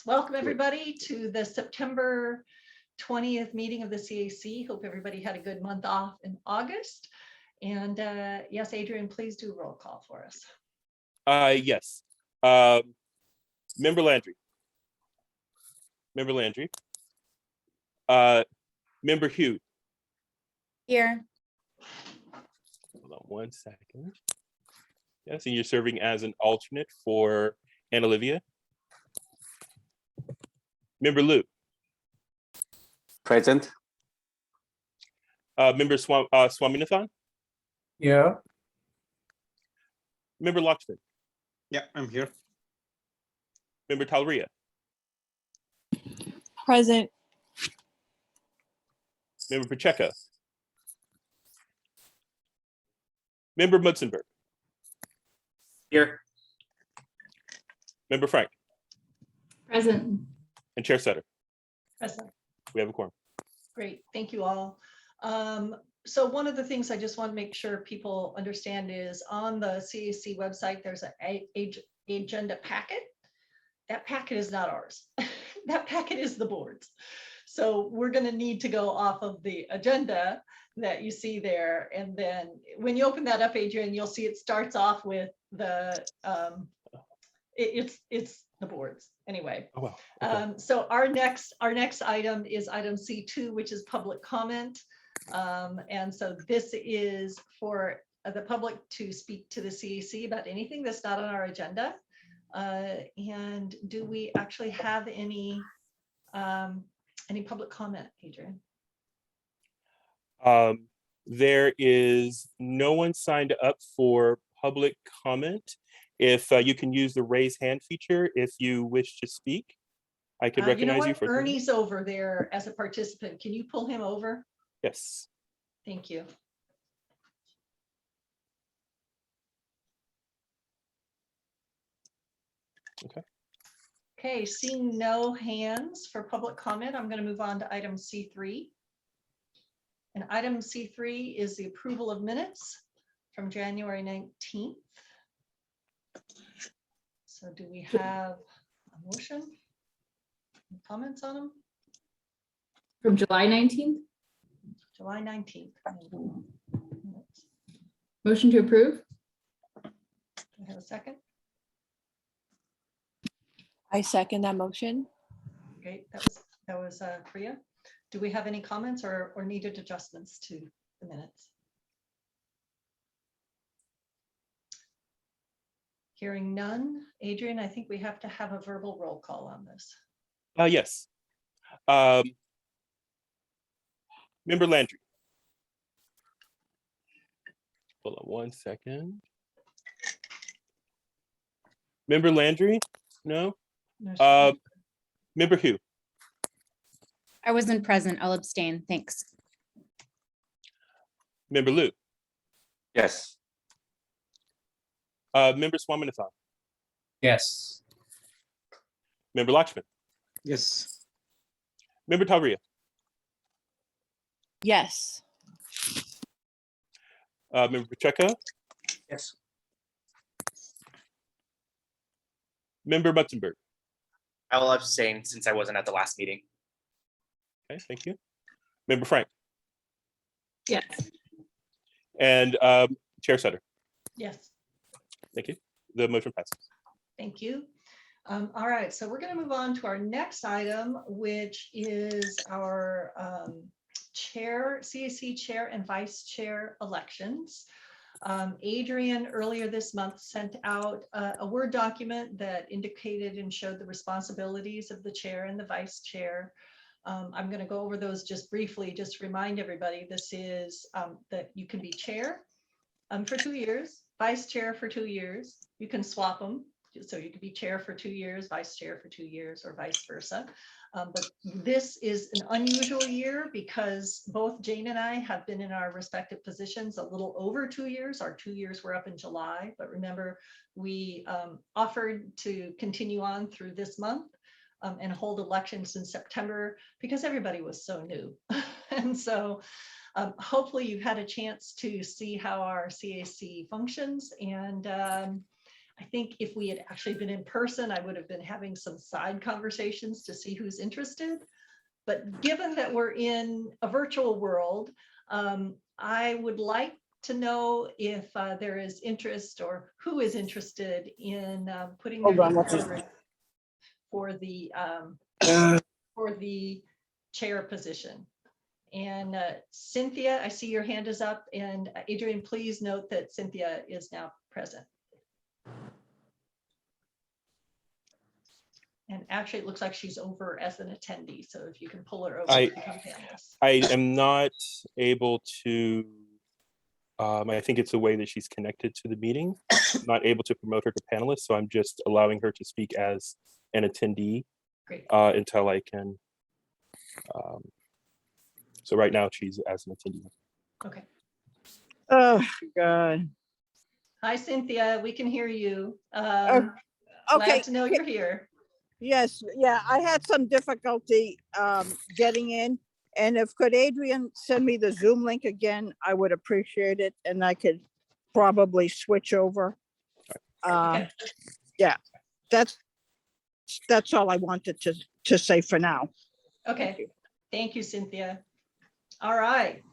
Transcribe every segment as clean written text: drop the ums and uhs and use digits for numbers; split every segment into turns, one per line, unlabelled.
Welcome everybody to the September 20th meeting of the CAC. Hope everybody had a good month off in August. And yes, Adrian, please do a roll call for us.
Yes. Member Landry. Member Landry. Member Hugh.
Here.
Hold on one second. Yes, and you're serving as an alternate for Anna Olivia. Member Lou.
Present.
Member Swaminathan.
Yeah.
Member Locksmith.
Yeah, I'm here.
Member Talria.
Present.
Member Pacheco. Member Mutzenberg.
Here.
Member Frank.
Present.
And Chair Sutter.
Present.
We have a quorum.
Great, thank you all. So one of the things I just want to make sure people understand is on the CAC website, there's an agenda packet. That packet is not ours. That packet is the board's. So we're going to need to go off of the agenda that you see there. And then when you open that up, Adrian, you'll see it starts off with the, it's the board's anyway.
Oh, wow. Okay.
So our next item is item C2, which is public comment. And so this is for the public to speak to the CAC about anything that's not on our agenda. And do we actually have any public comment, Adrian?
There is no one signed up for public comment. If you can use the raise hand feature if you wish to speak, I could recognize you for
Ernie's over there as a participant. Can you pull him over?
Yes.
Thank you.
Okay.
Okay, seeing no hands for public comment, I'm going to move on to item C3. And item C3 is the approval of minutes from January 19th. So do we have a motion? Any comments on them?
From July 19th.
July 19th.
Motion to approve.
Do I have a second?
I second that motion.
Great, that was Priya. Do we have any comments or needed adjustments to the minutes? Hearing none. Adrian, I think we have to have a verbal roll call on this.
Yes. Member Landry. Hold on one second. Member Landry? No. Member Hugh.
I wasn't present. I'll abstain. Thanks.
Member Lou.
Yes.
Member Swaminathan.
Yes.
Member Lakshman.
Yes.
Member Talria.
Yes.
Member Pacheco.
Yes.
Member Mutzenberg.
I will abstain since I wasn't at the last meeting.
Okay, thank you. Member Frank.
Yes.
And Chair Sutter.
Yes,
Thank you. The motion passes.
thank you. All right, so we're going to move on to our next item, which is our CAC chair and vice chair elections. Adrian earlier this month sent out a Word document that indicated and showed the responsibilities of the chair and the vice chair. I'm going to go over those just briefly, just to remind everybody this is that you can be chair for 2 years, vice chair for 2 years. You can swap them. So you could be chair for 2 years, vice chair for 2 years, or vice versa. But this is an unusual year because both Jane and I have been in our respective positions a little over 2 years. Our 2 years were up in July, but remember, we offered to continue on through this month and hold elections in September because everybody was so new. And so hopefully you've had a chance to see how our CAC functions, and I think if we had actually been in person, I would have been having some side conversations to see who's interested. But given that we're in a virtual world, I would like to know if there is interest or who is interested in putting their
Hold on,
name
what's his-
forward for the chair position. And Cynthia, I see your hand is up, and Adrian, please note that Cynthia is now present. And actually, it looks like she's over as an attendee, so if you can pull her over
I-
to become panelist.
I am not able to, I think it's the way that she's connected to the meeting, not able to promote her to panelist, so I'm just allowing her to speak as an attendee
Great.
until I can. So right now she's as an attendee.
Okay.
Oh, God.
Hi, Cynthia. We can hear you.
Okay.
Glad to know you're here.
Yes, yeah, I had some difficulty getting in. And if could Adrian send me the Zoom link again, I would appreciate it, and I could probably switch over.
Okay.
Yeah, that's all I wanted to say for now.
Okay. Thank you, Cynthia. All right.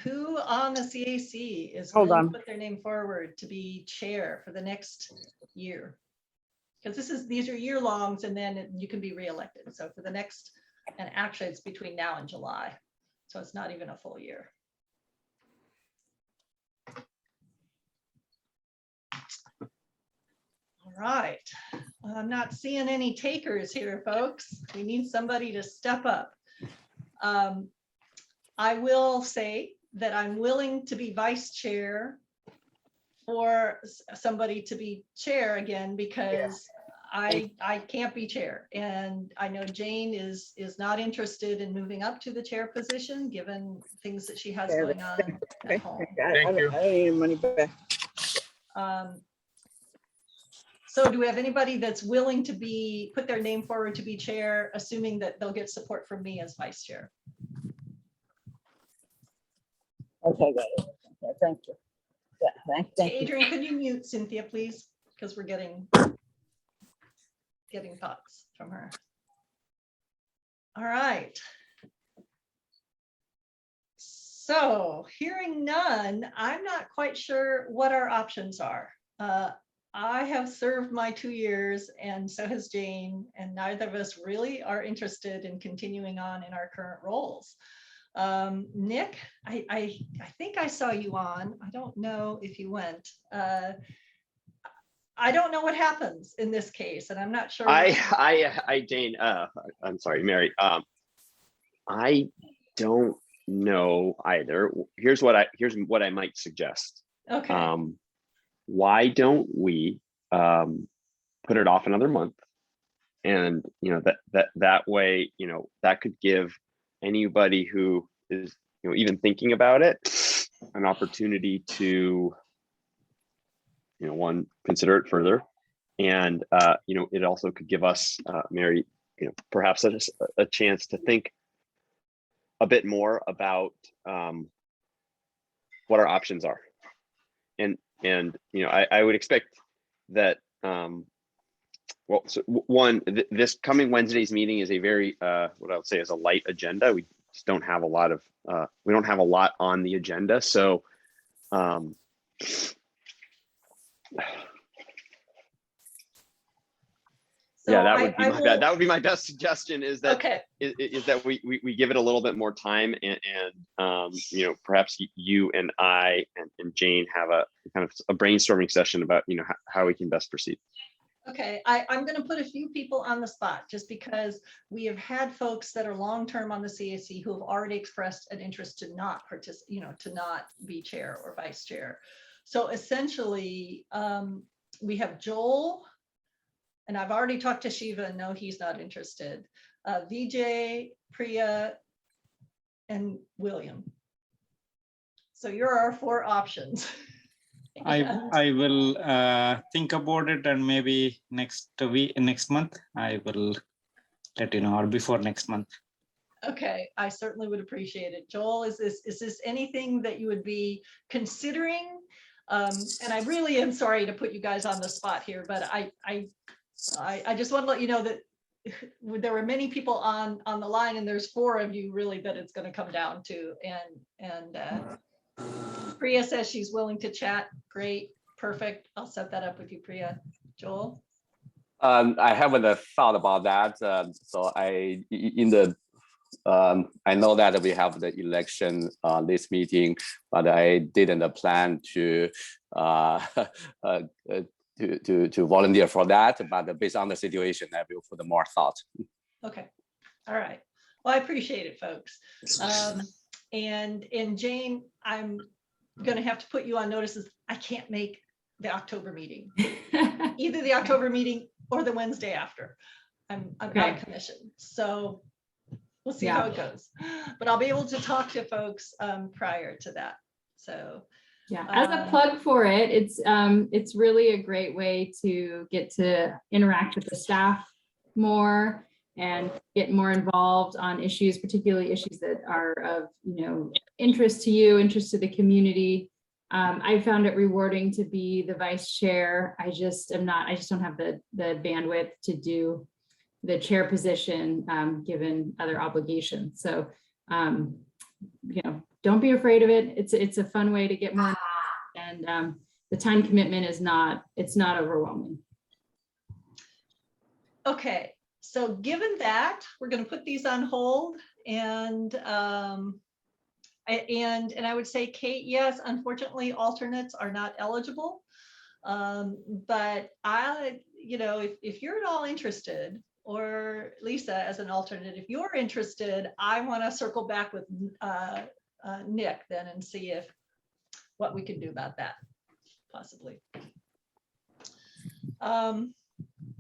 Who on the CAC is
Hold
willing to
on.
put their name forward to be chair for the next year? Because these are year longs, and then you can be reelected. So for the next, and actually it's between now and July. So it's not even a full year. All right. I'm not seeing any takers here, folks. We need somebody to step up. I will say that I'm willing to be vice chair for somebody to be chair again, because I can't be chair. And I know Jane is not interested in moving up to the chair position, given things that she has
Okay,
going on
Okay,
at home.
I don't need money back.
So do we have anybody that's willing to put their name forward to be chair, assuming that they'll get support from me as vice chair?
Okay, got it. Okay, thank you. Yeah, thank you.
Adrian, could you mute Cynthia, please? Because we're getting thoughts from her. All right. So hearing none, I'm not quite sure what our options are. I have served my 2 years, and so has Jane, and neither of us really are interested in continuing on in our current roles. Nick, I think I saw you on. I don't know if you went. I don't know what happens in this case, and I'm not sure.
Jane, I'm sorry, Mary. I don't know either. Here's what I might suggest.
Okay.
Why don't we put it off another month? And that way, that could give anybody who is even thinking about it an opportunity to one, consider it further, and it also could give us, Mary, perhaps a chance to think a bit more about what our options are. And I would expect that this coming Wednesday's meeting is a very what I would say is a light agenda. We just don't have a lot of on the agenda, so yeah, that would be my best suggestion, is that
Okay.
is that we give it a little bit more time, and perhaps you and I and Jane have a kind of a brainstorming session about how we can best proceed.
Okay, I'm going to put a few people on the spot, just because we have had folks that are long-term on the CAC who have already expressed an interest to not participate, to not be chair or vice chair. So essentially, we have Joel, and I've already talked to Shiva, and no, he's not interested. Vijay, Priya, and William. So you're our 4 options.
I will think about it, and maybe next month I will let you know, or before next month.
Okay, I certainly would appreciate it. Joel, is this anything that you would be considering? And I really am sorry to put you guys on the spot here, but I just want to let you know that there were many people on the line, and there's 4 of you really that it's going to come down to. And Priya says she's willing to chat. Great, perfect. I'll set that up with you, Priya. Joel?
I haven't thought about that. So I know that we have the election this meeting, but I didn't plan to to volunteer for that. But based on the situation, I will put more thought.
Okay, all right. Well, I appreciate it, folks. And Jane, I'm gonna have to put you on notices. I can't make the October meeting, either the October meeting or the Wednesday after. I'm out
Okay.
of commission, so we'll see
Yeah.
how it goes. But I'll be able to talk to folks prior to that. So
Yeah, as a plug for it, it's really a great way to get to interact with the staff more and get more involved on issues, particularly issues that are of, interest to you, interest to the community. I found it rewarding to be the vice chair. I just don't have the bandwidth to do the chair position, given other obligations. So, don't be afraid of it. It's a fun way to get more, and the time commitment is not overwhelming.
okay, so given that, we're going to put these on hold, and I would say, Kate, yes, unfortunately, alternates are not eligible. But if you're at all interested, or Lisa as an alternate, if you're interested, I want to circle back with Nick then and see what we can do about that, possibly.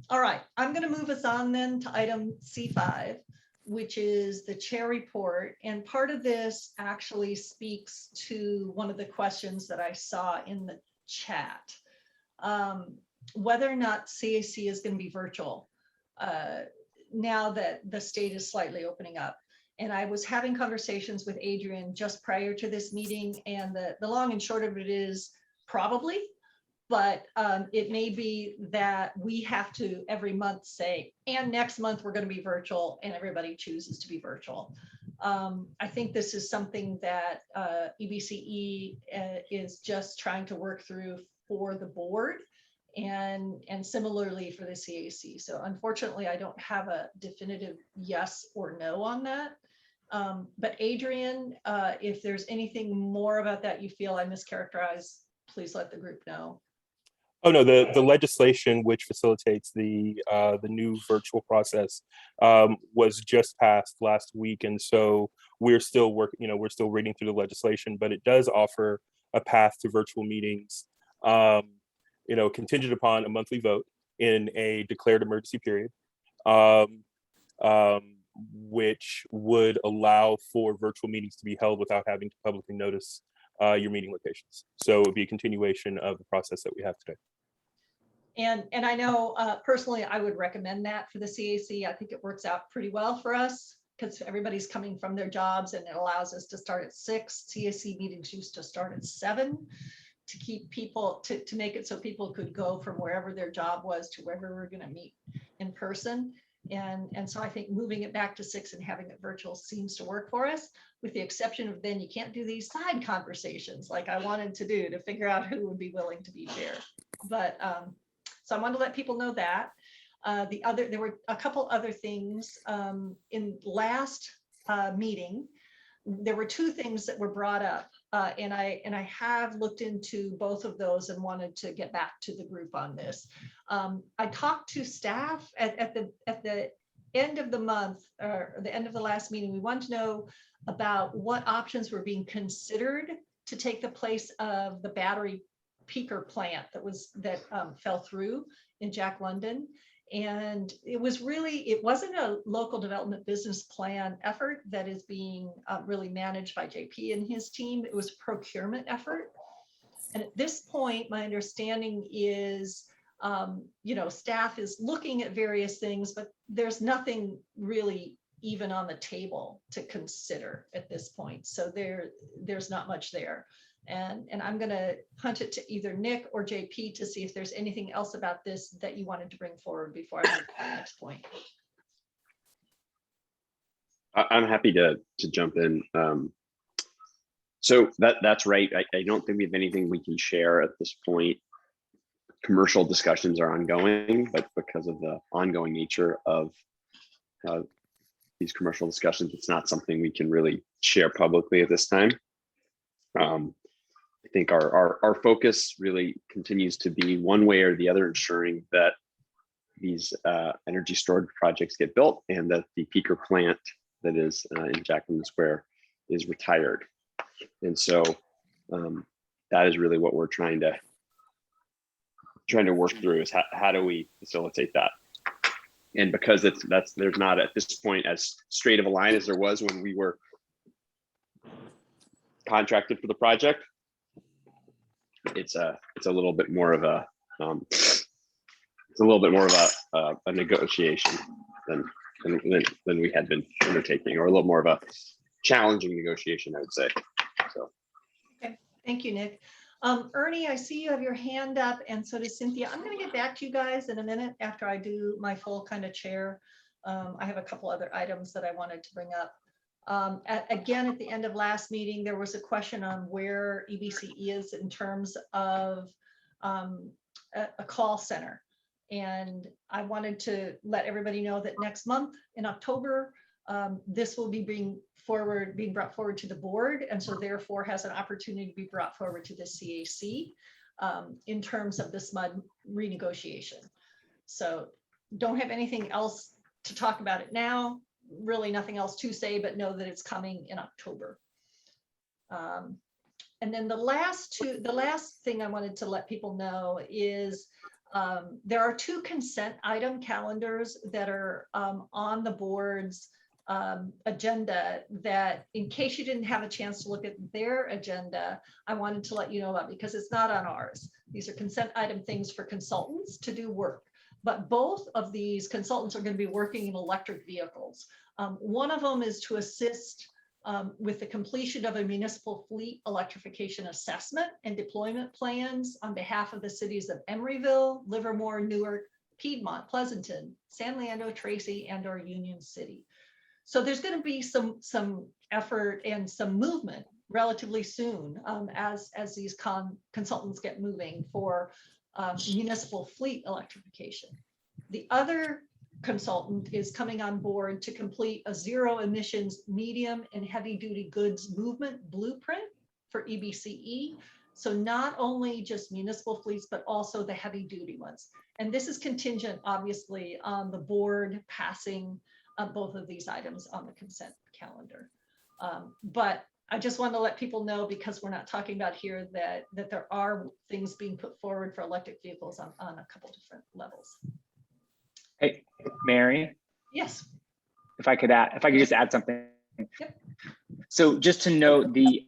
All right, I'm going to move us on then to item C5, which is the chair report. And part of this actually speaks to one of the questions that I saw in the chat, whether or not CAC is going to be virtual now that the state is slightly opening up. And I was having conversations with Adrian just prior to this meeting, and the long and short of it is probably, but it may be that we have to every month say, and next month we're going to be virtual, and everybody chooses to be virtual. I think this is something that EBCE is just trying to work through for the board, and similarly for the CAC. So unfortunately, I don't have a definitive yes or no on that. But Adrian, if there's anything more about that you feel I mischaracterized, please let the group know.
Oh no, the legislation which facilitates the new virtual process was just passed last week, and so we're still working. We're still reading through the legislation, but it does offer a path to virtual meetings. Contingent upon a monthly vote in a declared emergency period, which would allow for virtual meetings to be held without having to publicly notice your meeting locations. So it would be a continuation of the process that we have today.
And I know personally, I would recommend that for the CAC. I think it works out pretty well for us because everybody's coming from their jobs, and it allows us to start at 6. CAC meetings used to start at 7 to keep people, to make it so people could go from wherever their job was to wherever we're going to meet in person. And so I think moving it back to 6 and having it virtual seems to work for us, with the exception of then you can't do these side conversations like I wanted to do to figure out who would be willing to be chair. But so I wanted to let people know that. There were a couple other things in last meeting. There were 2 things that were brought up, and I have looked into both of those and wanted to get back to the group on this. I talked to staff at the end of the month, or the end of the last meeting. We wanted to know about what options were being considered to take the place of the battery peaker plant that fell through in Jack London. And it wasn't a local development business plan effort that is being really managed by JP and his team. It was a procurement effort. And at this point, my understanding is, staff is looking at various things, but there's nothing really even on the table to consider at this point. So there's not much there. And I'm going to punt it to either Nick or JP to see if there's anything else about this that you wanted to bring forward before I move to the next point.
I'm happy to jump in. So that's right. I don't think we have anything we can share at this point. Commercial discussions are ongoing, but because of the ongoing nature of these commercial discussions, it's not something we can really share publicly at this time. I think our focus really continues to be one way or the other, ensuring that these energy storage projects get built and that the peaker plant that is in Jackman Square is retired. And so that is really what we're trying to work through, is how do we facilitate that? And because there's not at this point as straight of a line as there was when we were contracted for the project, it's a little bit more of a a negotiation than we had been undertaking, or a little more of a challenging negotiation, I would say. So.
Okay, thank you, Nick. Ernie, I see you have your hand up, and so does Cynthia. I'm going to get back to you guys in a minute after I do my full kind of chair. I have a couple other items that I wanted to bring up. Again, at the end of last meeting, there was a question on where EBCE is in terms of a call center. And I wanted to let everybody know that next month in October, this will be being brought forward to the board, and so therefore has an opportunity to be brought forward to the CAC in terms of the SMUD renegotiation. So don't have anything else to talk about it now, really nothing else to say, but know that it's coming in October. And then the last thing I wanted to let people know is there are 2 consent item calendars that are on the board's agenda, that in case you didn't have a chance to look at their agenda, I wanted to let you know about, because it's not on ours. These are consent item things for consultants to do work, but both of these consultants are going to be working in electric vehicles. One of them is to assist with the completion of a municipal fleet electrification assessment and deployment plans on behalf of the cities of Emeryville, Livermore, Newark, Piedmont, Pleasanton, San Leandro, Tracy, and or Union City. So there's going to be some effort and some movement relatively soon as these consultants get moving for municipal fleet electrification. The other consultant is coming on board to complete a zero emissions medium and heavy duty goods movement blueprint for EBCE. So not only just municipal fleets, but also the heavy duty ones. And this is contingent, obviously, on the board passing both of these items on the consent calendar. But I just want to let people know, because we're not talking about here, that there are things being put forward for electric vehicles on a couple different levels.
Hey, Mary,
Yes.
if I could just add something.
Yep.
So just to note, the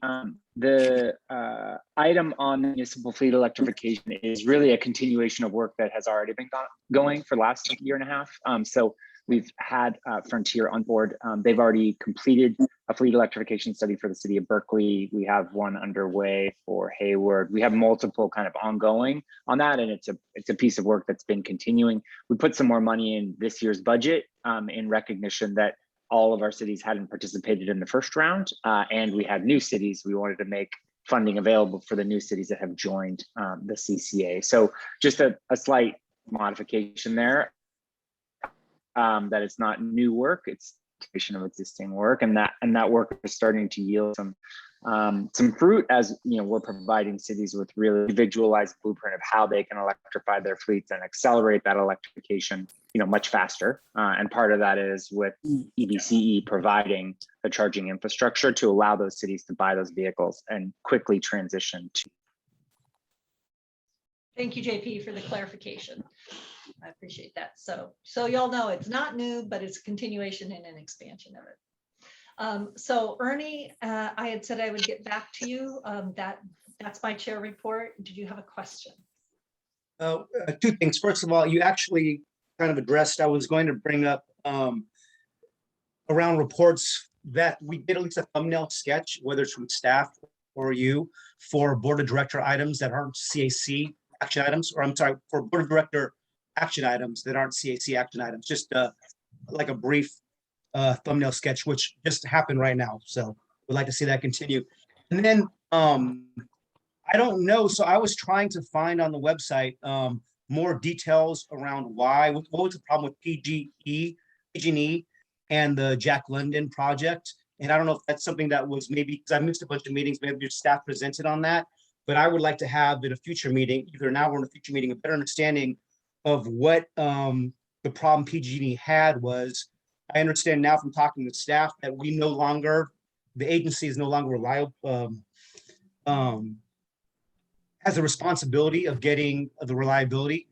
item on municipal fleet electrification is really a continuation of work that has already been going for the last year and a half. So we've had Frontier on board. They've already completed a fleet electrification study for the city of Berkeley. We have one underway for Hayward. We have multiple kind of ongoing on that, and it's a piece of work that's been continuing. We put some more money in this year's budget in recognition that all of our cities hadn't participated in the first round, and we had new cities. We wanted to make funding available for the new cities that have joined the CCA. So just a slight modification there. That it's not new work, it's continuation of existing work, and that work is starting to yield some fruit, as you know, we're providing cities with really individualized blueprint of how they can electrify their fleets and accelerate that electrification, you know, much faster. And part of that is with EBCE providing the charging infrastructure to allow those cities to buy those vehicles and quickly transition to.
Thank you, JP, for the clarification. I appreciate that. So y'all know it's not new, but it's a continuation and an expansion of it. So Ernie, I had said I would get back to you. That's my chair report. Did you have a question?
2 things. First of all, you actually kind of addressed, I was going to bring up around reports that we did at least a thumbnail sketch, whether it's from staff or you for board of director items that aren't CAC action items, or I'm sorry, for board of director action items that aren't CAC action items, just like a brief thumbnail sketch, which just happened right now. So we'd like to see that continue. And then I don't know. So I was trying to find on the website more details around what was the problem with PG&E and the Jack London project. And I don't know if that's something that was maybe, because I missed a bunch of meetings, maybe your staff presented on that. But I would like to have in a future meeting, either now or in a future meeting, a better understanding of what the problem PG&E had was. I understand now from talking to staff that the agency is no longer reliable, has a responsibility of getting the reliability,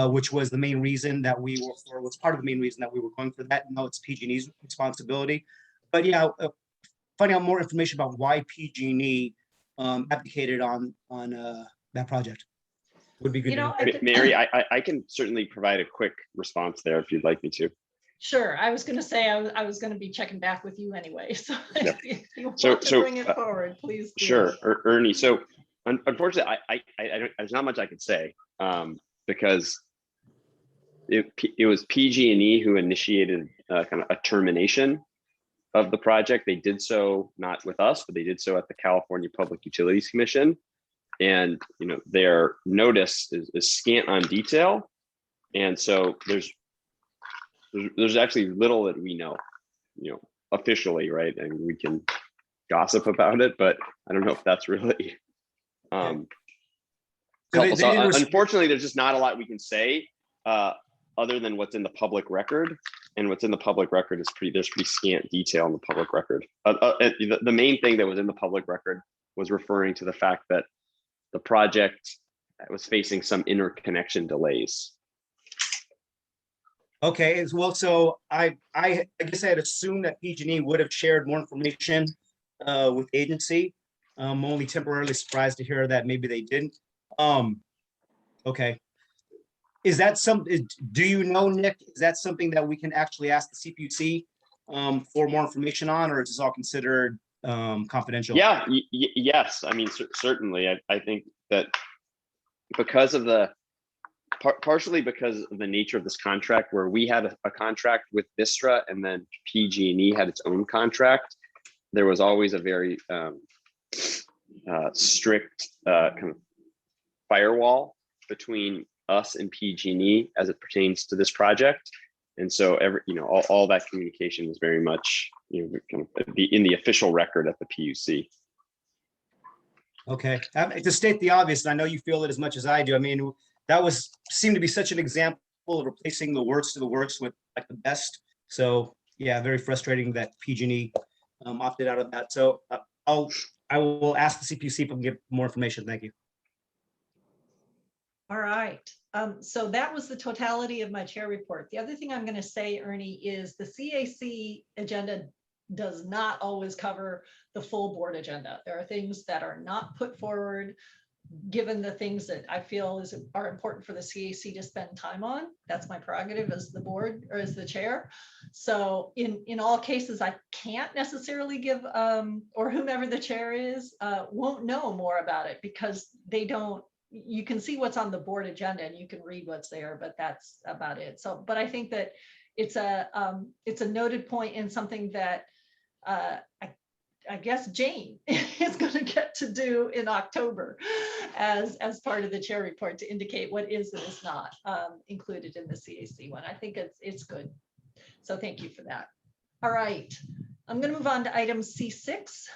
which was the main reason that was part of the main reason that we were going for that. No, it's PG&E's responsibility. But yeah, finding out more information about why PG&E abdicated on that project would be good.
You know,
Mary, I can certainly provide a quick response there if you'd like me to.
Sure. I was going to say I was going to be checking back with you anyway. So
Yeah.
if you want to bring it forward, please. Do.
Sure, Ernie. So unfortunately, there's not much I can say because it was PG&E who initiated kind of a termination of the project. They did so not with us, but they did so at the California Public Utilities Commission. And their notice is scant on detail, and so there's actually little that we know, officially, right? And we can gossip about it, but I don't know if that's really helpful. So unfortunately, there's just not a lot we can say other than what's in the public record, and what's in the public record is there's pretty scant detail in the public record. The main thing that was in the public record was referring to the fact that the project was facing some interconnection delays.
Okay, as well, so I guess I had assumed that PG&E would have shared more information with the agency. I'm only temporarily surprised to hear that maybe they didn't. Okay. Is that do you know, Nick, is that something that we can actually ask the CPUC for more information on, or is this all considered confidential?
Yeah, yes. I mean, certainly. I think that because of partially because of the nature of this contract, where we had a contract with Vistra and then PG&E had its own contract, there was always a very strict kind of firewall between us and PG&E as it pertains to this project. And so all that communication is very much kind of in the official record at the PUC.
Okay, to state the obvious, and I know you feel it as much as I do. I mean, that seemed to be such an example of replacing the worst of the worst with like the best. So yeah, very frustrating that PG&E opted out of that. So I will ask the CPUC if I can get more information. Thank you.
All right. So that was the totality of my chair report. The other thing I'm going to say, Ernie, is the CAC agenda does not always cover the full board agenda. There are things that are not put forward, given the things that I feel are important for the CAC to spend time on. That's my prerogative as the board or as the chair. So in all cases, I can't necessarily give, or whomever the chair is, won't know more about it because they don't. You can see what's on the board agenda and you can read what's there, but that's about it. So, but I think that it's a noted point and something that I guess Jane is going to get to do in October as part of the chair report to indicate what is and is not included in the CAC one. I think it's good. So thank you for that. All right, I'm going to move on to item C6.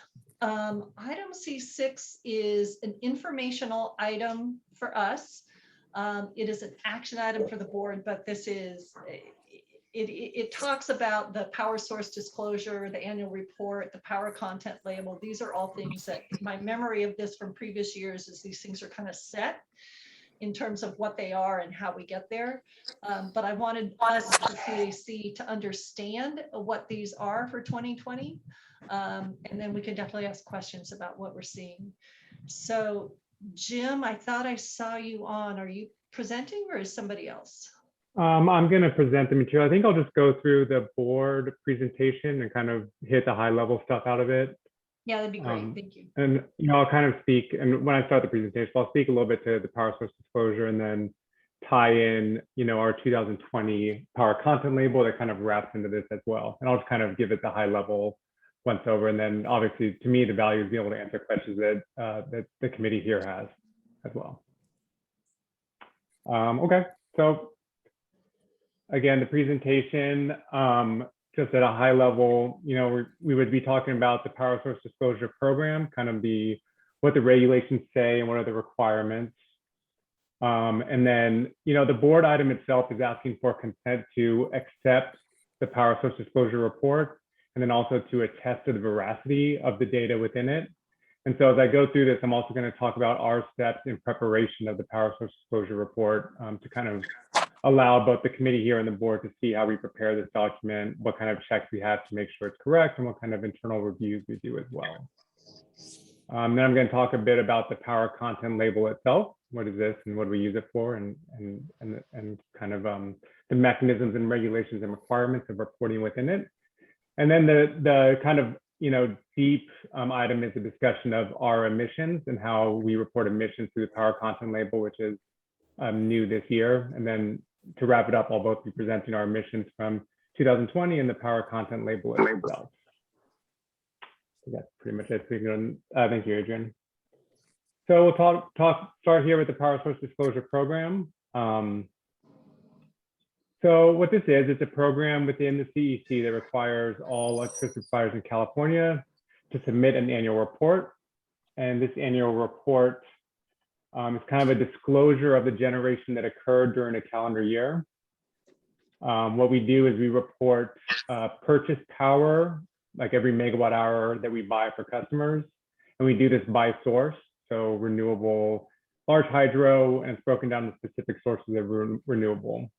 Item C6 is an informational item for us. It is an action item for the board, but this is, it talks about the power source disclosure, the annual report, the power content label. These are all things that my memory of this from previous years is these things are kind of set in terms of what they are and how we get there. But I wanted us, the CAC, to understand what these are for 2020. And then we can definitely ask questions about what we're seeing. So Jim, I thought I saw you on. Are you presenting or is somebody else?
I'm going to present the material. I think I'll just go through the board presentation and kind of hit the high level stuff out of it.
Yeah, that'd be great.
Um,
Thank you.
And, I'll kind of speak, and when I start the presentation, I'll speak a little bit to the power source disclosure and then tie in, our 2020 power content label that kind of wraps into this as well. And I'll just kind of give it the high level once over. And then obviously, to me, the value is being able to answer questions that, that the committee here has as well. Okay, so again, the presentation, just at a high level, we would be talking about the power source disclosure program, kind of what the regulations say and what are the requirements. And then, the board item itself is asking for consent to accept the power source disclosure report, and then also to attest to the veracity of the data within it. And so as I go through this, I'm also going to talk about our steps in preparation of the power source disclosure report to kind of allow both the committee here and the board to see how we prepare this document, what kind of checks we have to make sure it's correct, and what kind of internal reviews we do as well. Then I'm going to talk a bit about the power content label itself. What is this and what do we use it for, and kind of the mechanisms and regulations and requirements of reporting within it. And then the kind of deep item is a discussion of our emissions and how we report emissions through the power content label, which is new this year. And then to wrap it up, I'll both be presenting our emissions from 2020 and the power content label itself. So that's pretty much it. Thank you, Adrian. So we'll start here with the power source disclosure program. So what this is, it's a program within the CEC that requires all electricity suppliers in California to submit an annual report. And this annual report is kind of a disclosure of the generation that occurred during a calendar year. What we do is we report purchased power, like every megawatt hour that we buy for customers. And we do this by source, so renewable, large hydro, and it's broken down to specific sources of renewable.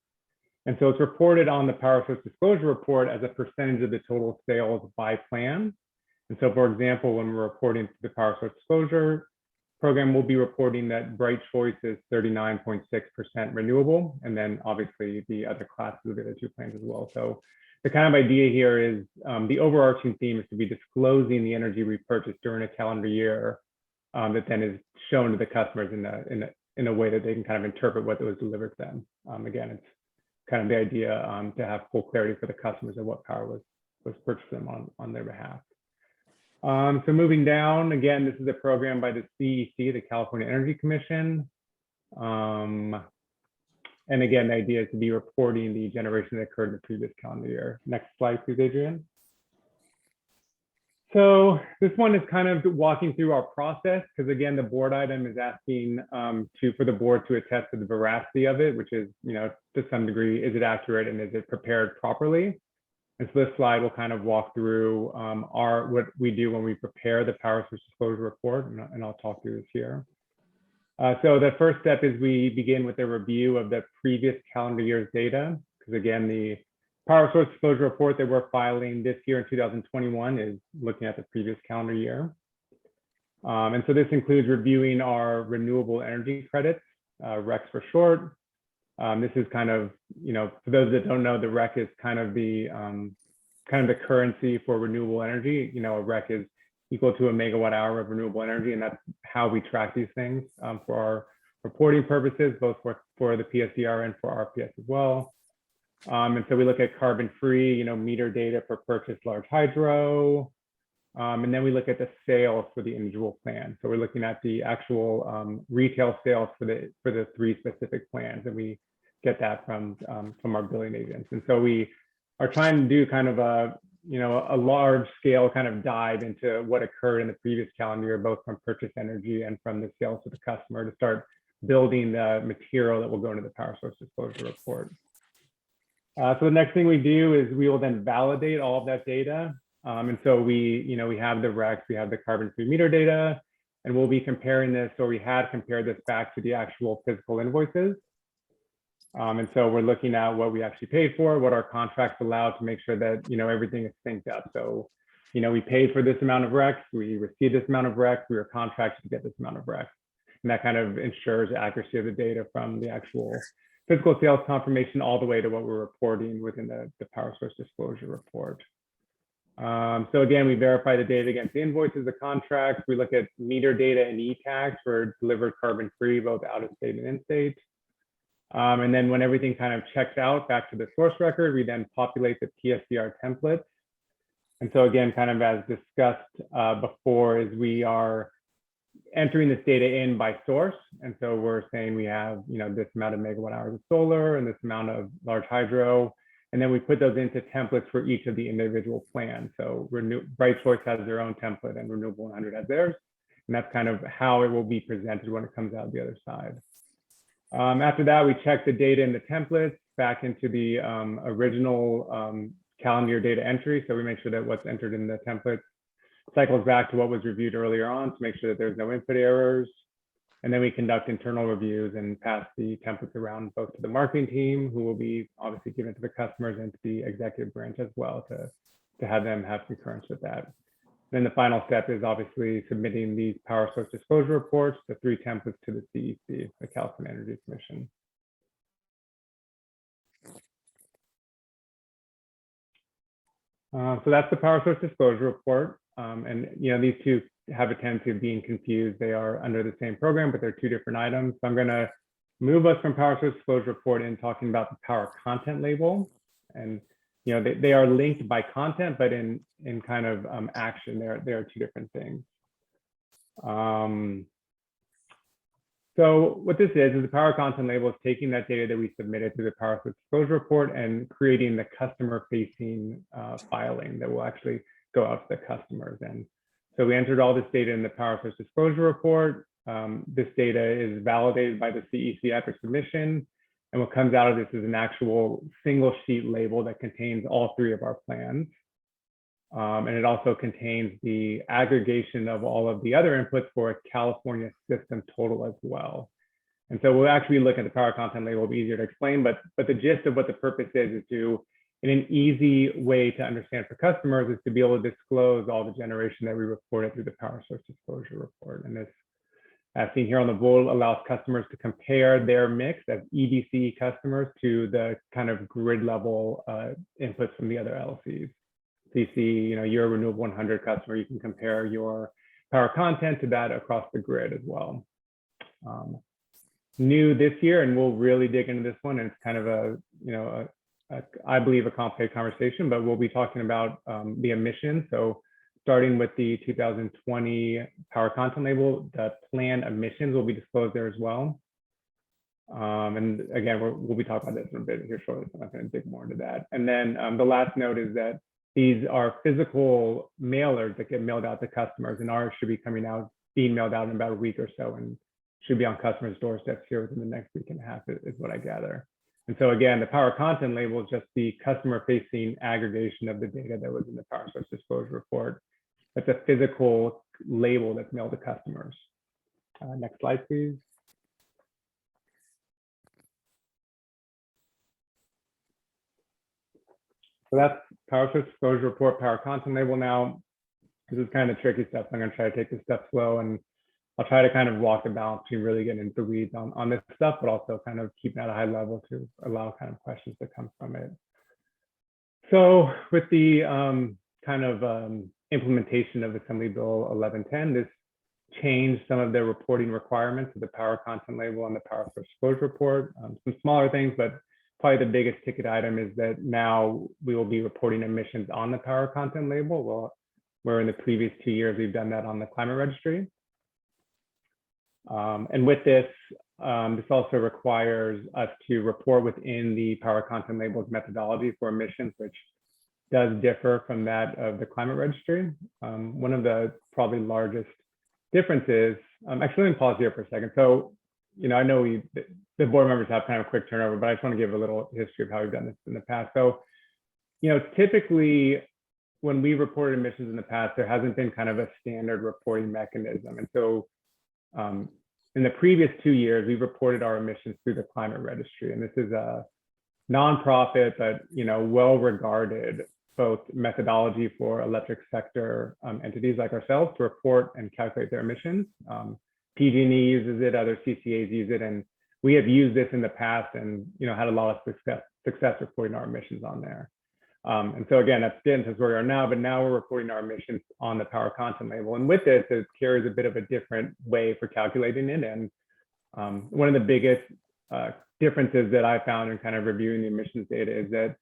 And so it's reported on the power source disclosure report as a percentage of the total sales by plan. And so, for example, when we're reporting the power source disclosure program, we'll be reporting that Bright Choice is 39.6% renewable, and then obviously the other classes of the other two plans as well. So the kind of idea here is the overarching theme is to be disclosing the energy we purchased during a calendar year that then is shown to the customers in a way that they can kind of interpret what was delivered to them. Again, it's kind of the idea to have full clarity for the customers of what power was purchased them on their behalf. So moving down, again, this is a program by the CEC, the California Energy Commission. And again, the idea is to be reporting the generation that occurred in the previous calendar year. Next slide, please, Adrian. So this one is kind of walking through our process, because again, the board item is asking for the board to attest to the veracity of it, which is, to some degree, is it accurate and is it prepared properly? And so this slide will kind of walk through what we do when we prepare the power source disclosure report, and I'll talk through this here. So the first step is we begin with a review of the previous calendar year's data, because again, the power source disclosure report that we're filing this year in 2021 is looking at the previous calendar year. And so this includes reviewing our renewable energy credits, RECs for short. This is kind of, for those that don't know, the REC is kind of the currency for renewable energy. A REC is equal to a megawatt hour of renewable energy, and that's how we track these things for our reporting purposes, both for the PSCR and for RPS as well. And so we look at carbon-free, meter data for purchased large hydro, and then we look at the sales for the individual plan. So we're looking at the actual retail sales for the three specific plans, and we get that from our billing agents. And so we are trying to do kind of a large scale kind of dive into what occurred in the previous calendar year, both from purchase energy and from the sales to the customer, to start building the material that will go into the power source disclosure report. So the next thing we do is we will then validate all of that data. And so we have the RECs, we have the carbon-free meter data, and we'll be comparing this, or we had compared this back to the actual physical invoices. And so we're looking at what we actually paid for, what our contracts allow, to make sure that, everything is synced up. So, we paid for this amount of RECs, we received this amount of RECs, we were contracted to get this amount of RECs. And that kind of ensures the accuracy of the data from the actual physical sales confirmation all the way to what we're reporting within the power source disclosure report. So again, we verify the data against the invoices, the contracts. We look at meter data and e-tags for delivered carbon-free, both out of state and in state. And then when everything kind of checks out back to the source record, we then populate the PSCR template. And so again, kind of as discussed before, is we are entering this data in by source. And so we're saying we have, this amount of megawatt hours of solar and this amount of large hydro. And then we put those into templates for each of the individual plans. So BrightSource has their own template and Renewable 100 has theirs. And that's kind of how it will be presented when it comes out the other side. After that, we check the data in the templates back into the original calendar year data entry. So we make sure that what's entered in the template cycles back to what was reviewed earlier on to make sure that there's no input errors. And then we conduct internal reviews and pass the templates around both to the marketing team, who will be obviously given to the customers, and to the executive branch as well to have them have concurrence with that. Then the final step is obviously submitting these power source disclosure reports, the 3 templates, to the CEC, the California Energy Commission. So that's the power source disclosure report. And these two have a tendency of being confused. They are under the same program, but they're 2 different items. So I'm going to move us from power source disclosure report in talking about the power content label. And they are linked by content, but in kind of action, they are 2 different things. So what this is the power content label is taking that data that we submitted to the power source disclosure report and creating the customer facing filing that will actually go out to the customers. And so we entered all this data in the power source disclosure report. This data is validated by the CEC after submission. And what comes out of this is an actual single sheet label that contains all 3 of our plans. And it also contains the aggregation of all of the other inputs for a California system total as well. And so we'll actually look at the power content label, it'll be easier to explain, but the gist of what the purpose is to, in an easy way to understand for customers, is to be able to disclose all the generation that we reported through the power source disclosure report. And this, as seen here on the board, allows customers to compare their mix of EDC customers to the kind of grid level inputs from the other LCs. So you see, you're a Renewable 100 customer, you can compare your power content to that across the grid as well. New this year, and we'll really dig into this one, and it's kind of I believe a complicated conversation, but we'll be talking about the emissions. So starting with the 2020 power content label, the plan emissions will be disclosed there as well. And again, we'll be talking about this in a bit here shortly, so I'm not going to dig more into that. And then the last note is that these are physical mailers that get mailed out to customers, and ours should be being mailed out in about a week or so, and should be on customers' doorsteps here within the next week and a half, is what I gather. And so again, the power content label is just the customer-facing aggregation of the data that was in the power source disclosure report. That's a physical label that's mailed to customers. Next slide, please. So that's power source disclosure report, power content label. Now, this is kind of tricky stuff. So I'm going to try to take this step slow, and I'll try to kind of walk the balance between really getting into the weeds on this stuff, but also kind of keeping at a high level to allow kind of questions to come from it. So with the implementation of Assembly Bill 1110, this changed some of the reporting requirements of the power content label and the power source disclosure report. Some smaller things, but probably the biggest ticket item is that now we will be reporting emissions on the power content label. Well, where in the previous 2 years, we've done that on the climate registry. And with this, this also requires us to report within the power content label's methodology for emissions, which does differ from that of the climate registry. One of the probably largest differences, actually, let me pause here for a second. So, I know the board members have kind of a quick turnover, but I just want to give a little history of how we've done this in the past. So, typically when we reported emissions in the past, there hasn't been kind of a standard reporting mechanism. And so in the previous 2 years, we've reported our emissions through the climate registry. And this is a nonprofit, but well-regarded both methodology for electric sector entities like ourselves to report and calculate their emissions. PG&E uses it, other CCAs use it, and we have used this in the past and had a lot of success reporting our emissions on there. And so again, that's getting us where we are now, but now we're reporting our emissions on the power content label. And with this, it carries a bit of a different way for calculating it. And one of the biggest differences that I found in kind of reviewing the emissions data is that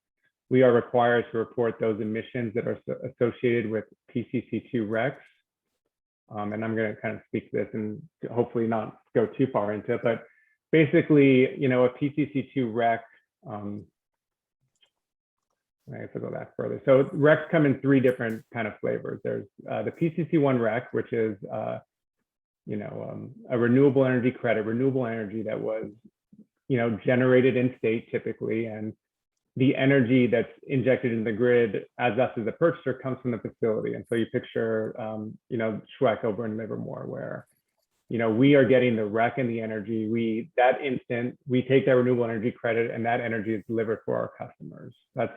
we are required to report those emissions that are associated with PCC2 RECs. And I'm going to kind of speak to this and hopefully not go too far into it, but basically, you know, a PCC2 REC, I have to go back further. So RECs come in 3 different kind of flavors. There's the PCC1 REC, which is, you know, a renewable energy credit, renewable energy that was, you know, generated in state typically, and the energy that's injected in the grid as us as a purchaser comes from the facility. And so you picture, you know, Schweck over in Livermore, where, you know, we are getting the REC and the energy. That instant, we take that renewable energy credit and that energy is delivered for our customers. That's,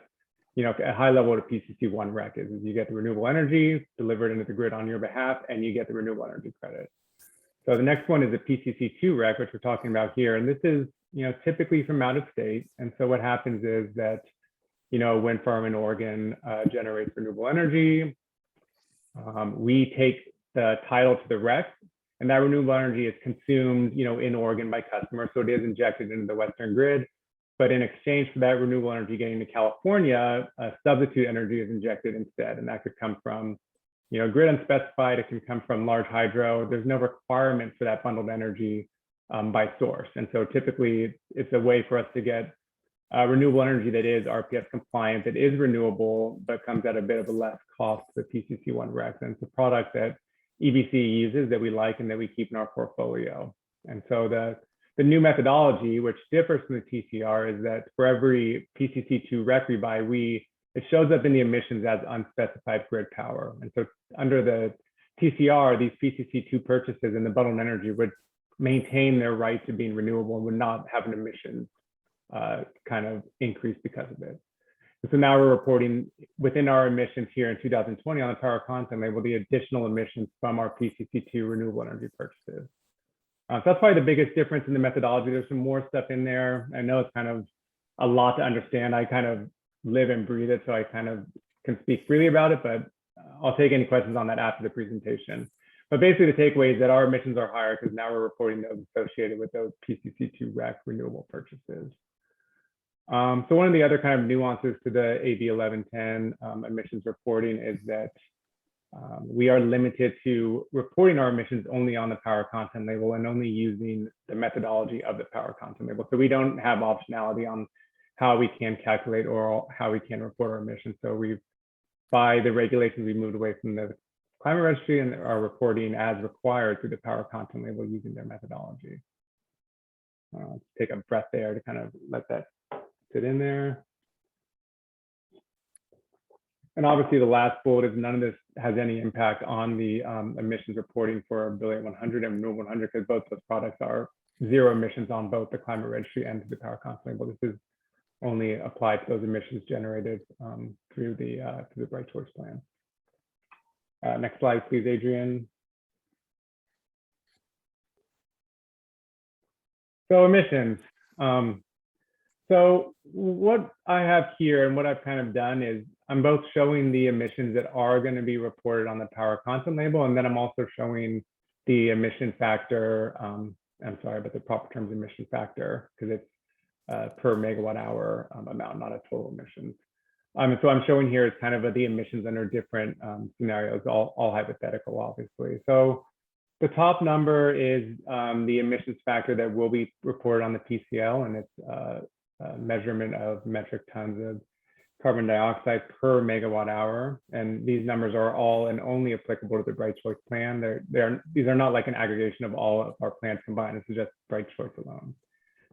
you know, a high level what a PCC1 REC is you get the renewable energy delivered into the grid on your behalf, and you get the renewable energy credit. So the next one is a PCC2 REC, which we're talking about here. And this is, you know, typically from out of state. And so what happens is that, you know, a wind farm in Oregon generates renewable energy. We take the title to the REC, and that renewable energy is consumed, you know, in Oregon by customers. So it is injected into the Western grid. But in exchange for that renewable energy getting to California, substitute energy is injected instead. And that could come from, you know, grid unspecified. It can come from large hydro. There's no requirement for that bundled energy by source. And so typically it's a way for us to get renewable energy that is RPS compliant, that is renewable, but comes at a bit of a less cost to the PCC1 REC. And it's a product that EBC uses that we like and that we keep in our portfolio. And so the new methodology, which differs from the TCR, is that for every PCC2 REC we buy, it shows up in the emissions as unspecified grid power. And so under the TCR, these PCC2 purchases and the bundled energy would maintain their right to being renewable and would not have an emissions kind of increase because of it. And so now we're reporting within our emissions here in 2020 on the power content label, the additional emissions from our PCC2 renewable energy purchases. So that's probably the biggest difference in the methodology. There's some more stuff in there. I know it's kind of a lot to understand. I kind of live and breathe it, so I kind of can speak freely about it, but I'll take any questions on that after the presentation. But basically the takeaway is that our emissions are higher because now we're reporting those associated with those PCC2 REC renewable purchases. So one of the other kind of nuances to the AB 1110 emissions reporting is that we are limited to reporting our emissions only on the power content label and only using the methodology of the power content label. So we don't have optionality on how we can calculate or how we can report our emissions. So by the regulations, we moved away from the climate registry and are reporting as required through the power content label using their methodology. Take a breath there to kind of let that sit in there. And obviously the last bullet is none of this has any impact on the emissions reporting for Affiliate 100 and Renewable 100 because both those products are zero emissions on both the climate registry and the power content label. This is only applied to those emissions generated through the Bright Choice plan. Next slide, please, Adrian. So emissions. So what I have here and what I've kind of done is I'm both showing the emissions that are going to be reported on the power content label, and then I'm also showing the emission factor. I'm sorry, but the proper term is emission factor because it's per megawatt hour amount, not a total emissions. And so I'm showing here is kind of the emissions under different scenarios, all hypothetical, obviously. So the top number is the emissions factor that will be reported on the PCL, and it's measurement of metric tons of carbon dioxide per megawatt hour. And these numbers are all and only applicable to the Bright Choice plan. These are not like an aggregation of all of our plans combined. This is just Bright Choice alone.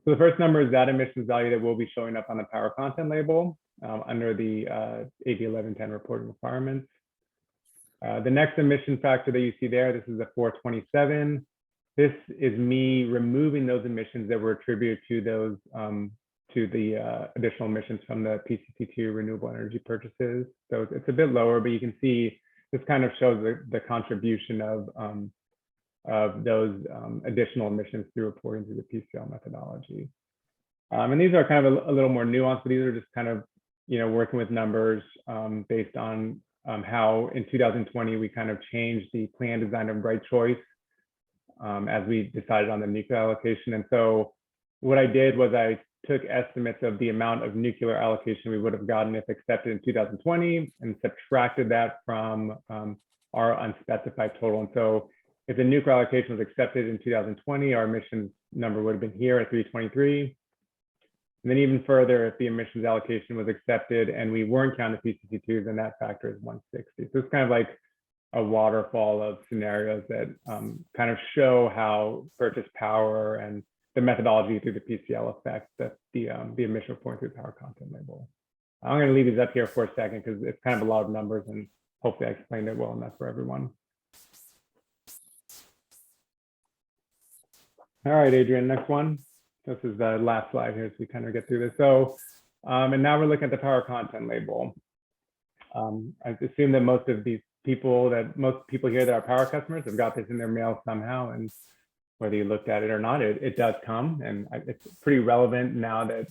So the first number is that emissions value that will be showing up on the power content label under the AB 1110 reporting requirements. The next emission factor that you see there, this is a 427. This is me removing those emissions that were attributed to those to the additional emissions from the PCC2 renewable energy purchases. So it's a bit lower, but you can see this kind of shows the contribution of those additional emissions through reporting through the PCL methodology. And these are kind of a little more nuanced, but these are just kind of working with numbers based on how in 2020 we kind of changed the plan design of Bright Choice as we decided on the nuclear allocation. And so what I did was I took estimates of the amount of nuclear allocation we would have gotten if accepted in 2020 and subtracted that from our unspecified total. And so if the nuclear allocation was accepted in 2020, our emissions number would have been here at 323. And then even further, if the emissions allocation was accepted and we weren't counting PCC2s, then that factor is 160. So it's kind of like a waterfall of scenarios that kind of show how purchase power and the methodology through the PCL affect the emission point through power content label. I'm going to leave these up here for a second because it's kind of a lot of numbers and hopefully I explained it well enough for everyone. All right, Adrian, next one. This is the last slide here, so we kind of get through this. So, and now we're looking at the power content label. I assume that most people here that are power customers have got this in their mail somehow, and whether you looked at it or not, it does come, and it's pretty relevant now that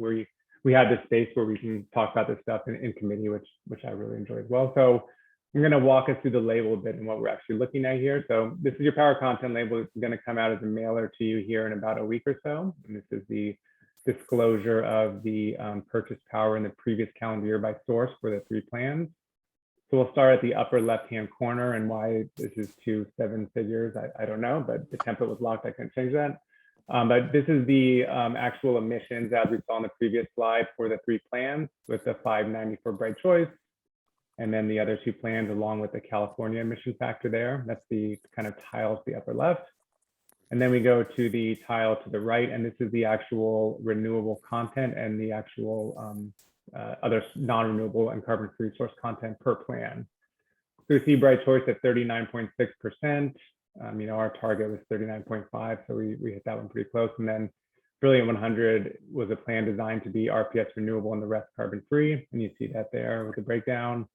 we have this space where we can talk about this stuff in committee, which I really enjoy as well. So I'm going to walk us through the label a bit and what we're actually looking at here. So this is your power content label. It's going to come out as a mailer to you here in about a week or so. And this is the disclosure of the purchase power in the previous calendar year by source for the 3 plans. So we'll start at the upper left-hand corner, and why this is 2 7 figures, I don't know, but the template was locked, I couldn't change that. But this is the actual emissions as we saw on the previous slide for the 3 plans with the 590 for Bright Choice. And then the other 2 plans along with the California emission factor there. That's the kind of tile to the upper left. And then we go to the tile to the right, and this is the actual renewable content and the actual other non-renewable and carbon-free source content per plan. So we see Bright Choice at 39.6%. Our target was 39.5, so we hit that one pretty close. And then Brilliant 100 was a plan designed to be RPS renewable and the rest carbon-free, and you see that there with the breakdown.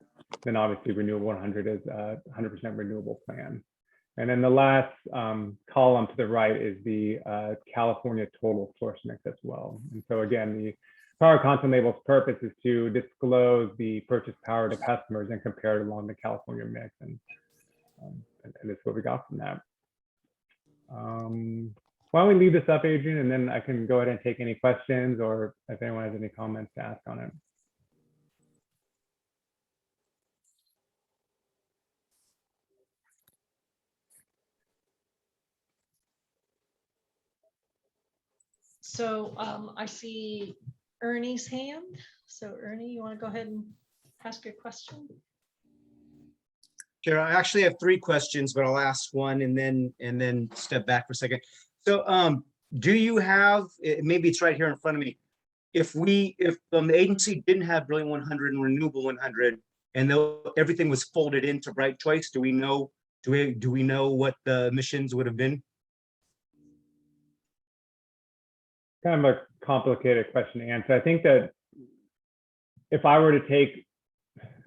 Then obviously Renewable 100 is a 100% renewable plan. And then the last column to the right is the California total source mix as well. And so again, the power content label's purpose is to disclose the purchase power to customers and compare it along the California mix. And that's what we got from that. Why don't we leave this up, Adrian, and then I can go ahead and take any questions or if anyone has any comments to ask on it.
So I see Ernie's hand. So Ernie, you want to go ahead and ask your question?
Chair, I actually have 3 questions, but I'll ask one and then step back for a second. So do you have, maybe it's right here in front of me, if the agency didn't have Brilliant 100 and Renewable 100 and though everything was folded into Bright Choice, do we know what the emissions would have been?
Kind of a complicated question to answer. I think that if I were to take,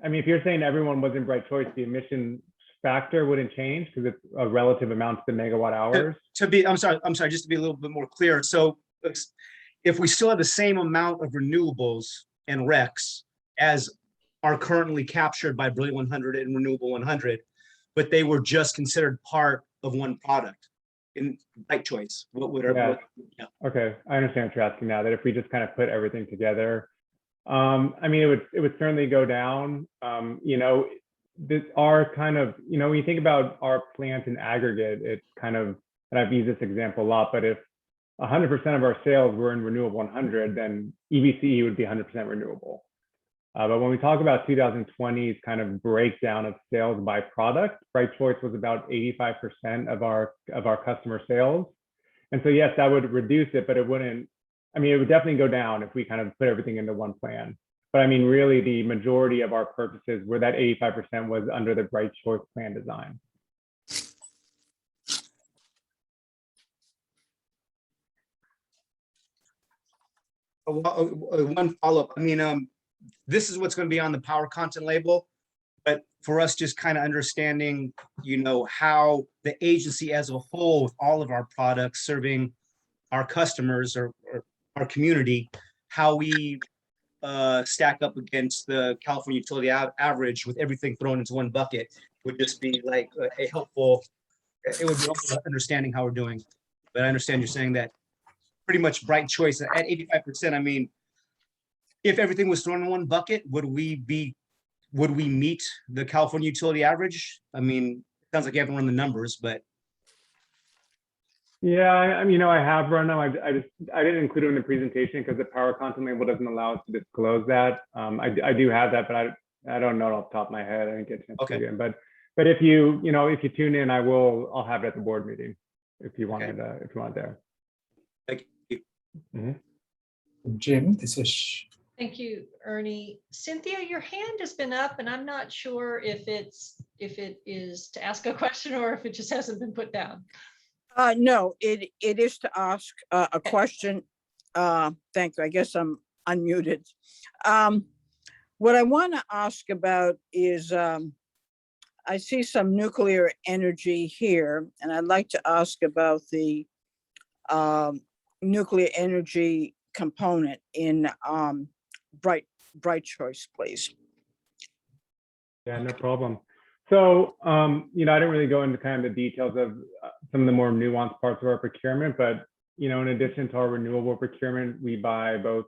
if you're saying everyone was in Bright Choice, the emission factor wouldn't change because it's a relative amount to the megawatt hours. I'm sorry, just to be a little bit more clear. So if we still have the same amount of renewables and RECs as are currently captured by Brilliant 100 and Renewable 100, but they were just considered part of one product in Bright Choice, what would Yeah. Okay, I understand what you're asking now, that if we just kind of put everything together, it would certainly go down. Our kind of, when you think about our plant in aggregate, it's kind of, and I've used this example a lot, but if 100% of our sales were in Renewable 100, then EVCE would be 100% renewable. But when we talk about 2020's kind of breakdown of sales by product, Bright Choice was about 85% of our customer sales. And so yes, that would reduce it, but it wouldn't, it would definitely go down if we kind of put everything into one plan. But really the majority of our purchases were that 85% was under the Bright Choice plan design.
One follow-up. This is what's going to be on the power content label, but for us just kind of understanding, how the agency as a whole with all of our products serving our customers or our community, how we stack up against the California utility average with everything thrown into one bucket would just be like a helpful, it would be helpful understanding how we're doing. But I understand you're saying that pretty much Bright Choice at 85%. I mean, if everything was thrown in one bucket, would we meet the California utility average? I mean, it sounds like you haven't run the numbers, but.
Yeah, I mean, I have run them. I didn't include them in the presentation because the power content label doesn't allow us to disclose that. I do have that, but I don't know it off the top of my head. I didn't get a chance to do it. But if you tune in, I'll have it at the board meeting if you want it there.
Thank you.
Jim, this is.
Thank you, Ernie. Cynthia, your hand has been up, and I'm not sure if it is to ask a question or if it just hasn't been put down.
No, it is to ask a question. Thank you. I guess I'm unmuted. What I want to ask about is I see some nuclear energy here, and I'd like to ask about the nuclear energy component in Bright Choice, please.
Yeah, no problem. So, I didn't really go into kind of the details of some of the more nuanced parts of our procurement, but, in addition to our renewable procurement, we buy both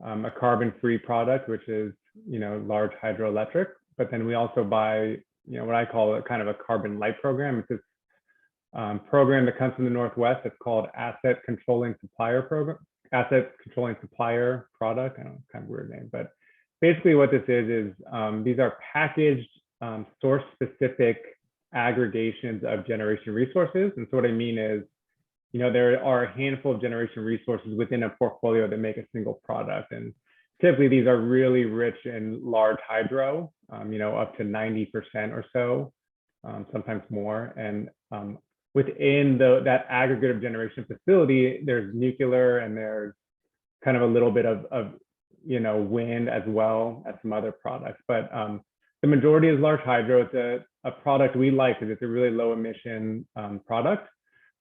a carbon-free product, which is, large hydroelectric, but then we also buy, what I call a kind of a carbon light program. It's this program that comes from the Northwest. It's called Asset Controlling Supplier Program, Asset Controlling Supplier Product. I don't know, kind of weird name, but basically what this is these are packaged source-specific aggregations of generation resources. And so what I mean is, there are a handful of generation resources within a portfolio that make a single product. And typically these are really rich in large hydro, up to 90% or so, sometimes more. And within that aggregate of generation facility, there's nuclear and there's kind of a little bit of wind as well as some other products. But the majority is large hydro. It's a product we like because it's a really low emission product.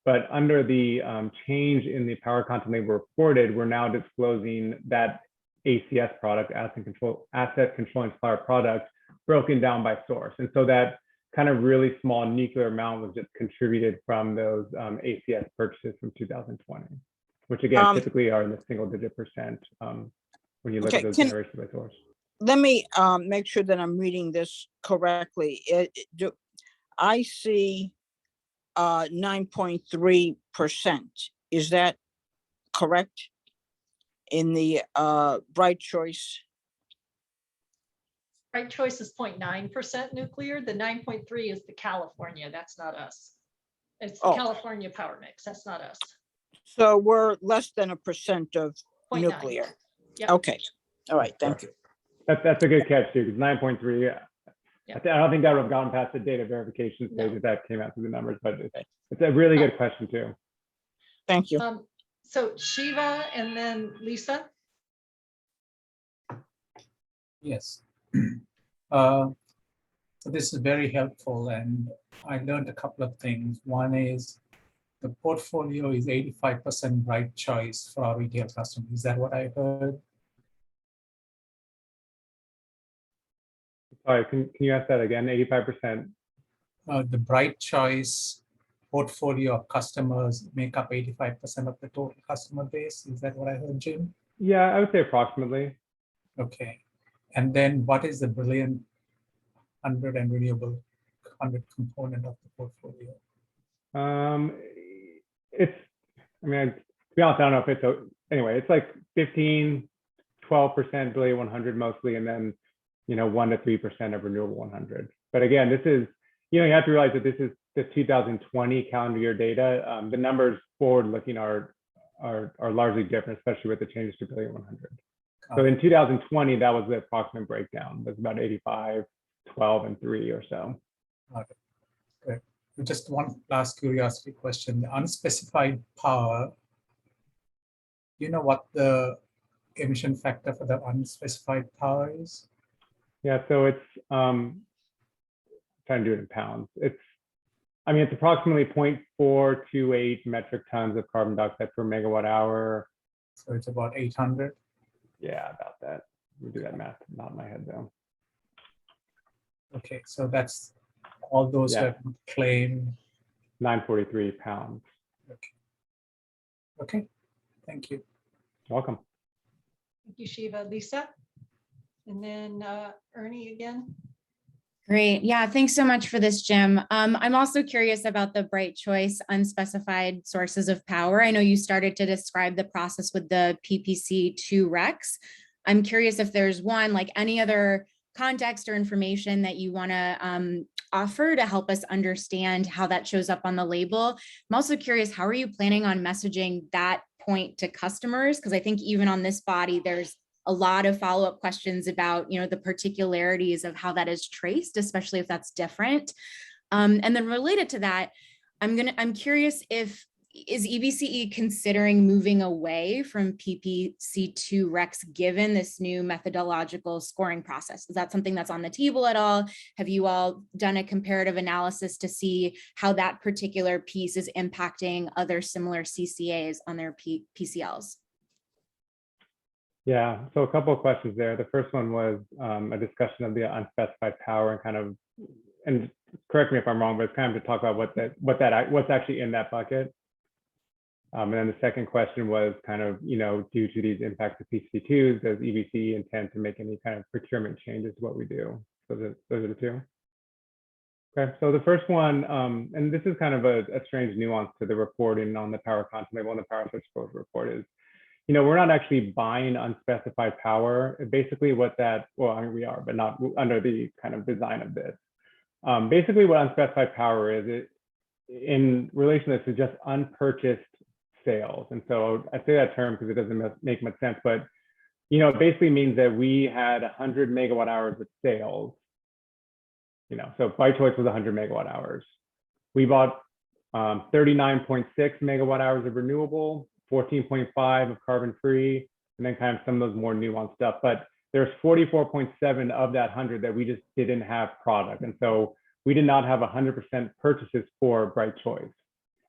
But under the change in the power content label reported, we're now disclosing that ACS product, Asset Controlling Supplier product, broken down by source. And so that kind of really small nuclear amount was just contributed from those ACS purchases from 2020, which again, typically are in the single-digit % when you look at those generations by source.
Let me make sure that I'm reading this correctly. I see 9.3%. Is that correct? In the Bright Choice?
Bright Choice is 0.9% nuclear. The 9.3 is the California. That's not us. It's the California power mix. That's not us.
So we're less than 1% of
0.9.
nuclear.
Yep.
Okay. All right. Thank you.
That's a good catch too, because 9.3. Yeah. I don't think that would have gone past the data verification stage if that came out through the numbers, but it's a really good question too.
Thank you.
So Shiva and then Lisa.
Yes. So this is very helpful, and I learned a couple of things. One is the portfolio is 85% Bright Choice for our retail customers. Is that what I heard?
Sorry, can you ask that again? 85%?
The Bright Choice portfolio of customers make up 85% of the total customer base. Is that what I heard, Jim?
Yeah, I would say approximately.
Okay. And then what is the brilliant 100 and renewable 100 component of the portfolio?
To be honest, I don't know if it's, anyway, it's like 15, 12% Brilliant 100 mostly, and then, 1 to 3% of renewable 100. But again, this is, you have to realize that this is the 2020 calendar year data. The numbers forward looking are largely different, especially with the changes to Brilliant 100. So in 2020, that was the approximate breakdown. That's about 85, 12, and 3 or so.
Okay, good. Just one last curiosity question. The unspecified power, you know what the emission factor for the unspecified power is?
Yeah, so it's, trying to do it in pounds. It's approximately 0.428 metric tons of carbon dioxide per megawatt hour.
So it's about 800?
Yeah, about that. me do that math, not in my head though.
Okay, so that's all those
Yeah.
that claim.
943 pounds.
Okay, thank you.
Welcome.
Thank you, Shiva. Lisa? And then Ernie again.
Great. Yeah, thanks so much for this, Jim. I'm also curious about the Bright Choice unspecified sources of power. I know you started to describe the process with the PPC2 recs. I'm curious if there's one, like any other context or information that you want to offer to help us understand how that shows up on the label. I'm also curious, how are you planning on messaging that point to customers? Because I think even on this body, there's a lot of follow-up questions about, the particularities of how that is traced, especially if that's different. And then related to that, I'm curious is EBCE considering moving away from PPC2 recs given this new methodological scoring process? Is that something that's on the table at all? Have you all done a comparative analysis to see how that particular piece is impacting other similar CCAs on their PCLs?
Yeah, so a couple of questions there. The first one was a discussion of the unspecified power and correct me if I'm wrong, but it's kind of to talk about what's actually in that bucket. And then the second question was kind of, due to these impacts of PPC2s, does EBC intend to make any kind of procurement changes to what we do? So those are the two. Okay, so the first one, and this is kind of a strange nuance to the reporting on the power content label and the power switch exposure report is, we're not actually buying unspecified power. Basically what that, well, I mean, we are, but not under the kind of design of this. Basically what unspecified power is, in relation to this, is just unpurchased sales. And so I say that term because it doesn't make much sense, but, it basically means that we had 100 megawatt hours of sales. So by choice was 100 megawatt hours. We bought 39.6 megawatt hours of renewable, 14.5 of carbon free, and then kind of some of those more nuanced stuff. But there's 44.7 of that 100 that we just didn't have product. And so we did not have 100% purchases for Bright Choice.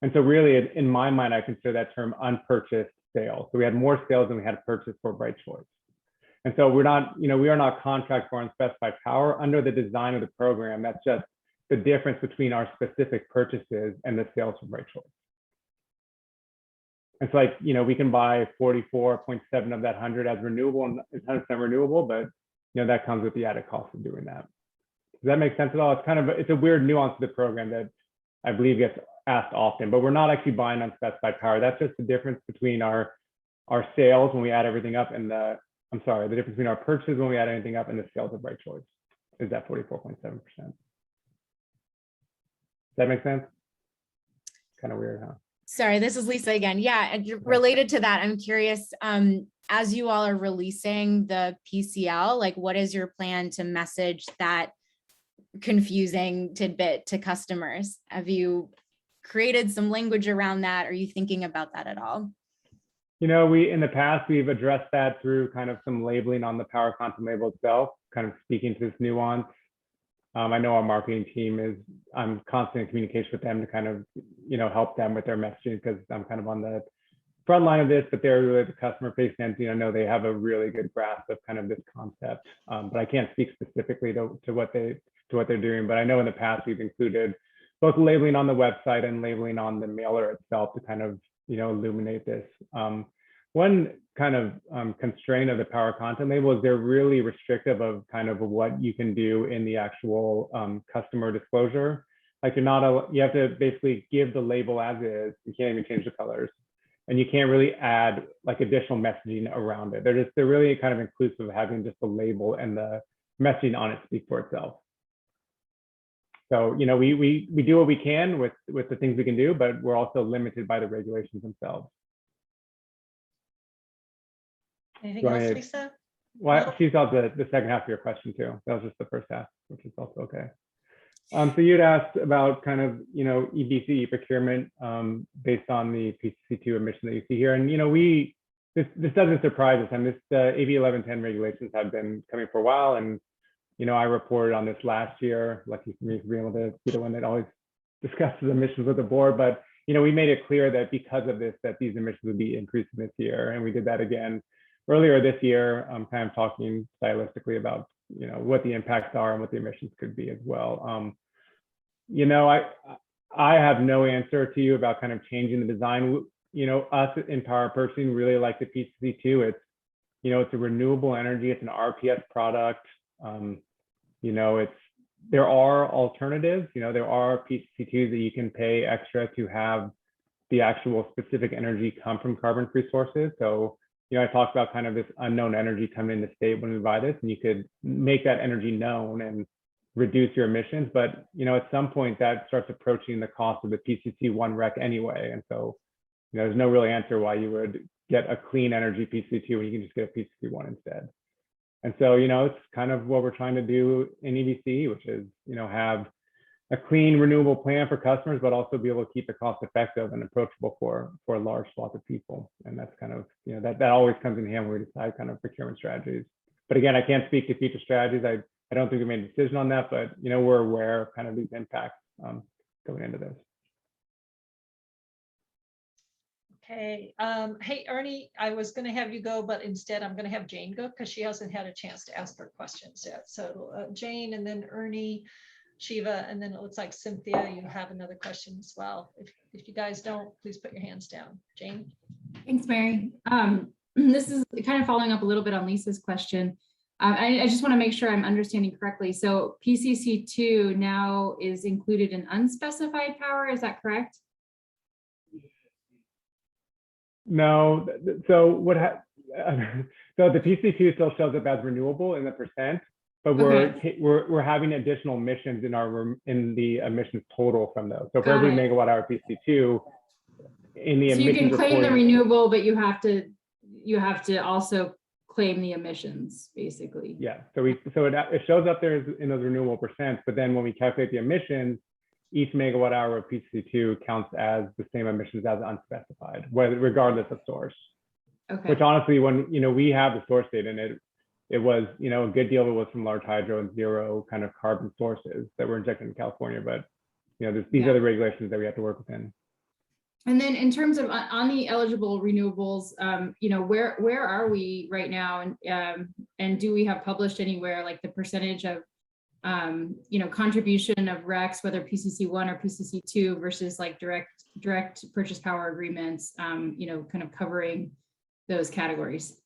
And so really, in my mind, I consider that term unpurchased sales. So we had more sales than we had purchased for Bright Choice. And so we are not contract for unspecified power under the design of the program. That's just the difference between our specific purchases and the sales for Bright Choice. It's like, we can buy 44.7 of that 100 as renewable and 100% renewable, but that comes with the added cost of doing that. Does that make sense at all? It's a weird nuance to the program that I believe gets asked often, but we're not actually buying unspecified power. That's just the difference between our sales when we add everything up and the difference between our purchases when we add anything up and the sales of Bright Choice is that 44.7%. Does that make sense? Kind of weird, huh?
Sorry, this is Lisa again. Yeah, and related to that, I'm curious, as you all are releasing the PCL, like what is your plan to message that confusing tidbit to customers? Have you created some language around that? Are you thinking about that at all?
In the past, we've addressed that through kind of some labeling on the power content label itself, kind of speaking to this nuance. I know our marketing team I'm constantly in communication with them to kind of, help them with their messaging because I'm kind of on the front line of this, but they're really the customer facing entity. I know they have a really good grasp of kind of this concept, but I can't speak specifically to what they're doing. But I know in the past we've included both labeling on the website and labeling on the mailer itself to kind of, illuminate this. One kind of constraint of the power content label is they're really restrictive of kind of what you can do in the actual customer disclosure. Like you have to basically give the label as is. You can't even change the colors, and you can't really add like additional messaging around it. They're really kind of inclusive of having just the label and the messaging on it speak for itself. So we do what we can with the things we can do, but we're also limited by the regulations themselves.
Anything else, Lisa?
Well, she's out the second half of your question too. That was just the first half, which is also okay. So you'd asked about kind of, EBCE procurement based on the PCC2 emission that you see here. And, this doesn't surprise us. And AB 1110 regulations have been coming for a while. And, I reported on this last year, lucky for me to be able to be the one that always discusses emissions with the board. But, we made it clear that because of this, that these emissions would be increasing this year. And we did that again earlier this year, kind of talking stylistically about, what the impacts are and what the emissions could be as well. I have no answer to you about kind of changing the design. Us in Power Purchasing really like the PCC2. It's a renewable energy. It's an RPS product. There are alternatives. There are PCC2s that you can pay extra to have the actual specific energy come from carbon-free sources. So, I talked about kind of this unknown energy coming into state when we buy this, and you could make that energy known and reduce your emissions. But, at some point that starts approaching the cost of the PCC1 rec anyway. And so, there's no real answer why you would get a clean energy PCC2 when you can just get a PCC1 instead. And so, it's kind of what we're trying to do in EVC, which is, have a clean, renewable plan for customers, but also be able to keep it cost effective and approachable for large swaths of people. And that's kind of, that always comes in hand when we decide kind of procurement strategies. But again, I can't speak to future strategies. I don't think we made a decision on that, but, we're aware of kind of these impacts going into this.
Okay. Hey, Ernie, I was going to have you go, but instead I'm going to have Jane go because she hasn't had a chance to ask her questions yet. So Jane, and then Ernie, Shiva, and then it looks like Cynthia, you have another question as well. If you guys don't, please put your hands down. Jane?
Thanks, Mary. This is kind of following up a little bit on Lisa's question. I just want to make sure I'm understanding correctly. So PCC2 now is included in unspecified power, is that correct?
No, so so the PCC2 still shows up as renewable in the percent, but we're having additional emissions in the emissions total from those. So for every megawatt hour PCC2 in the emissions,
you can claim the renewable, but you have to also claim the emissions, basically.
Yeah. So it shows up there in those renewable percents, but then when we calculate the emissions, each megawatt hour of PCC2 counts as the same emissions as unspecified, regardless of source. Okay. Which honestly, when we have the source data, and it was a good deal of it was from large hydro and zero kind of carbon sources that were injected in California. But these are the regulations that we have to work within.
And then in terms of on the eligible renewables, where are we right now, and do we have published anywhere like the percentage of contribution of RECs, whether PCC1 or PCC2 versus like direct purchase power agreements, kind of covering those categories?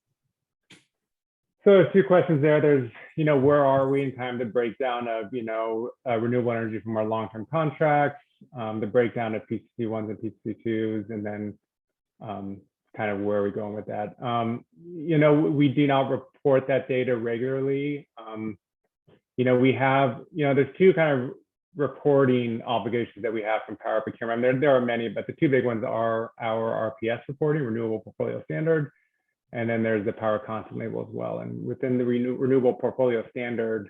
So there's two questions there. There's, where are we in kind of the breakdown of, renewable energy from our long-term contracts, the breakdown of PCC1s and PCC2s, and then kind of where are we going with that? We do not report that data regularly. We have, there's two kind of reporting obligations that we have from power procurement. There are many, but the two big ones are our RPS reporting, Renewable Portfolio Standard, and then there's the power content label as well. And within the Renewable Portfolio Standard,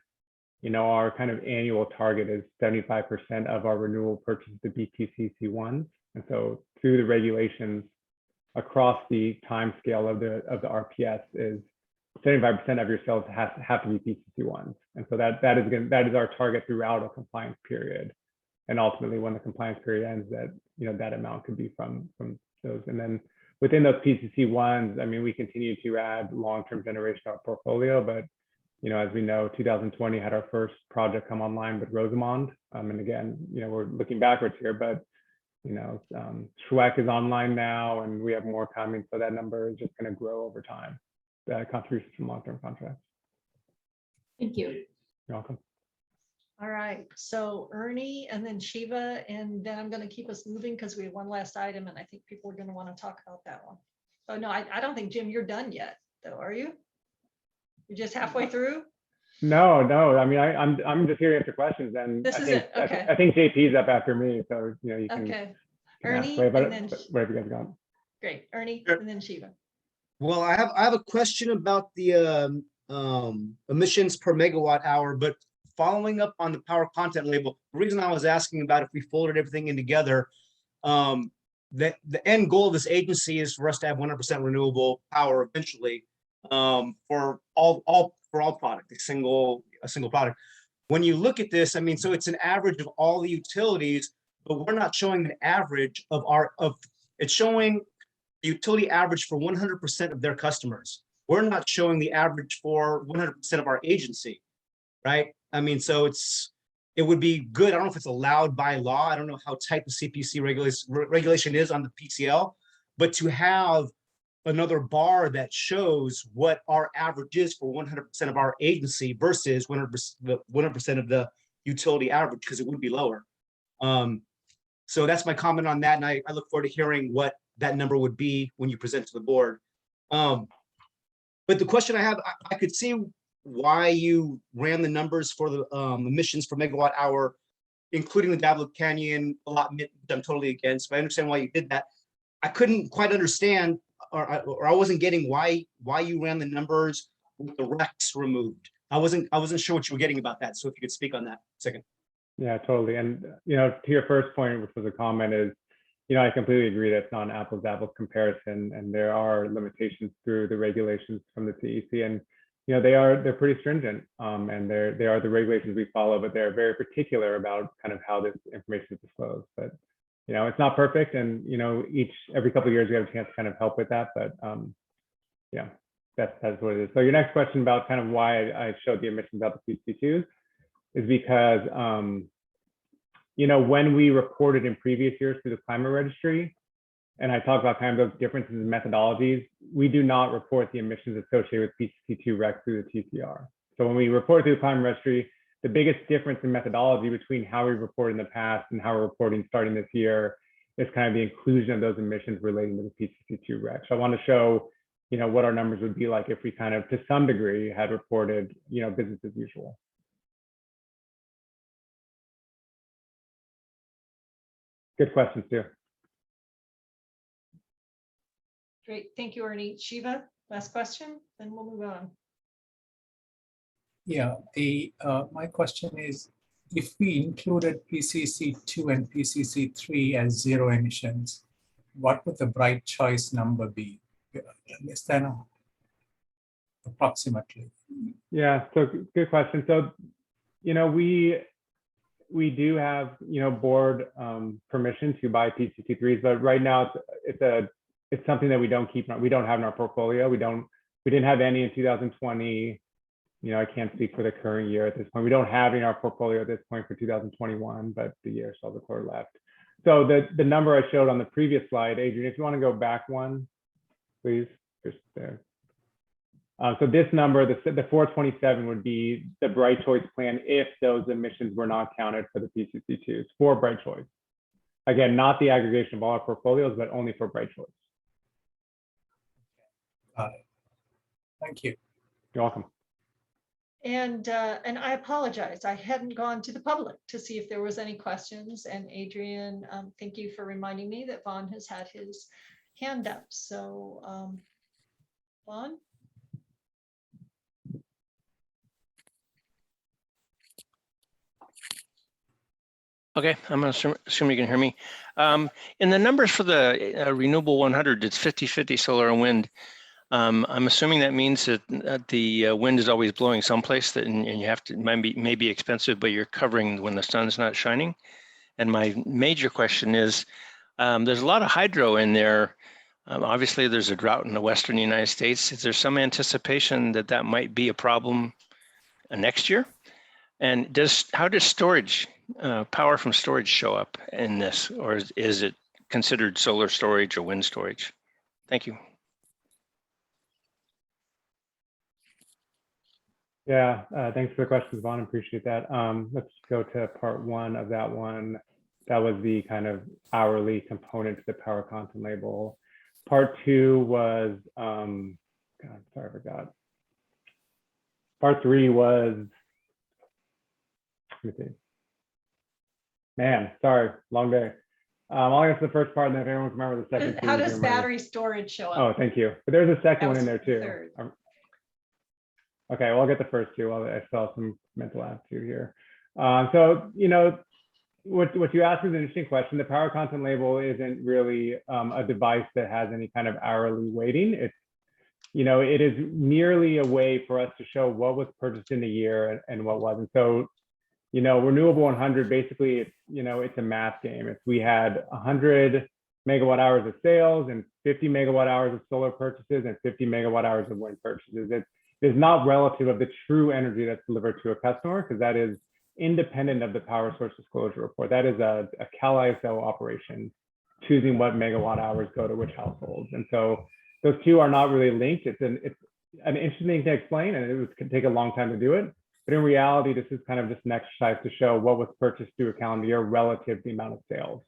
our kind of annual target is 75% of our renewable purchases to be PCC1s. And so through the regulations across the time scale of the RPS is 75% of your sales have to be PCC1s. And so that is our target throughout a compliance period. And ultimately when the compliance period ends, that amount could be from those. And then within those PCC1s, I mean, we continue to add long-term generation to our portfolio, but as we know, 2020 had our first project come online with Rosamond. And again, we're looking backwards here, but Schweck is online now and we have more coming. So that number is just going to grow over time. Contributions from long-term contracts.
Thank you.
You're welcome.
All right, so Ernie and then Shiva, and then I'm going to keep us moving because we have one last item and I think people are going to want to talk about that one. Oh no, I don't think, Jim, you're done yet though, are you? You're just halfway through?
No. I mean, I'm just here to answer questions, and
this is it. Okay.
I think JP's up after me, so you can.
Okay. Ernie,
and
then
wherever you guys got.
Great, Ernie,
Sure.
and then Shiva.
Well, I have a question about the emissions per megawatt hour, but following up on the power content label, the reason I was asking about if we folded everything in together, the end goal of this agency is for us to have 100% renewable power eventually, for all product, a single product. When you look at this, I mean, so it's an average of all the utilities, but we're not showing an average it's showing the utility average for 100% of their customers. we're not showing the average for 100% of our agency, right? I mean, so it would be good. I don't know if it's allowed by law. I don't know how tight the CPC regulation is on the PCL, but to have another bar that shows what our average is for 100% of our agency versus 100% of the utility average, because it would be lower. So that's my comment on that. And I look forward to hearing what that number would be when you present to the board. But the question I have, I could see why you ran the numbers for the emissions per megawatt hour, including the Diablo Canyon allotment, which I'm totally against, but I understand why you did that. I couldn't quite understand, or I wasn't getting why you ran the numbers with the RECs removed. I wasn't sure what you were getting about that. So if you could speak on that a second.
Yeah, totally. And, to your first point, which was a comment, is, I completely agree that it's not an apples to apples comparison, and there are limitations through the regulations from the CEC, and they're pretty stringent, and they are the regulations we follow, but they're very particular about kind of how this information is disclosed. But it's not perfect, and every couple of years we have a chance to kind of help with that. But yeah, that's what it is. So your next question about kind of why I showed the emissions out the PCC2s is because when we reported in previous years through the climate registry, and I talked about kind of those differences in methodologies, we do not report the emissions associated with PCC2 REC through the TCR. So when we report through the climate registry, the biggest difference in methodology between how we reported in the past and how we're reporting starting this year is kind of the inclusion of those emissions relating to the PCC2 REC. So I want to show, what our numbers would be like if we kind of, to some degree, had reported, business as usual. Good questions too.
Great, thank you, Ernie. Shiva, last question, then we'll move on.
Yeah, my question is, if we included PCC2 and PCC3 as zero emissions, what would the bright choice number be? Less than approximately.
Yeah, so good question. So, we do have, board permission to buy PCC3s, but right now it's something that we don't have in our portfolio. We didn't have any in 2020. I can't speak for the current year at this point. We don't have in our portfolio at this point for 2021, but the year still has a quarter left. So the number I showed on the previous slide, Adrian, if you want to go back one, please, just there. So this number, the 427 would be the Bright Choice plan if those emissions were not counted for the PCC2s for Bright Choice. Again, not the aggregation of all our portfolios, but only for Bright Choice.
Got it. Thank you.
You're welcome.
And I apologize, I hadn't gone to the public to see if there was any questions. And Adrian, thank you for reminding me that Vaughn has had his hand up. So Vaughn?
Okay, I'm assuming you can hear me. In the numbers for the renewable 100, it's 50-50 solar and wind. I'm assuming that means that the wind is always blowing someplace and you have to, may be expensive, but you're covering when the sun's not shining. And my major question is, there's a lot of hydro in there. Obviously, there's a drought in the Western United States. Is there some anticipation that that might be a problem next year? And how does storage, power from storage show up in this, or is it considered solar storage or wind storage? Thank you.
Yeah, thanks for the questions, Vaughn. Appreciate that. Let's go to part one of that one. That was the kind of hourly component to the power content label. Part two was, God, sorry, I forgot. Part three was, let me see. Man, sorry, long day. I'll answer the first part, and then if everyone can remember the second.
How does battery storage show up?
Oh, thank you. But there's a second one in there too. Okay, well, I'll get the first two. I still have some mental aptitude here. So, what you asked is an interesting question. The power content label isn't really a device that has any kind of hourly weighting. It's, it is merely a way for us to show what was purchased in a year and what wasn't. So, renewable 100, basically, it's a math game. If we had 100 megawatt hours of sales and 50 megawatt hours of solar purchases and 50 megawatt hours of wind purchases. It is not relative of the true energy that's delivered to a customer, because that is independent of the power source disclosure report. That is a Cal ISO operation, choosing what megawatt hours go to which households. And so those two are not really linked. It's an interesting thing to explain, and it could take a long time to do it. But in reality, this is kind of just an exercise to show what was purchased through a calendar year relative to the amount of sales.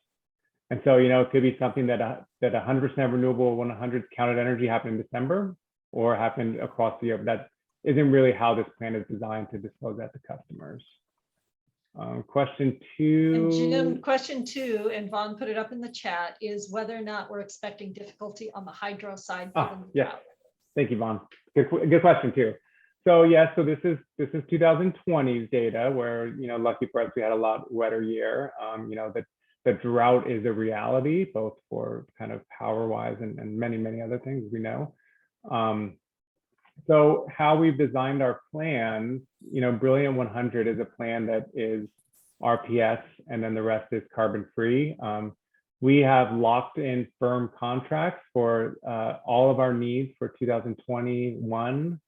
And so, it could be something that 100% renewable 100 counted energy happened in December or happened across the year. But that isn't really how this plan is designed to disclose that to customers. Question 2.
And Jim, question 2, and Vaughn put it up in the chat, is whether or not we're expecting difficulty on the hydro side.
Yeah. Thank you, Vaughn. Good question too. So yeah, so this is 2020's data where, lucky for us, we had a lot wetter year. The drought is a reality, both for kind of power wise and many, many other things we know. So how we've designed our plans, Brilliant 100 is a plan that is RPS, and then the rest is carbon free. We have locked in firm contracts for all of our needs for 2021,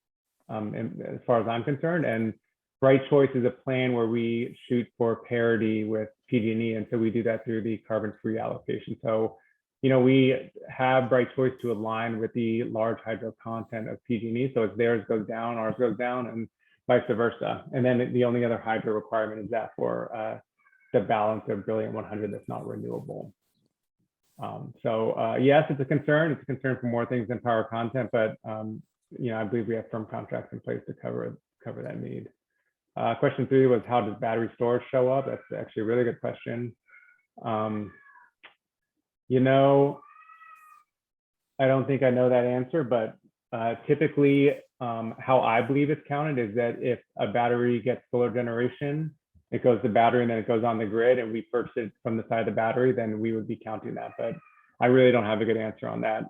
as far as I'm concerned. And Bright Choice is a plan where we shoot for parity with PG&E, and so we do that through the carbon free allocation. So, we have Bright Choice to align with the large hydro content of PG&E. So as theirs goes down, ours goes down, and vice versa. And then the only other hydro requirement is that for the balance of Brilliant 100 that's not renewable. Yes, it's a concern. It's a concern for more things than power content, but I believe we have firm contracts in place to cover that need. Question 3 was, how does battery storage show up? That's actually a really good question. I don't think I know that answer, but typically how I believe it's counted is that if a battery gets solar generation, it goes to battery and then it goes on the grid and we purchase it from the side of the battery, then we would be counting that. But I really don't have a good answer on that.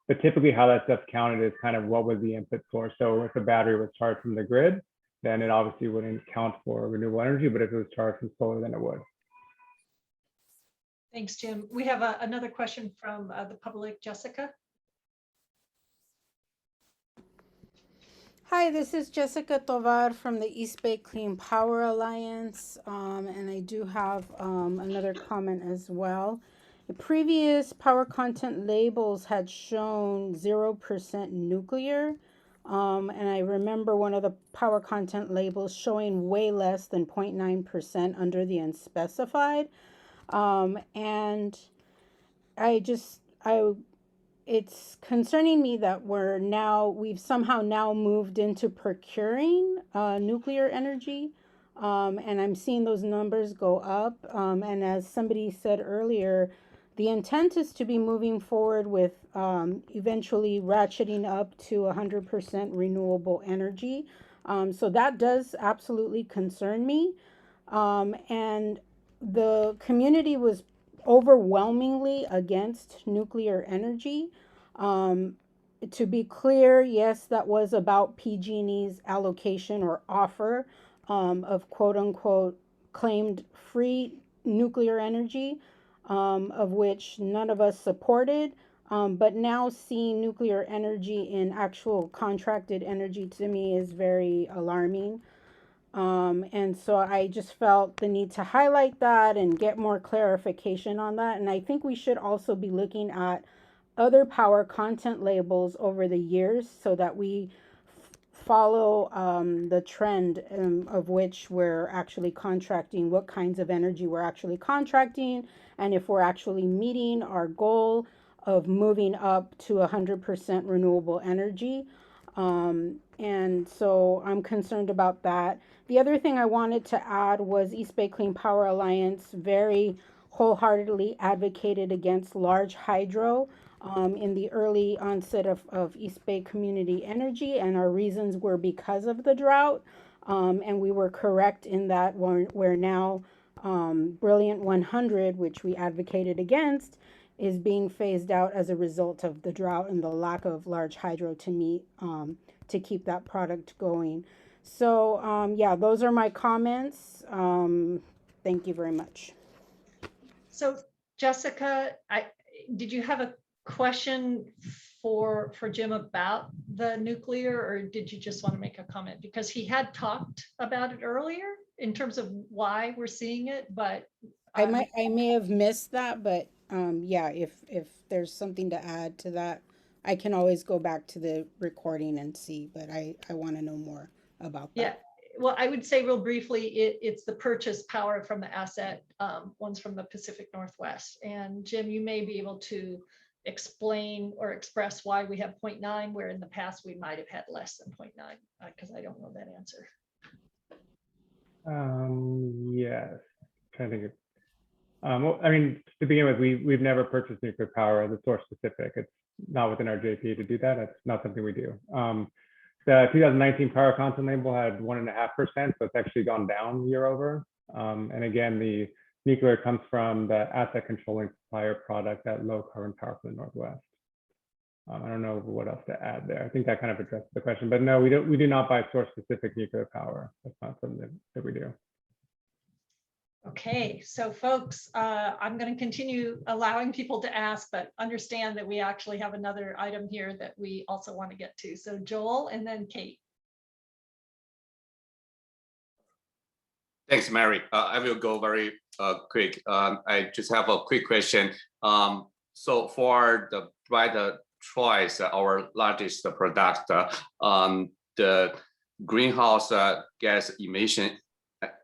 But typically how that stuff's counted is kind of what was the input source. So if the battery was charged from the grid, then it obviously wouldn't count for renewable energy, but if it was charged from solar, then it would.
Thanks, Jim. We have another question from the public. Jessica.
Hi, this is Jessica Tovar from the East Bay Clean Power Alliance, and I do have another comment as well. The previous power content labels had shown 0% nuclear, and I remember one of the power content labels showing way less than 0.9% under the unspecified. And it's concerning me that we've somehow now moved into procuring nuclear energy, and I'm seeing those numbers go up. And as somebody said earlier, the intent is to be moving forward with eventually ratcheting up to 100% renewable energy. So that does absolutely concern me. And the community was overwhelmingly against nuclear energy. To be clear, yes, that was about PG&E's allocation or offer of quote unquote claimed free nuclear energy, of which none of us supported. But now seeing nuclear energy in actual contracted energy to me is very alarming. And so I just felt the need to highlight that and get more clarification on that. And I think we should also be looking at other power content labels over the years so that we follow the trend of which we're actually contracting, what kinds of energy we're actually contracting, and if we're actually meeting our goal of moving up to 100% renewable energy. And so I'm concerned about that. The other thing I wanted to add was East Bay Clean Power Alliance very wholeheartedly advocated against large hydro in the early onset of East Bay Community Energy, and our reasons were because of the drought. And we were correct in that we're now Brilliant 100, which we advocated against, is being phased out as a result of the drought and the lack of large hydro to meet to keep that product going. So yeah, those are my comments. Thank you very much.
So Jessica, did you have a question for Jim about the nuclear, or did you just want to make a comment? Because he had talked about it earlier in terms of why we're seeing it, but
I may have missed that, but yeah, if there's something to add to that, I can always go back to the recording and see, but I want to know more about that.
yeah. Well, I would say real briefly, it's the purchase power from the asset, ones from the Pacific Northwest. And Jim, you may be able to explain or express why we have 0.9, where in the past we might have had less than 0.9, because I don't know that answer.
Yes, trying to think of, well, I mean, to begin with, we've never purchased nuclear power as a source specific. It's not within our JP to do that. That's not something we do. The 2019 power content label had 1.5%, so it's actually gone down year over. And again, the nuclear comes from the asset controlling supplier product, that low carbon power for the Northwest. I don't know what else to add there. I think that kind of addresses the question, but no, we do not buy source specific nuclear power. That's not something that we do.
Okay, so folks, I'm going to continue allowing people to ask, but understand that we actually have another item here that we also want to get to. So Joel and then Kate.
Thanks, Mary. I will go very quick. I just have a quick question. So for the brighter choice, our largest product, the greenhouse gas emission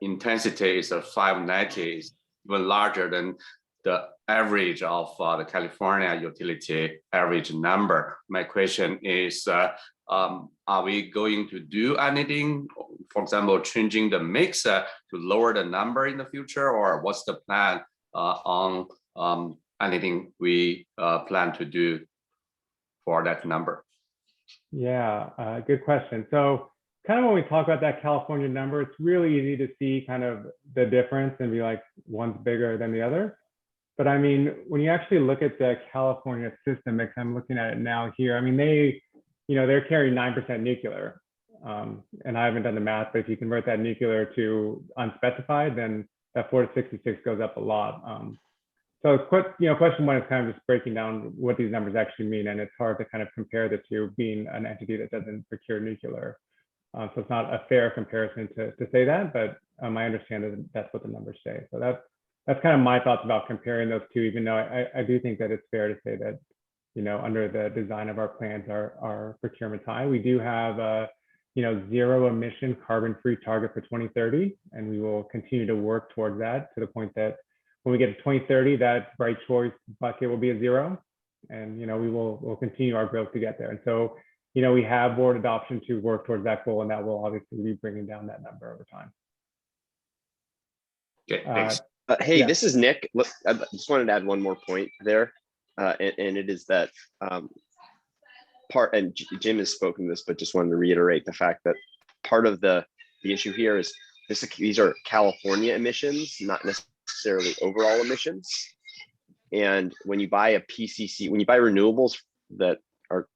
intensity is 590, even larger than the average of the California utility average number. My question is, are we going to do anything, for example, changing the mix to lower the number in the future, or what's the plan on anything we plan to do for that number?
Yeah, good question. So kind of when we talk about that California number, it's really easy to see kind of the difference and be like, one's bigger than the other. But I mean, when you actually look at the California system mix, I'm looking at it now here. I mean, they're carrying 9% nuclear. And I haven't done the math, but if you convert that nuclear to unspecified, then that 4 to 66 goes up a lot. So question one is kind of just breaking down what these numbers actually mean. And it's hard to kind of compare the two, being an entity that doesn't procure nuclear. So it's not a fair comparison to say that, but I understand that that's what the numbers say. So that's kind of my thoughts about comparing those two, even though I do think that it's fair to say that, under the design of our plans, our procurement's high. We do have a, zero emission carbon-free target for 2030, and we will continue to work towards that to the point that when we get to 2030, that bright choice bucket will be a zero, and we'll continue our growth to get there. And so, we have board adoption to work towards that goal, and that will obviously be bringing down that number over time.
Okay, thanks.
Hey,
yeah.
This is Nick. Look, I just wanted to add one more point there, and it is that and Jim has spoken to this, but just wanted to reiterate the fact that part of the issue here is these are California emissions, not necessarily overall emissions. And when you buy a PCC, when you buy renewables that are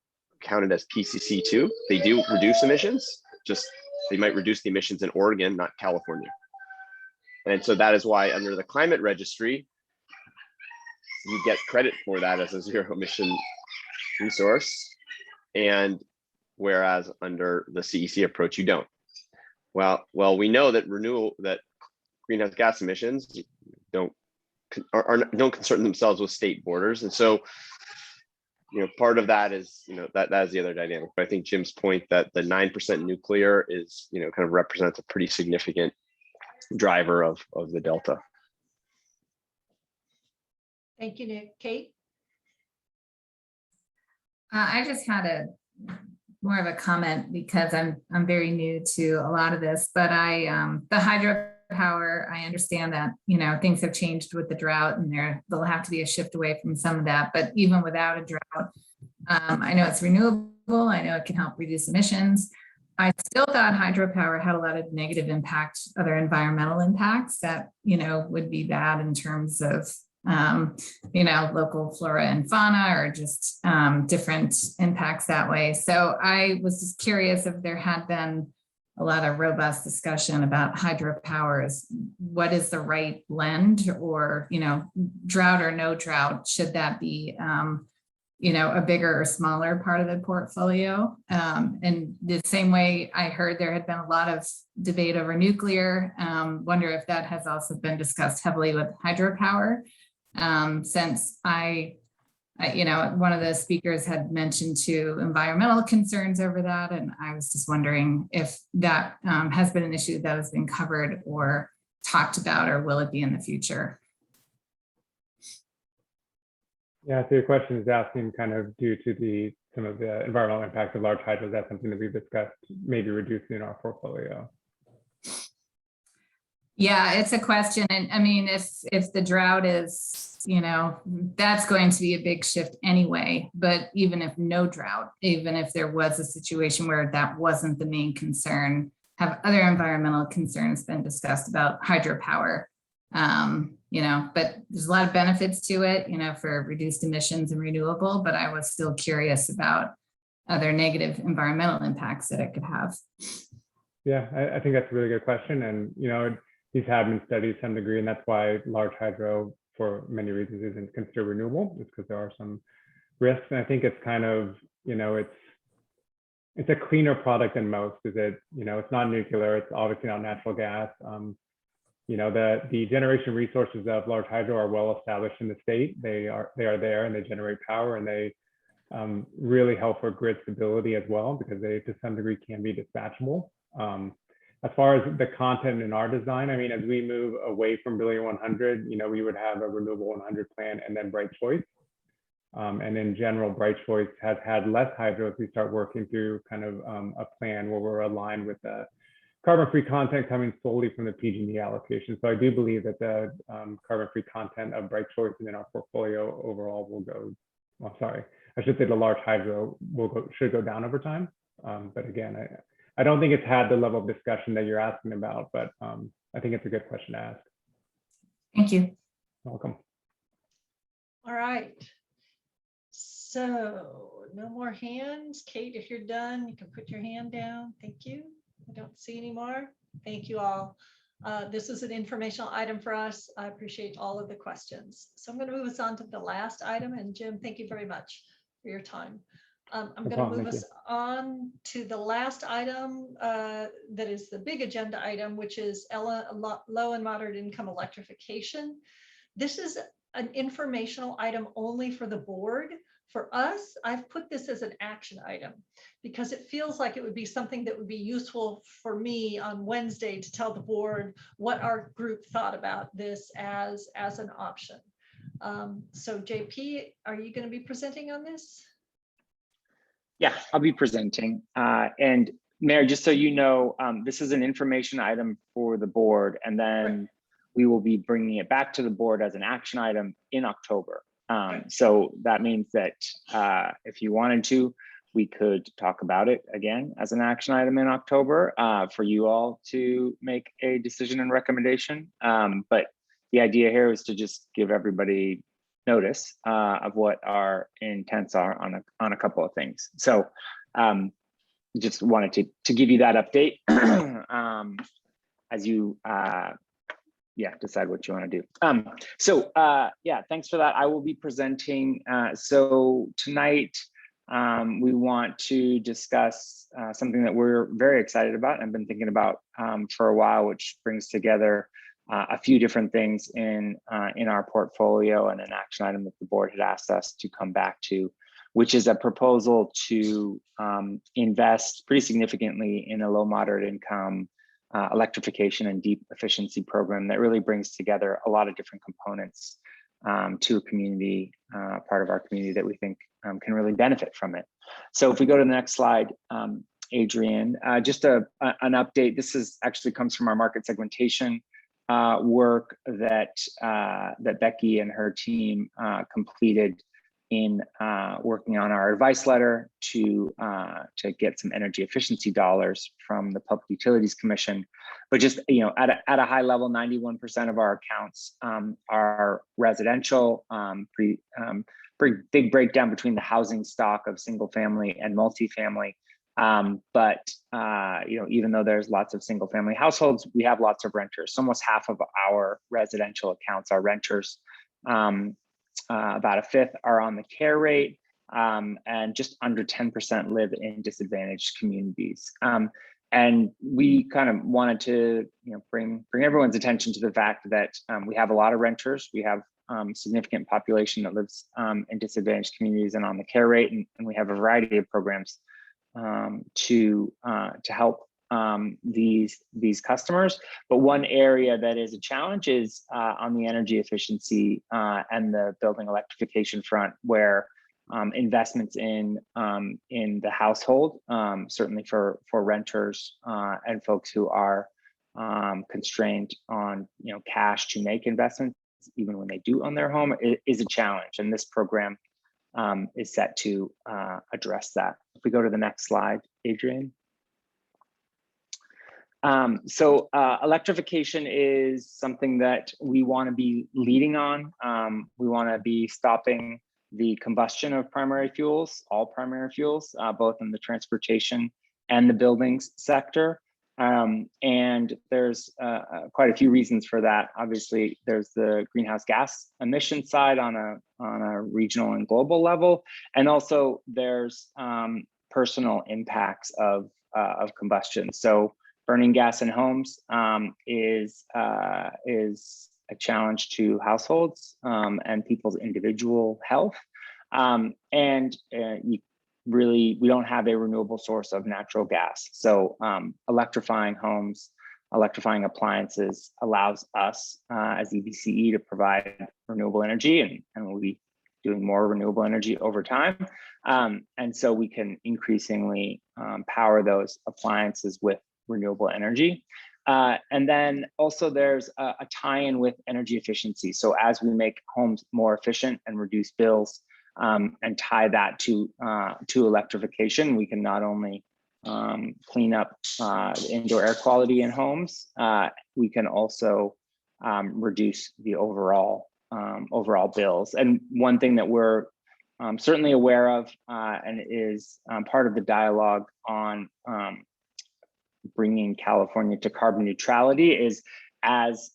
counted as PCC2, they do reduce emissions. Just they might reduce the emissions in Oregon, not California. And so that is why under the climate registry, you get credit for that as a zero emission resource. And whereas under the CEC approach, you don't. Well, we know that that greenhouse gas emissions don't concern themselves with state borders. And so, part of that is, that is the other dynamic. But I think Jim's point that the 9% nuclear is, kind of represents a pretty significant driver of the delta.
Thank you, Nick. Kate?
I just had more of a comment because I'm very new to a lot of this, but the hydropower, I understand that, things have changed with the drought and there'll have to be a shift away from some of that, but even without a drought, I know it's renewable. I know it can help reduce emissions. I still thought hydropower had a lot of negative impact, other environmental impacts that, would be bad in terms of, local flora and fauna or just different impacts that way. So I was just curious if there had been a lot of robust discussion about hydropower is what is the right blend, or, drought or no drought, should that be, a bigger or smaller part of the portfolio. And the same way I heard there had been a lot of debate over nuclear. Wonder if that has also been discussed heavily with hydropower. Since one of the speakers had mentioned to environmental concerns over that. And I was just wondering if that has been an issue that has been covered or talked about, or will it be in the future?
Yeah, so your question is asking kind of due to some of the environmental impacts of large hydros. That's something that we've discussed, maybe reducing in our portfolio.
Yeah, it's a question. And I mean, if the drought is, that's going to be a big shift anyway. But even if no drought, even if there was a situation where that wasn't the main concern, have other environmental concerns been discussed about hydropower? But there's a lot of benefits to it, for reduced emissions and renewable, but I was still curious about other negative environmental impacts that it could have.
Yeah, I think that's a really good question. And, these have been studied to some degree, and that's why large hydro, for many reasons, isn't considered renewable. It's because there are some risks. And I think it's kind of, it's a cleaner product than most. It's not nuclear, it's obviously not natural gas. The generation resources of large hydro are well established in the state. They are there, and they generate power, and they really help for grid stability as well, because they to some degree can be dispatchable. As far as the content in our design, I mean, as we move away from Billion 100, we would have a renewable 100 plan and then Bright Choice. And in general, Bright Choice has had less hydro as we start working through kind of a plan where we're aligned with the carbon-free content coming solely from the PG&E allocation. So I do believe that the carbon-free content of Bright Choice in our portfolio overall will go, well, sorry, I should say the large hydro should go down over time. But again, I don't think it's had the level of discussion that you're asking about, but I think it's a good question to ask.
Thank you.
Welcome.
All right. So no more hands. Kate, if you're done, you can put your hand down. Thank you. I don't see any more. Thank you all. This is an informational item for us. I appreciate all of the questions. So I'm going to move us on to the last item. And Jim, thank you very much for your time. I'm going to move us on to the last item that is the big agenda item, which is low and moderate income electrification. This is an informational item only for the board. For us, I've put this as an action item because it feels like it would be something that would be useful for me on Wednesday to tell the board what our group thought about this as an option. So JP, are you going to be presenting on this?
Yeah, I'll be presenting. And Mayor, just so you know, this is an information item for the board, and then we will be bringing it back to the board as an action item in October. So that means that if you wanted to, we could talk about it again as an action item in October for you all to make a decision and recommendation. But the idea here is to just give everybody notice of what our intents are on a couple of things. So just wanted to give you that update as you decide what you want to do. Yeah, thanks for that. I will be presenting. So tonight we want to discuss something that we're very excited about and have been thinking about for a while, which brings together a few different things in our portfolio and an action item that the board had asked us to come back to, which is a proposal to invest pretty significantly in a low moderate income electrification and deep efficiency program that really brings together a lot of different components to a community, part of our community that we think can really benefit from it. So if we go to the next slide, Adrian, just an update. This is actually comes from our market segmentation work that Becky and her team completed in working on our advice letter to get some energy efficiency dollars from the Public Utilities Commission. But just at a high level, 91% of our accounts are residential. Pretty big breakdown between the housing stock of single family and multifamily. But even though there's lots of single family households, we have lots of renters. So almost half of our residential accounts are renters. About a fifth are on the care rate, and just under 10% live in disadvantaged communities. And we kind of wanted to bring everyone's attention to the fact that we have a lot of renters. We have significant population that lives in disadvantaged communities and on the care rate, and we have a variety of programs to help these customers. But one area that is a challenge is on the energy efficiency and the building electrification front, where investments in the household, certainly for renters and folks who are constrained on cash to make investments, even when they do own their home, is a challenge. And this program is set to address that. If we go to the next slide, Adrian. So electrification is something that we want to be leading on. We want to be stopping the combustion of primary fuels, all primary fuels, both in the transportation and the buildings sector. And there's quite a few reasons for that. Obviously, there's the greenhouse gas emission side on a regional and global level, and also there's personal impacts of combustion. So burning gas in homes is a challenge to households and people's individual health. We don't have a renewable source of natural gas. So electrifying homes, electrifying appliances allows us as EBCE to provide renewable energy, and we'll be doing more renewable energy over time. And so we can increasingly power those appliances with renewable energy. And then also there's a tie-in with energy efficiency. So as we make homes more efficient and reduce bills and tie that to electrification, we can not only clean up indoor air quality in homes, we can also reduce the overall bills. And one thing that we're certainly aware of and is part of the dialogue on bringing California to carbon neutrality is as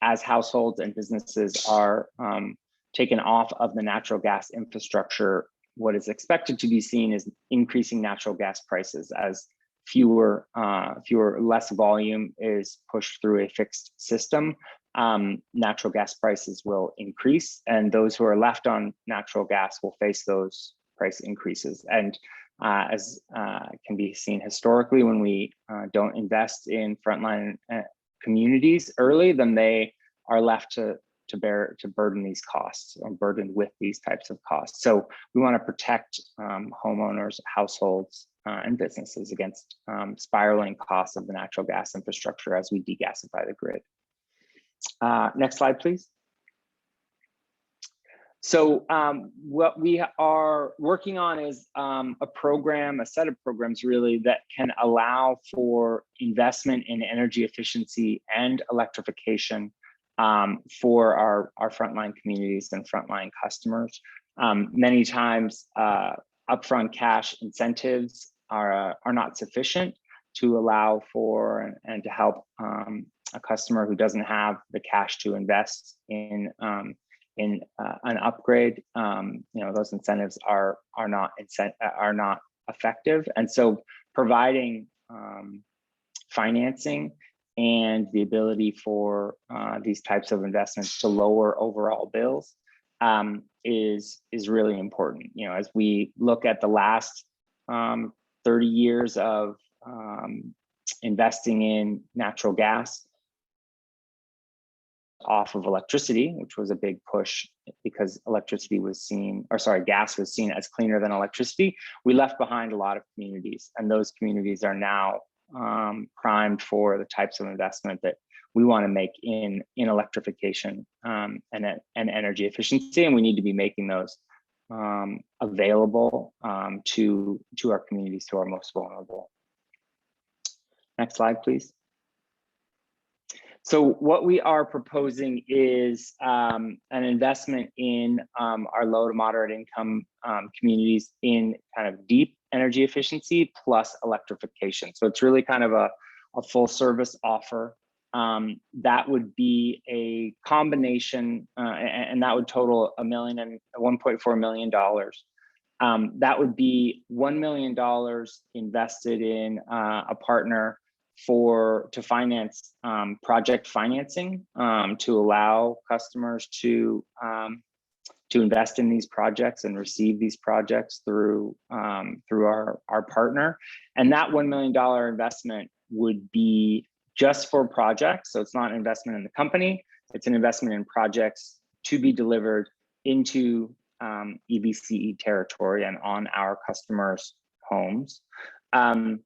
households and businesses are taken off of the natural gas infrastructure, what is expected to be seen is increasing natural gas prices as less volume is pushed through a fixed system. Natural gas prices will increase, and those who are left on natural gas will face those price increases. And as can be seen historically, when we don't invest in frontline communities early, then they are left to burden these costs, or burdened with these types of costs. So we want to protect homeowners, households, and businesses against spiraling costs of the natural gas infrastructure as we degasify the grid. Next slide, please. So what we are working on is a set of programs really that can allow for investment in energy efficiency and electrification for our frontline communities and frontline customers. Many times upfront cash incentives are not sufficient to allow for and to help a customer who doesn't have the cash to invest in an upgrade. Those incentives are not effective, and so providing financing and the ability for these types of investments to lower overall bills is really important. As we look at the last 30 years of investing in natural gas off of electricity, which was a big push because gas was seen as cleaner than electricity, we left behind a lot of communities, and those communities are now primed for the types of investment that we want to make in electrification and energy efficiency, and we need to be making those available to our communities who are most vulnerable. Next slide, please. So what we are proposing is an investment in our low to moderate income communities in kind of deep energy efficiency plus electrification. So it's really kind of a full service offer. That would be a combination, and that would total $1.4 million. That would be $1 million invested in a partner to finance project financing, to allow customers to invest in these projects and receive these projects through our partner. And that $1 million investment would be just for projects. So it's not an investment in the company, it's an investment in projects to be delivered into EBCE territory and on our customers' homes. And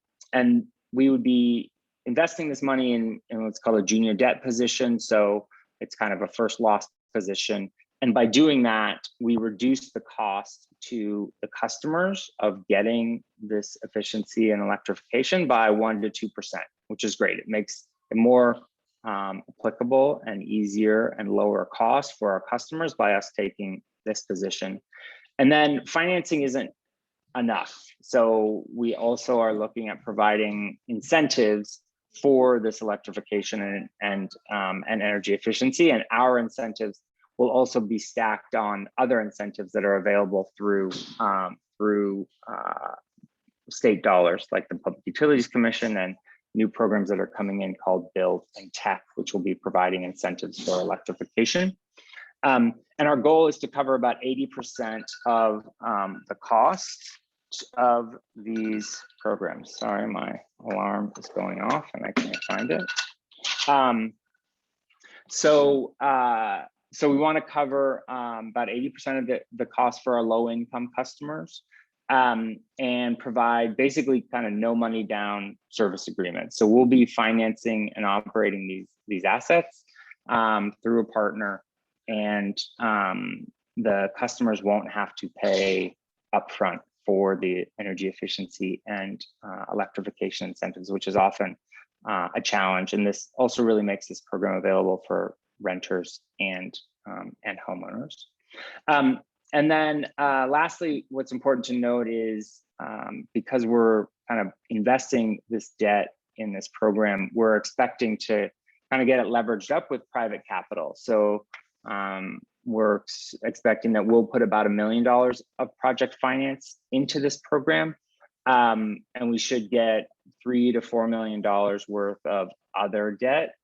we would be investing this money in what's called a junior debt position. So it's kind of a first loss position. And by doing that, we reduce the cost to the customers of getting this efficiency and electrification by 1% to 2%, which is great. It makes it more applicable and easier and lower cost for our customers by us taking this position. And then financing isn't enough. So we also are looking at providing incentives for this electrification and energy efficiency. And our incentives will also be stacked on other incentives that are available through state dollars, like the Public Utilities Commission and new programs that are coming in called Build and Tech, which will be providing incentives for electrification. And our goal is to cover about 80% of the cost of these programs. Sorry, my alarm is going off and I can't find it. So we want to cover about 80% of the cost for our low-income customers, and provide basically kind of no money down service agreements. So we'll be financing and operating these assets through a partner, and the customers won't have to pay upfront for the energy efficiency and electrification incentives, which is often a challenge. And this also really makes this program available for renters and homeowners. And then lastly, what's important to note is because we're kind of investing this debt in this program, we're expecting to kind of get it leveraged up with private capital. So we're expecting that we'll put about $1 million of project finance into this program. And we should get $3 to $4 million worth of other debt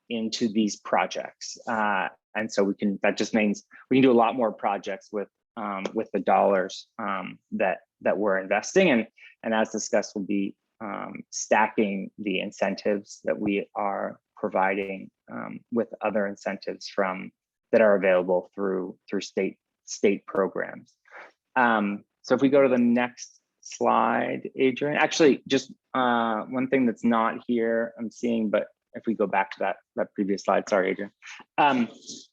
into these projects. And so that just means we can do a lot more projects with the dollars that we're investing. And as discussed, we'll be stacking the incentives that we are providing with other incentives that are available through state programs. So if we go to the next slide, Adrian, actually just one thing that's not here I'm seeing, but if we go back to that previous slide, sorry, Adrian, but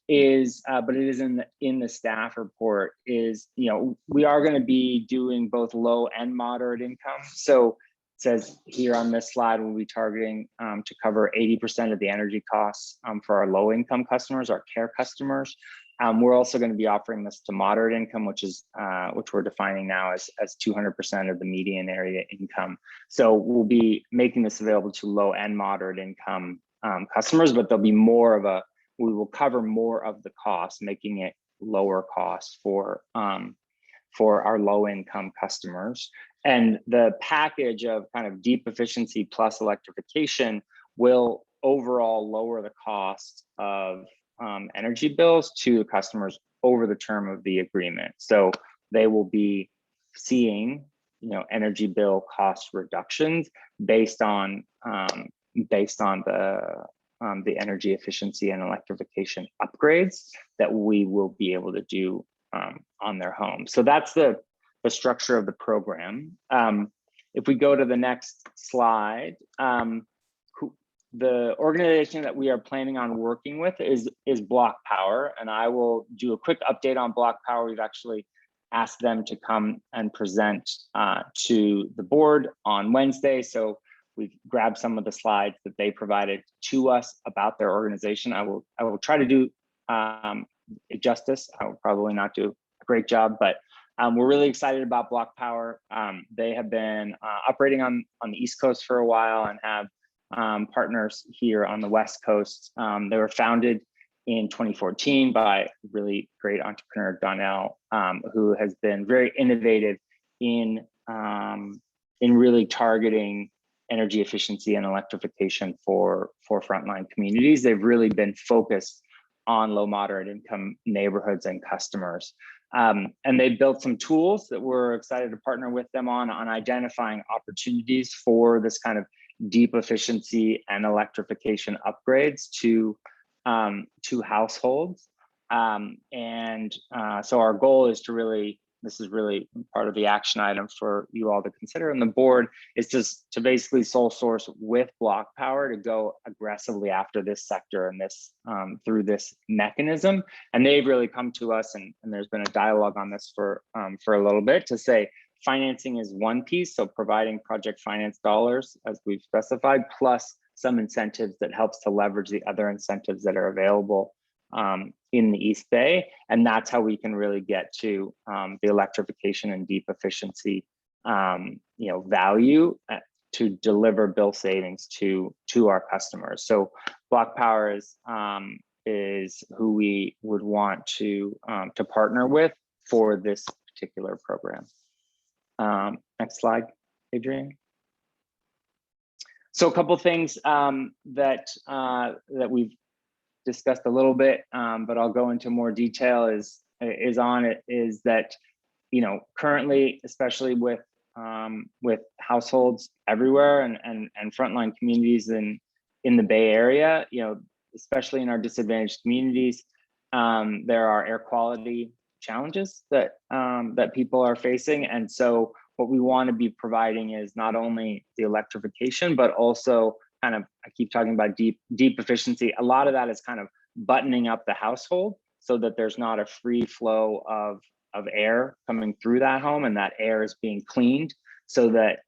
it is in the staff report, is, we are going to be doing both low and moderate income. So it says here on this slide, we'll be targeting to cover 80% of the energy costs for our low income customers, our care customers. We're also going to be offering this to moderate income, which we're defining now as 200% of the median area income. So we'll be making this available to low and moderate income customers, but there'll be we will cover more of the cost, making it lower cost for our low income customers. And the package of kind of deep efficiency plus electrification will overall lower the cost of energy bills to the customers over the term of the agreement. So they will be seeing, energy bill cost reductions based on the energy efficiency and electrification upgrades that we will be able to do on their home. So that's the structure of the program. If we go to the next slide, the organization that we are planning on working with is Block Power, and I will do a quick update on Block Power. We've actually asked them to come and present to the board on Wednesday. So we've grabbed some of the slides that they provided to us about their organization. I will try to do it justice. I will probably not do a great job, but We're really excited about Block Power. They have been operating on the East Coast for a while and have partners here on the West Coast. They were founded in 2014 by really great entrepreneur Donnell, who has been very innovative in really targeting energy efficiency and electrification for frontline communities. They've really been focused on low moderate income neighborhoods and customers. And they built some tools that we're excited to partner with them on identifying opportunities for this kind of deep efficiency and electrification upgrades to households. So our goal is to really, this is really part of the action item for you all to consider, and the board is just to basically sole source with Block Power to go aggressively after this sector and this through this mechanism. And they've really come to us, and there's been a dialogue on this for a little bit, to say financing is one piece, so providing project finance dollars as we've specified, plus some incentives that helps to leverage the other incentives that are available in the East Bay. And that's how we can really get to the electrification and deep efficiency value to deliver bill savings to our customers. So Block Power is who we would want to partner with for this particular program. Next slide, Adrian. So a couple things that we've discussed a little bit, but I'll go into more detail is that, currently, especially with households everywhere and frontline communities in the Bay Area, especially in our disadvantaged communities, there are air quality challenges that people are facing. And so what we want to be providing is not only the electrification, but also kind of, I keep talking about deep efficiency. A lot of that is kind of buttoning up the household so that there's not a free flow of air coming through that home, and that air is being cleaned so that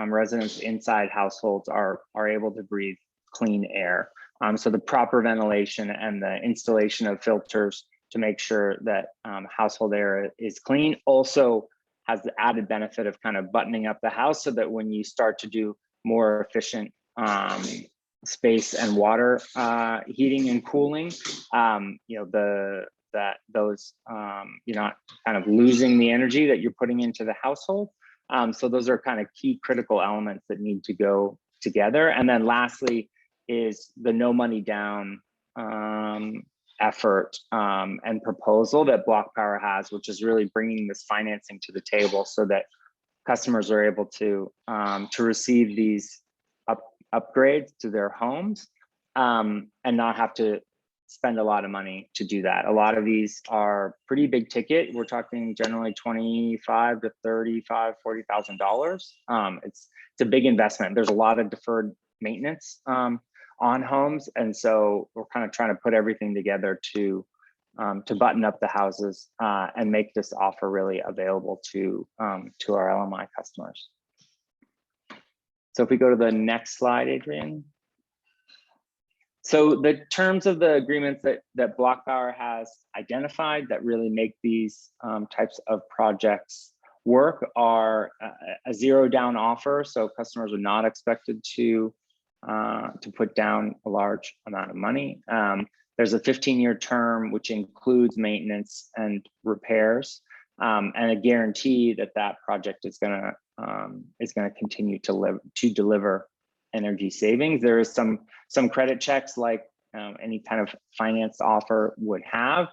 residents inside households are able to breathe clean air. So the proper ventilation and the installation of filters to make sure that household air is clean also has the added benefit of kind of buttoning up the house so that when you start to do more efficient space and water heating and cooling, you're not kind of losing the energy that you're putting into the household. So those are kind of key critical elements that need to go together. And then lastly is the no money down effort and proposal that Block Power has, which is really bringing this financing to the table so that customers are able to receive these upgrades to their homes and not have to spend a lot of money to do that. A lot of these are pretty big ticket. We're talking generally $25,000 to $35,000, $40,000. It's a big investment. There's a lot of deferred maintenance on homes, and so we're kind of trying to put everything together to button up the houses and make this offer really available to our LMI customers. So if we go to the next slide, Adrian. So the terms of the agreements that Block Power has identified that really make these types of projects work are a zero down offer. So customers are not expected to put down a large amount of money. There's a 15-year term, which includes maintenance and repairs, and a guarantee that project is going to continue to deliver energy savings. There is some credit checks like any kind of finance offer would have,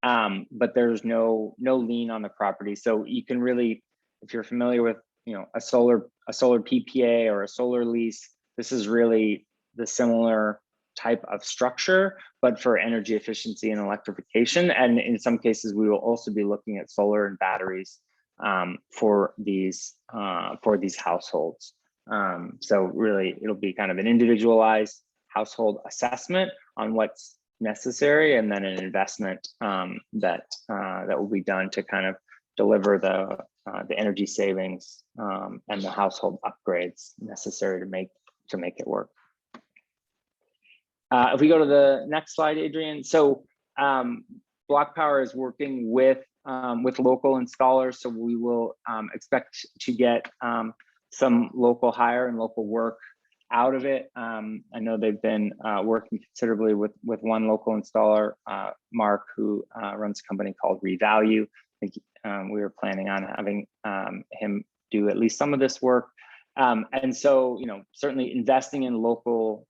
but there's no lien on the property. So you can really, if you're familiar with a solar PPA or a solar lease, this is really the similar type of structure, but for energy efficiency and electrification. And in some cases, we will also be looking at solar and batteries for these households. So really, it'll be kind of an individualized household assessment on what's necessary, and then an investment that will be done to kind of deliver the energy savings and the household upgrades necessary to make it work. If we go to the next slide, Adrian. So Block Power is working with with local installers. So we will expect to get some local hire and local work out of it. I know they've been working considerably with one local installer, Mark, who runs a company called Revalue. I think we were planning on having him do at least some of this work. And so, certainly investing in local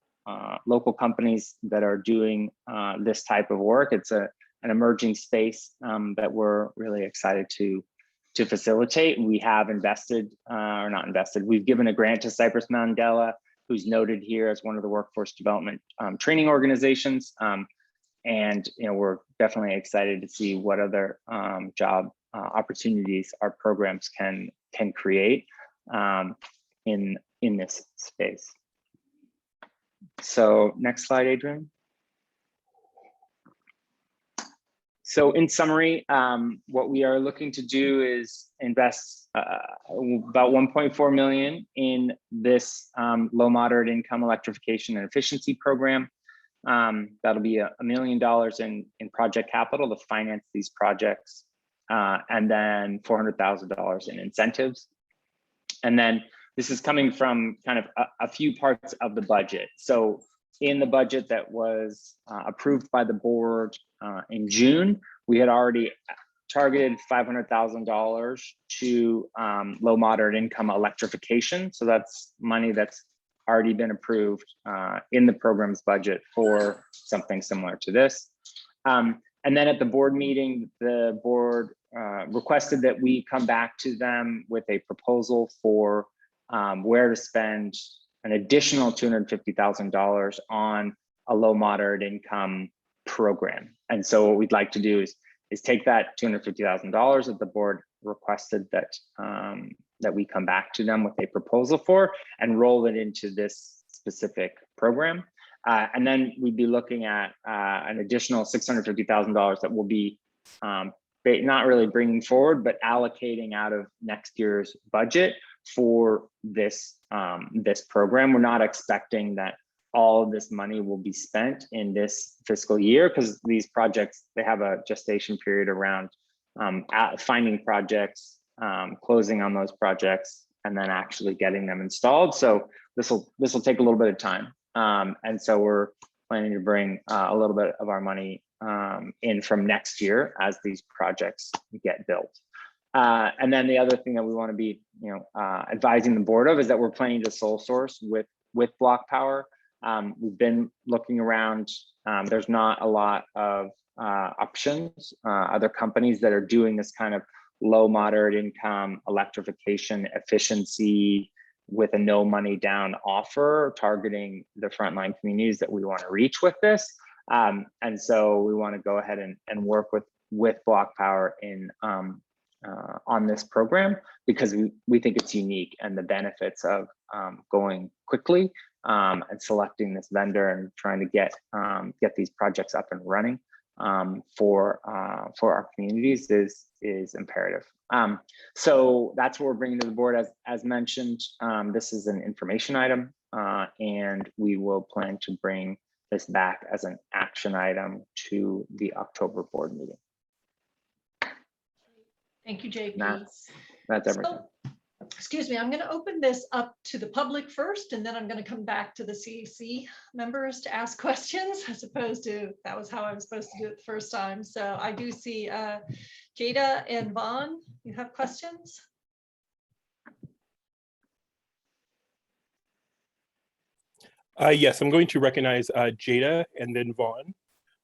companies that are doing this type of work. It's an emerging space that we're really excited to facilitate. We have invested, or not invested, we've given a grant to Cypress Mandela, who's noted here as one of the workforce development training organizations. And we're definitely excited to see what other job opportunities our programs can create in this space. So next slide, Adrian. So in summary, what we are looking to do is invest about 1.4 million in this low moderate income electrification and efficiency program. That'll be $1 million in project capital to finance these projects, and then $400,000 in incentives. And then this is coming from kind of a few parts of the budget. So in the budget that was approved by the board in June, we had already targeted $500,000 to low moderate income electrification. So that's money that's already been approved in the program's budget for something similar to this. And then at the board meeting, the board requested that we come back to them with a proposal for where to spend an additional $250,000 on a low moderate income program. And so what we'd like to do is take that $250,000 that the board requested that we come back to them with a proposal for and roll it into this specific program. And then we'd be looking at an additional $650,000 that will be not really bringing forward, but allocating out of next year's budget for this this program. We're not expecting that all of this money will be spent in this fiscal year, because these projects, they have a gestation period around finding projects, closing on those projects, and then actually getting them installed. So this will take a little bit of time. And so we're planning to bring a little bit of our money in from next year as these projects get built. And then the other thing that we want to be, advising the board of is that we're planning to sole source with Block Power. We've been looking around. There's not a lot of options, other companies that are doing this kind of low moderate income electrification efficiency with a no money down offer, targeting the frontline communities that we want to reach with this. And so we want to go ahead and work with Block Power on this program, because we think it's unique, and the benefits of going quickly and selecting this vendor and trying to get these projects up and running for our communities is imperative. So that's what we're bringing to the board. As mentioned, this is an information item, and we will plan to bring this back as an action item to the October board meeting.
Thank you, JP.
That's everything.
So, excuse me, I'm going to open this up to the public first, and then I'm going to come back to the CAC members to ask questions, as opposed to, that was how I was supposed to do it the first time. So I do see Jada and Vaughn, you have questions?
Yes, I'm going to recognize Jada and then Vaughn.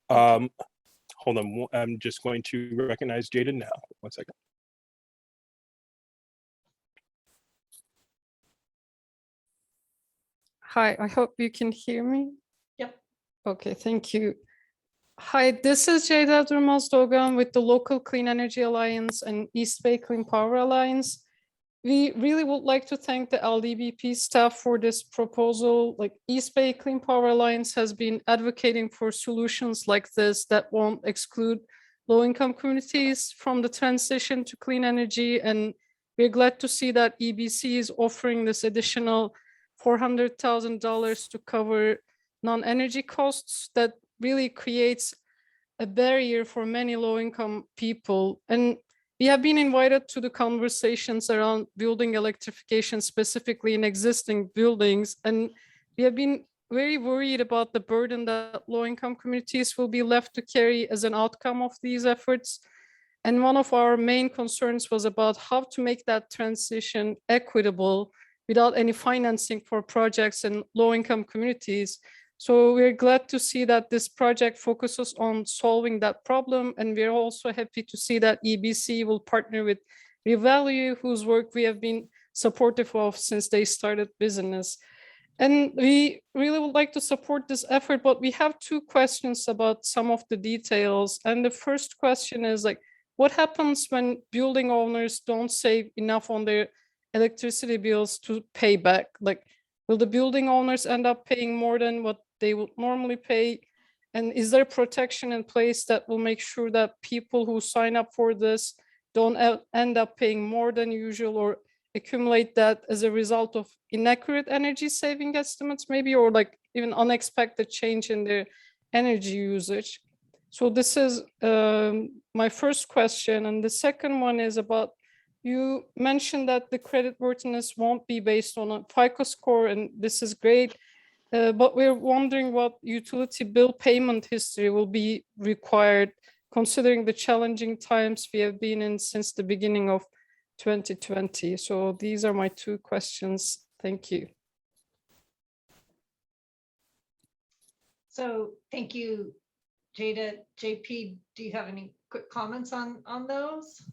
Hold on, I'm just going to recognize Jada now. 1 second.
Hi, I hope you can hear me.
Yep.
Okay, thank you. Hi, this is Jada Durmaz-Dogan with the Local Clean Energy Alliance and East Bay Clean Power Alliance. We really would like to thank the LDBP staff for this proposal. Like, East Bay Clean Power Alliance has been advocating for solutions like this that won't exclude low-income communities from the transition to clean energy. And we're glad to see that EBC is offering this additional $400,000 to cover non-energy costs. That really creates a barrier for many low-income people. And we have been invited to the conversations around building electrification, specifically in existing buildings. And we have been very worried about the burden that low-income communities will be left to carry as an outcome of these efforts. And one of our main concerns was about how to make that transition equitable without any financing for projects in low-income communities. So we're glad to see that this project focuses on solving that problem. And we're also happy to see that EBC will partner with Revalue, whose work we have been supportive of since they started business. And we really would like to support this effort, but we have two questions about some of the details. And the first question is like, what happens when building owners don't save enough on their electricity bills to pay back? Like, will the building owners end up paying more than what they would normally pay? And is there protection in place that will make sure that people who sign up for this don't end up paying more than usual or accumulate that as a result of inaccurate energy saving estimates maybe, or like even unexpected change in their energy usage? So this is my first question. And the second one is about, you mentioned that the creditworthiness won't be based on a FICO score, and this is great. But we're wondering what utility bill payment history will be required, considering the challenging times we have been in since the beginning of 2020. So these are my two questions. Thank you.
So thank you, Jada. JP, do you have any quick comments on those?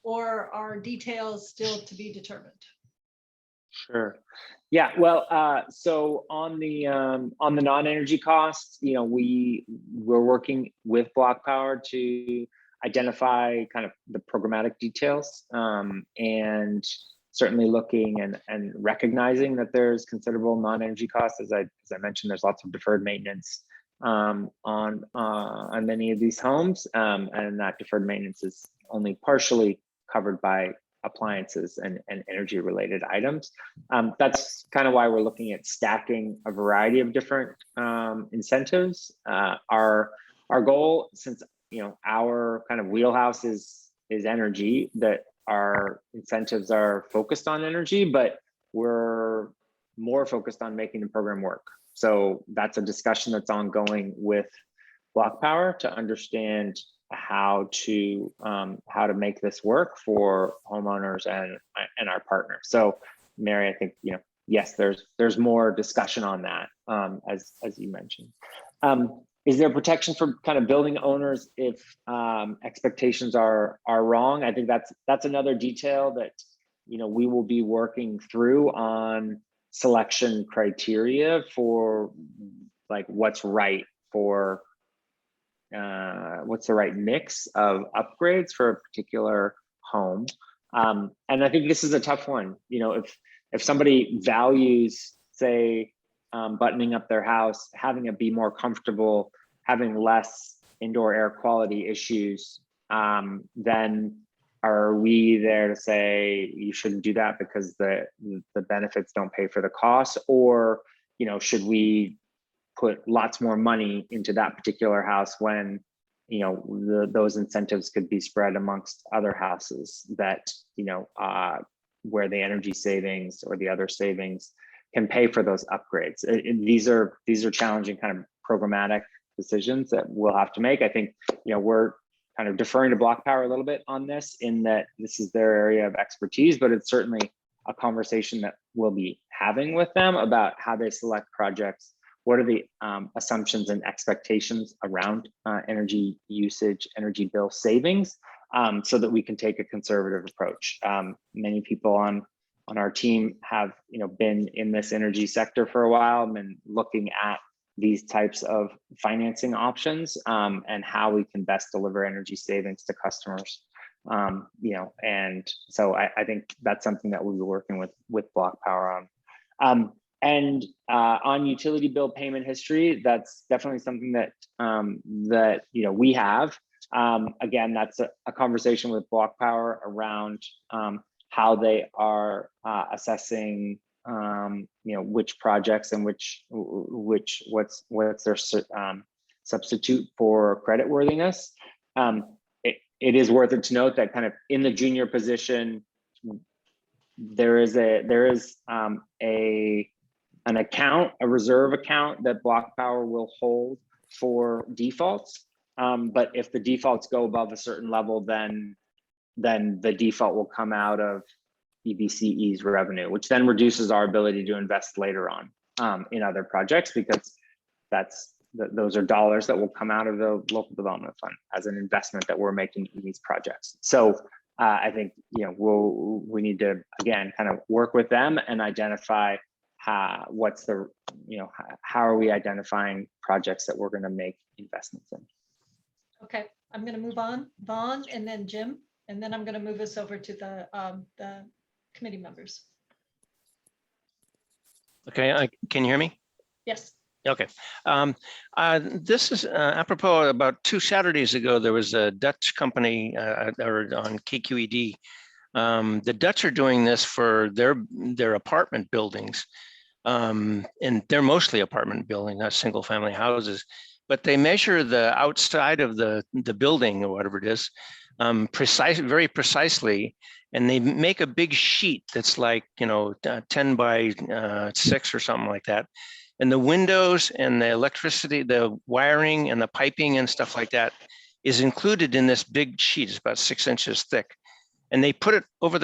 Or are details still to be determined?
Sure. Yeah. Well, so on the non-energy costs, you know, we're working with Block Power to identify kind of the programmatic details, and certainly looking and recognizing that there's considerable non-energy costs. As I mentioned, there's lots of deferred maintenance on many of these homes, and that deferred maintenance is only partially covered by appliances and energy related items. That's kind of why we're looking at stacking a variety of different incentives. Our goal, since you know our kind of wheelhouse is energy, that our incentives are focused on energy, but we're more focused on making the program work. So that's a discussion that's ongoing with Block Power to understand how to make this work for homeowners and our partners. So Mary, I think, you know, yes, there's more discussion on that, as you mentioned. Is there protection for kind of building owners if expectations are wrong? I think that's another detail that, you know, we will be working through on selection criteria for like what's right for what's the right mix of upgrades for a particular home. And I think this is a tough one. You know, if somebody values, say, buttoning up their house, having it be more comfortable, having less indoor air quality issues, then are we there to say you shouldn't do that because the benefits don't pay for the costs? Or, you know, should we put lots more money into that particular house when, you know, those incentives could be spread amongst other houses that, you know, where the energy savings or the other savings can pay for those upgrades. These are challenging kind of programmatic decisions that we'll have to make. I think, you know, we're kind of deferring to Block Power a little bit on this, in that this is their area of expertise, but it's certainly a conversation that we'll be having with them about how they select projects. What are the assumptions and expectations around energy usage, energy bill savings, so that we can take a conservative approach. Many people on our team have, you know, been in this energy sector for a while and been looking at these types of financing options, and how we can best deliver energy savings to customers. You know, and so I think that's something that we'll be working with Block Power on. And on utility bill payment history, that's definitely something that that, you know, we have. Again, that's a conversation with Block Power around how they are assessing, you know, which projects and what's their substitute for creditworthiness. It is worth it to note that kind of in the junior position, there is an account, a reserve account that Block Power will hold for defaults. But if the defaults go above a certain level, then the default will come out of EBCE's revenue, which then reduces our ability to invest later on in other projects, because those are dollars that will come out of the local development fund as an investment that we're making in these projects. So I think, you know, we need to, again, kind of work with them and identify how are we identifying projects that we're going to make investments in.
Okay, I'm going to move on, Vaughn, and then Jim, and then I'm going to move us over to the committee members.
Okay, can you hear me?
Yes.
Okay. This is apropos. About 2 Saturdays ago, there was a Dutch company or on KQED. The Dutch are doing this for their apartment buildings, and they're mostly apartment buildings, not single family houses. But they measure the outside of the building or whatever it is, very precisely, and they make a big sheet that's like 10 by 6 or something like that. And the windows and the electricity, the wiring and the piping and stuff like that is included in this big sheet. It's about 6 inches thick. And they put it over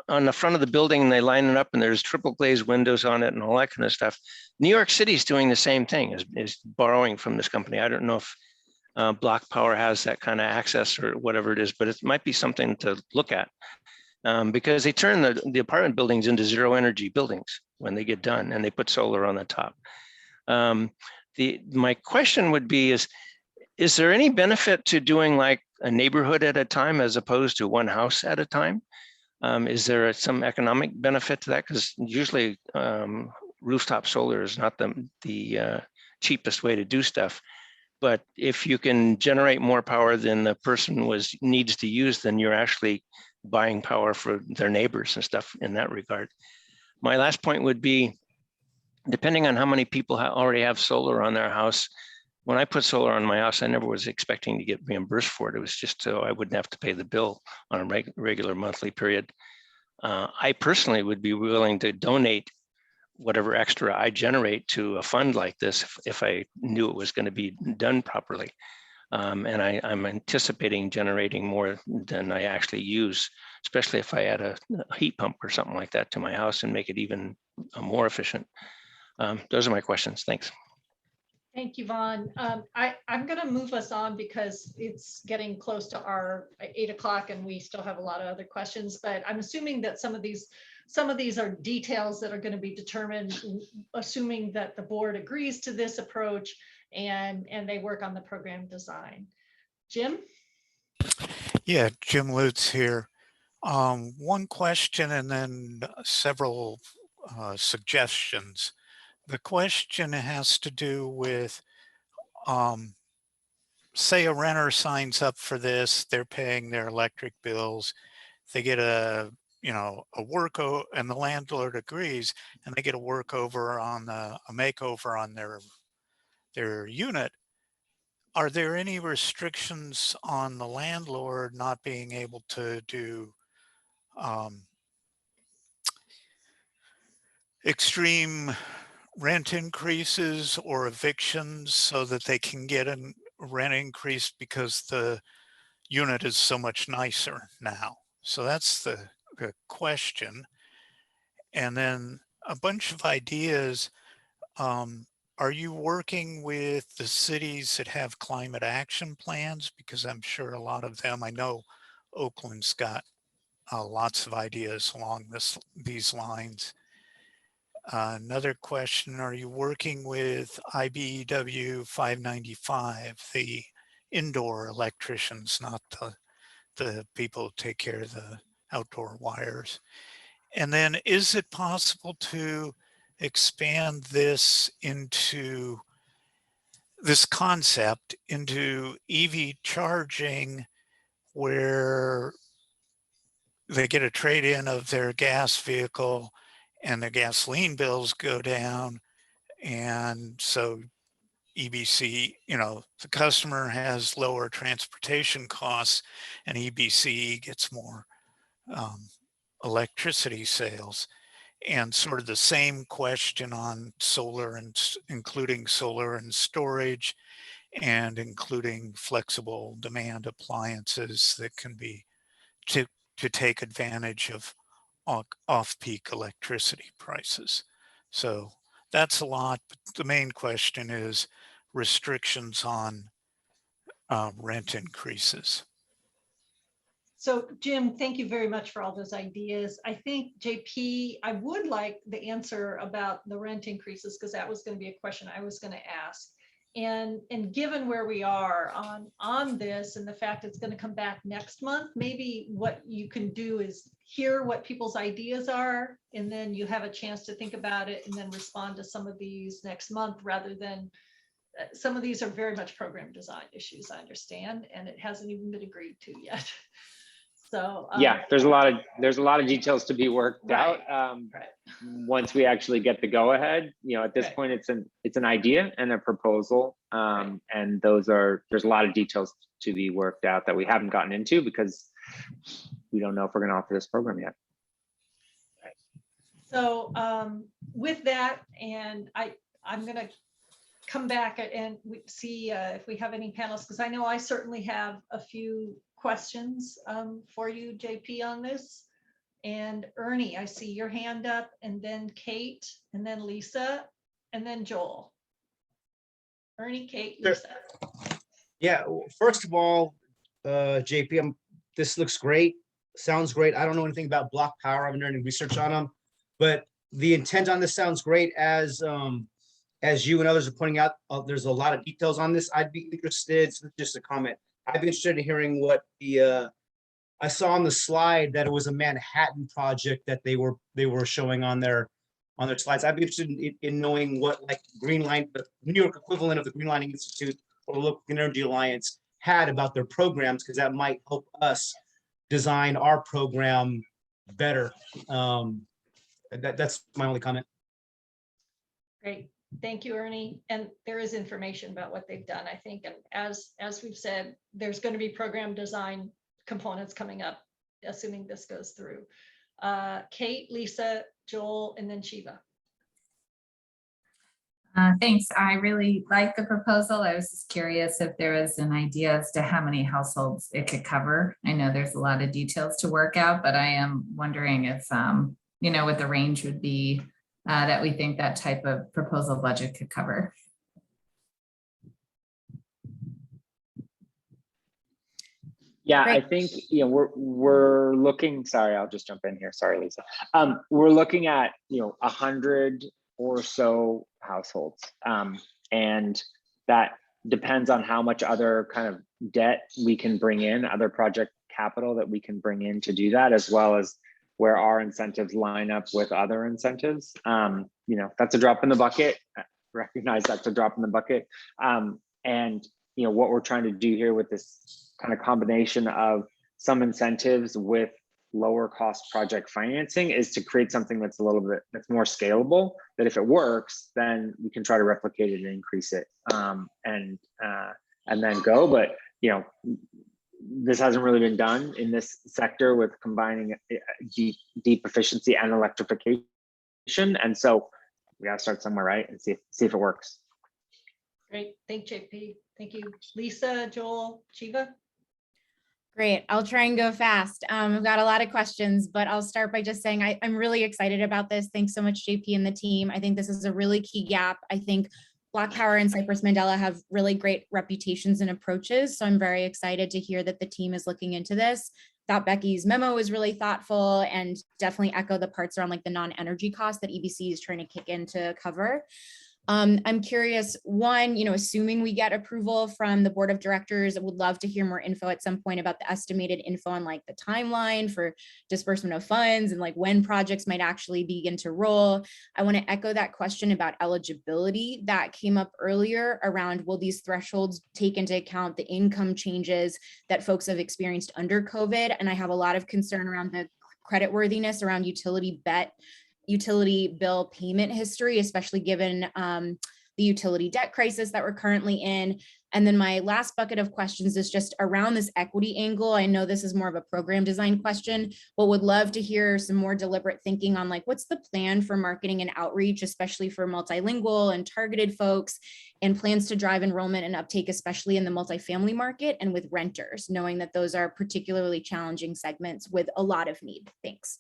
on the front of the building, and they line it up, and there's triple glazed windows on it and all that kind of stuff. New York City is doing the same thing, is borrowing from this company. I don't know if Block Power has that kind of access or whatever it is, but it might be something to look at. Because they turn the apartment buildings into zero energy buildings when they get done, and they put solar on the top. My question would be is there any benefit to doing like a neighborhood at a time as opposed to one house at a time? Is there some economic benefit to that? Because usually rooftop solar is not the cheapest way to do stuff. But if you can generate more power than the person needs to use, then you're actually buying power for their neighbors and stuff in that regard. My last point would be, depending on how many people already have solar on their house, when I put solar on my house, I never was expecting to get reimbursed for it. It was just so I wouldn't have to pay the bill on a regular monthly period. I personally would be willing to donate whatever extra I generate to a fund like this if I knew it was going to be done properly. And I'm anticipating generating more than I actually use, especially if I add a heat pump or something like that to my house and make it even more efficient. Those are my questions. Thanks.
Thank you, Vaughn. I'm going to move us on because it's getting close to our 8 o'clock and we still have a lot of other questions, but I'm assuming that some of these are details that are going to be determined, assuming that the board agrees to this approach and they work on the program design. Jim?
Yeah, Jim Lutz here. One question and then several suggestions. The question has to do with, say a renter signs up for this, they're paying their electric bills, they get a workover, and the landlord agrees, and they get a workover on a makeover on their unit. Are there any restrictions on the landlord not being able to do extreme rent increases or evictions so that they can get a rent increase because the unit is so much nicer now? So that's the question. And then a bunch of ideas. Are you working with the cities that have climate action plans? Because I'm sure a lot of them, I know Oakland's got lots of ideas along these lines. Another question, are you working with IBEW 595, the indoor electricians, not the people who take care of the outdoor wires? And then is it possible to expand this concept into EV charging, where they get a trade-in of their gas vehicle and their gasoline bills go down, and so EBC, the customer has lower transportation costs and EBC gets more electricity sales. And sort of the same question on solar and including solar and storage and including flexible demand appliances that can be to take advantage of off-peak electricity prices. So that's a lot. But the main question is restrictions on rent increases.
So Jim, thank you very much for all those ideas. I think JP, I would like the answer about the rent increases because that was going to be a question I was going to ask. And given where we are on this and the fact it's going to come back next month, maybe what you can do is hear what people's ideas are, and then you have a chance to think about it and then respond to some of these next month rather than some of these are very much program design issues, I understand, and it hasn't even been agreed to yet. So
yeah, there's a lot of details to be worked out. Once we actually get the go ahead, at this point it's an idea and a proposal, and there's a lot of details to be worked out that we haven't gotten into because we don't know if we're going to offer this program yet.
So with that, and I'm going to come back and see if we have any panelists, because I know I certainly have a few questions for you, JP, on this. And Ernie, I see your hand up, and then Kate, and then Lisa, and then Joel. Ernie, Kate, Lisa.
Yeah, first of all, JP, this looks great, sounds great. I don't know anything about block power. I haven't done any research on them, but the intent on this sounds great. As you and others are pointing out, there's a lot of details on this. I'd be interested, just a comment, I'd be interested in hearing what I saw on the slide that it was a Manhattan project that they were showing on their slides. I'd be interested in knowing what like Green Line, the New York equivalent of the Green Lining Institute or the Local Energy Alliance had about their programs, because that might help us design our program better. That's my only comment.
Great. Thank you, Ernie. And there is information about what they've done, I think. And as we've said, there's going to be program design components coming up, assuming this goes through. Kate, Lisa, Joel, and then Shiva.
Thanks. I really like the proposal. I was just curious if there was an idea as to how many households it could cover. I know there's a lot of details to work out, but I am wondering if, what the range would be that we think that type of proposal budget could cover.
Yeah, I think we're looking. Sorry, I'll just jump in here. Sorry, Lisa. We're looking at 100 or so households, and that depends on how much other kind of debt we can bring in, other project capital that we can bring in to do that, as well as where our incentives line up with other incentives. That's a drop in the bucket. Recognize that's a drop in the bucket, and what we're trying to do here with this kind of combination of some incentives with lower cost project financing is to create something that's that's more scalable, that if it works, then we can try to replicate it and increase it, and then go. But this hasn't really been done in this sector with combining deep efficiency and electrification, and so we got to start somewhere, right, and see if it works.
Great, thank JP. Thank you, Lisa, Joel, Shiva.
Great. I'll try and go fast. I've got a lot of questions, but I'll start by just saying I'm really excited about this. Thanks so much, JP and the team. I think this is a really key gap. I think Block Power and Cypress Mandela have really great reputations and approaches. So I'm very excited to hear that the team is looking into this. Thought Becky's memo was really thoughtful and definitely echo the parts around like the non-energy costs that EBC is trying to kick in to cover. I'm curious, one, assuming we get approval from the board of directors, I would love to hear more info at some point about the estimated info on like the timeline for disbursement of funds and like when projects might actually begin to roll. I want to echo that question about eligibility that came up earlier around, will these thresholds take into account the income changes that folks have experienced under COVID? And I have a lot of concern around the creditworthiness around utility bill payment history, especially given the utility debt crisis that we're currently in. And then my last bucket of questions is just around this equity angle. I know this is more of a program design question, but would love to hear some more deliberate thinking on like, what's the plan for marketing and outreach, especially for multilingual and targeted folks, and plans to drive enrollment and uptake, especially in the multifamily market and with renters, knowing that those are particularly challenging segments with a lot of need. Thanks.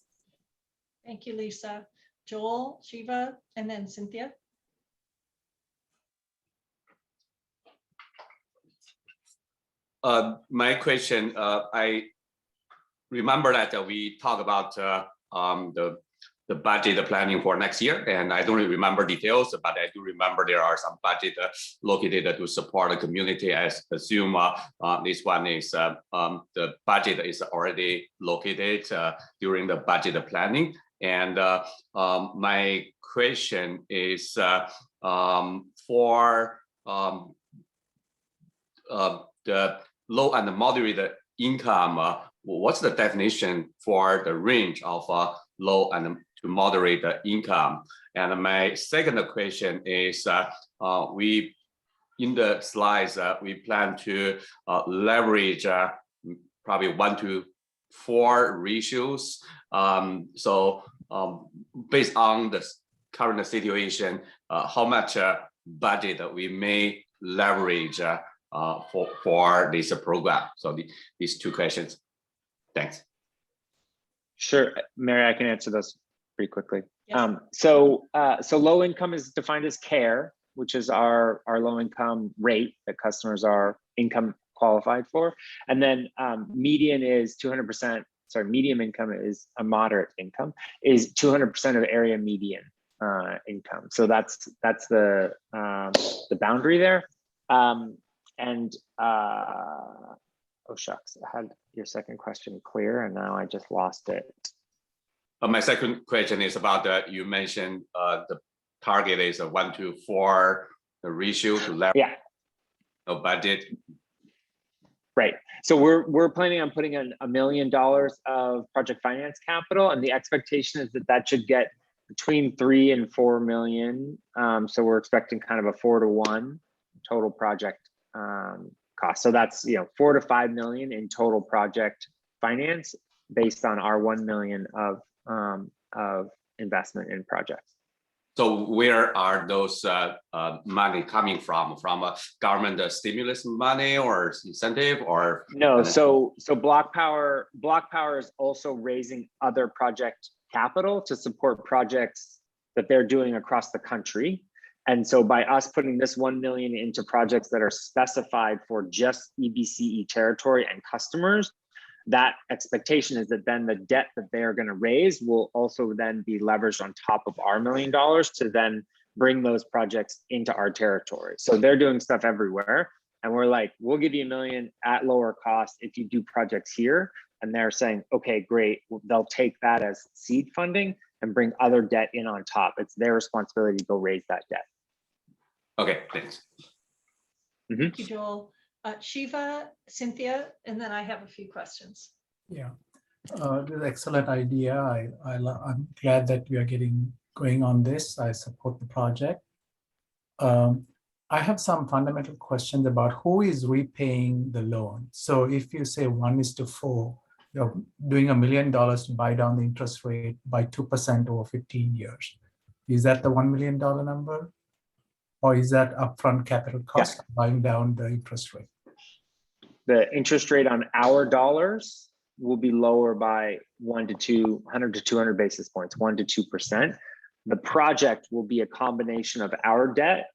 Thank you, Lisa. Joel, Shiva, and then Cynthia.
My question, I remember that we talked about the budget planning for next year, and I don't really remember details, but I do remember there are some budget located to support the community. I assume this one is the budget is already located during the budget planning. And my question is for the low and moderate income, what's the definition for the range of low and to moderate income? And my second question is, we in the slides, we plan to leverage probably 1-to-4 ratios. So based on the current situation, how much budget we may leverage for this program? So these two questions. Thanks.
Sure, Mary, I can answer those pretty quickly.
Yes.
So low income is defined as CARE, which is our low income rate that customers are income qualified for. And then median is 200%, sorry, medium income is a moderate income, is 200% of area median income. So that's the boundary there. Oh shucks, I had your second question clear and now I just lost it.
My second question is about you mentioned the target is a 1-to-4 ratio to leverage budget.
Right. So we're planning on putting in $1 million of project finance capital, and the expectation is that should get between 3 and 4 million. So we're expecting kind of a 4-to-1 total project cost. So that's 4 to 5 million in total project finance based on our 1 million of investment in projects.
So where are those money coming from? From a government stimulus money or incentive or?
No, so Block Power is also raising other project capital to support projects that they're doing across the country. And so by us putting this 1 million into projects that are specified for just EBCE territory and customers, that expectation is that then the debt that they are going to raise will also then be leveraged on top of our $1 million to then bring those projects into our territory. So they're doing stuff everywhere. And we're like, we'll give you $1 million at lower cost if you do projects here. And they're saying, okay, great. They'll take that as seed funding and bring other debt in on top. It's their responsibility to go raise that debt.
Okay, thanks.
Thank you, Joel. Shiva, Cynthia, and then I have a few questions.
Yeah, this is an excellent idea. I'm glad that we are going on this. I support the project. I have some fundamental questions about who is repaying the loan. So if you say 1:4, you're doing $1 million to buy down the interest rate by 2% over 15 years. Is that the $1 million number? Or is that upfront capital cost buying down the interest rate?
The interest rate on our dollars will be lower by 100 to 200 basis points, 1 to 2%. The project will be a combination of our debt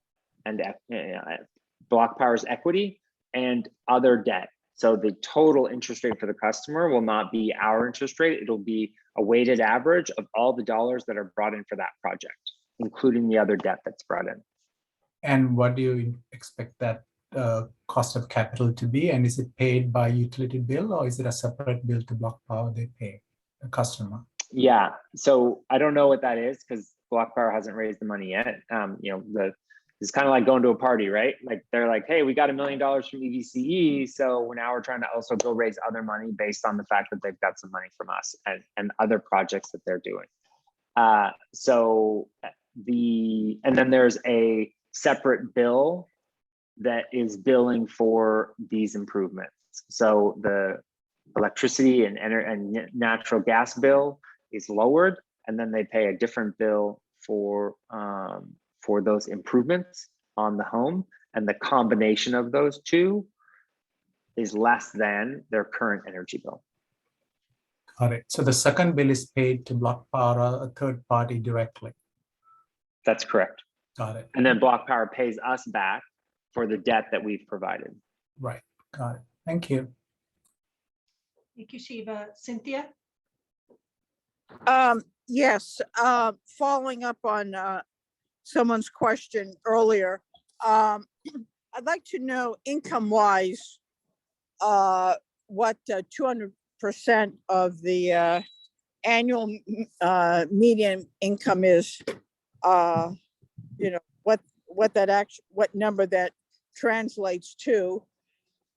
and Block Power's equity and other debt. So the total interest rate for the customer will not be our interest rate. It'll be a weighted average of all the dollars that are brought in for that project, including the other debt that's brought in.
And what do you expect that cost of capital to be? And is it paid by utility bill or is it a separate bill to Block Power they pay the customer?
Yeah, so I don't know what that is because Block Power hasn't raised the money yet. It's kind of like going to a party, right? Like they're like, hey, we got $1 million from EBCE. So now we're trying to also go raise other money based on the fact that they've got some money from us and other projects that they're doing. And then there's a separate bill that is billing for these improvements. So the electricity and natural gas bill is lowered, and then they pay a different bill for those improvements on the home, and the combination of those two is less than their current energy bill.
Got it. So the second bill is paid to Block Power, a third party directly.
That's correct.
Got it.
And then Block Power pays us back for the debt that we've provided.
Right. Got it. Thank you.
Thank you, Shiva. Cynthia?
Yes, following up on someone's question earlier, I'd like to know income-wise, what 200% of the annual median income is. You know, what number that translates to.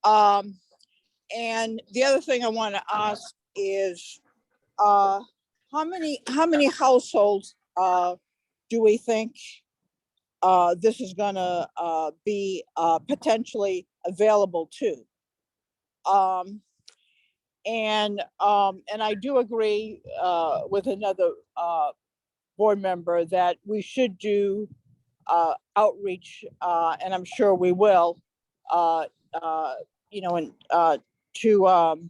And the other thing I want to ask is, how many households do we think this is gonna be potentially available to? And I do agree with another board member that we should do outreach, and I'm sure we will, you know, to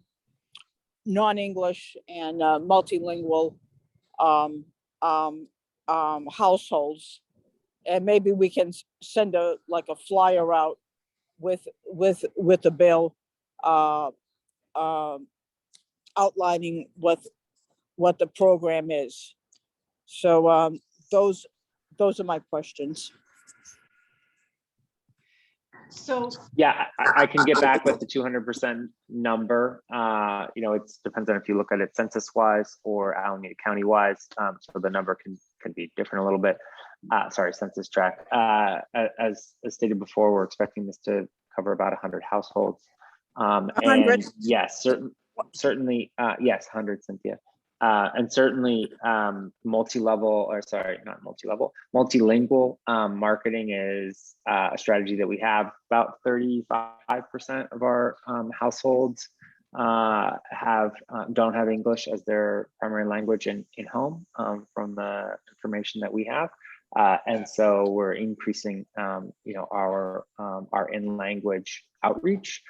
non-English and multilingual households, and maybe we can send a flyer out with the bill outlining what the program is. So those are my questions.
So
yeah, I can get back with the 200% number. You know, it depends on if you look at it census wise or Alameda County wise. So the number can be different a little bit. Sorry, census tract. As stated before, we're expecting this to cover about 100 households.
100?
And yes, certainly, yes, 100, Cynthia. And certainly multi-level, or sorry, not multi-level, multilingual marketing is a strategy that we have. About 35% of our households don't have English as their primary language in home, from the information that we have. And so we're increasing, you know, our in-language outreach.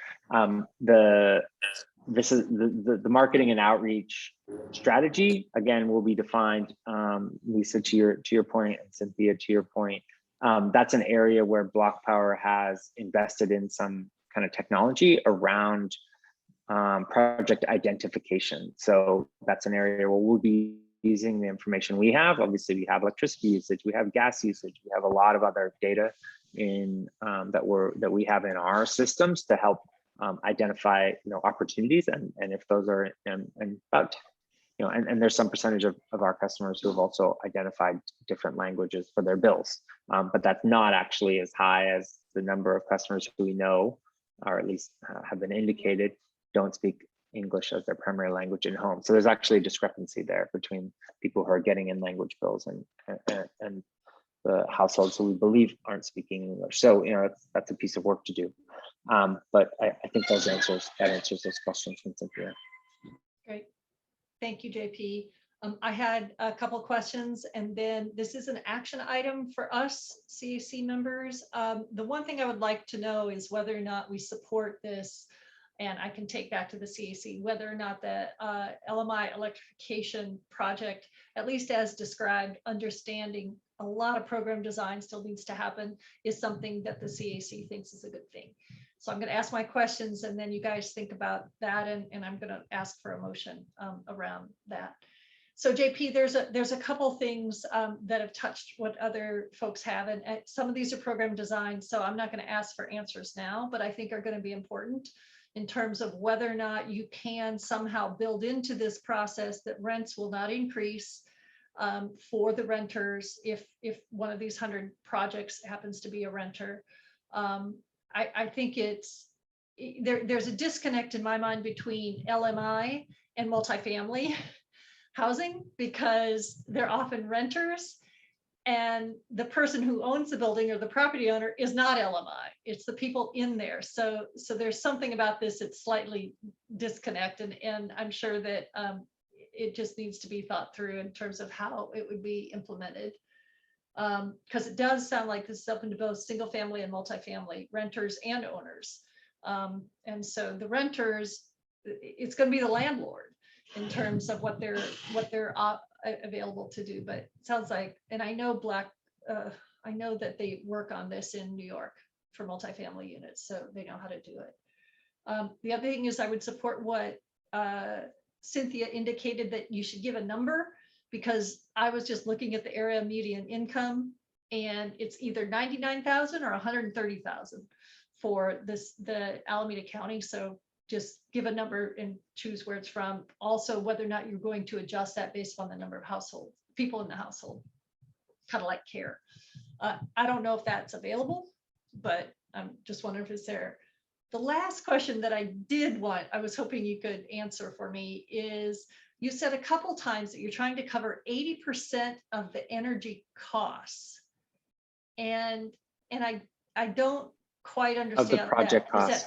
This is the marketing and outreach strategy, again, will be defined, Lisa, to your point, and Cynthia, to your point. That's an area where Block Power has invested in some kind of technology around project identification. So that's an area where we'll be using the information we have. Obviously, we have electricity usage, we have gas usage, we have a lot of other data in that we have in our systems to help identify, you know, opportunities, and if those are and about, you know, and there's some percentage of our customers who have also identified different languages for their bills, but that's not actually as high as the number of customers who we know, or at least have been indicated, don't speak English as their primary language in home. So there's actually a discrepancy there between people who are getting in language bills and the households who we believe aren't speaking English. So, you know, that's a piece of work to do. But I think that answers those questions from Cynthia.
great. Thank you, JP. I had a couple questions, and then this is an action item for us CAC members. The one thing I would like to know is whether or not we support this, and I can take back to the CAC, whether or not the LMI electrification project, at least as described, understanding a lot of program design still needs to happen, is something that the CAC thinks is a good thing. So I'm going to ask my questions, and then you guys think about that, and I'm going to ask for a motion around that. So JP, there's a couple things that have touched what other folks have, and some of these are program design, so I'm not going to ask for answers now, but I think are going to be important in terms of whether or not you can somehow build into this process that rents will not increase for the renters if one of these 100 projects happens to be a renter. I think there's a disconnect in my mind between LMI and multifamily housing, because they're often renters, And the person who owns the building or the property owner is not LMI. It's the people in there. So there's something about this that's slightly disconnected, and I'm sure that it just needs to be thought through in terms of how it would be implemented. Because it does sound like this is open to both single family and multifamily renters and owners. And so the renters, it's going to be the landlord in terms of what they're available to do. But it sounds like, and I know I know that they work on this in New York for multifamily units, so they know how to do it. The other thing is I would support what Cynthia indicated, that you should give a number, because I was just looking at the area median income, and it's either 99,000 or 130,000 for the Alameda County. So just give a number and choose where it's from. Also, whether or not you're going to adjust that based on the number of people in the household, kind of like care. I don't know if that's available, but I'm just wondering if it's there. The last question that I was hoping you could answer for me is, you said a couple times that you're trying to cover 80% of the energy costs. And I don't quite understand
Of the project
that.
cost.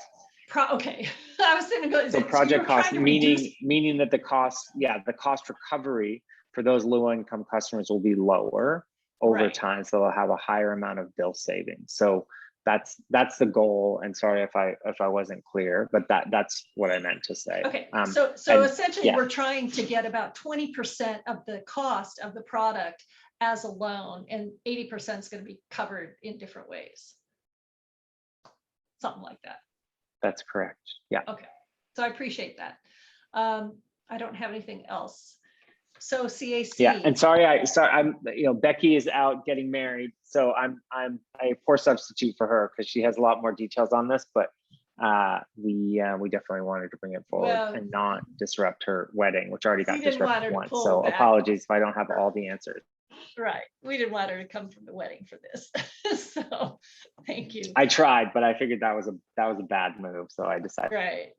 Okay, I was thinking,
So project cost, meaning that the cost recovery for those low income customers will be lower over time, so they'll have a higher amount of bill savings. So that's the goal. And sorry if I wasn't clear, but that's what I meant to say.
Okay, so essentially we're trying to get about 20% of the cost of the product as a loan, and 80% is going to be covered in different ways. Something like that.
That's correct. Yeah.
Okay, so I appreciate that. I don't have anything else. So CAC.
Yeah, and I'm Becky is out getting married, so I'm a poor substitute for her because she has a lot more details on this, but we definitely wanted to bring it forward and not disrupt her wedding, which already got disrupted once. So apologies if I don't have all the answers.
Right, we didn't want her to come from the wedding for this. So thank you.
I tried, but I figured that was a bad move, so I decided.
Right.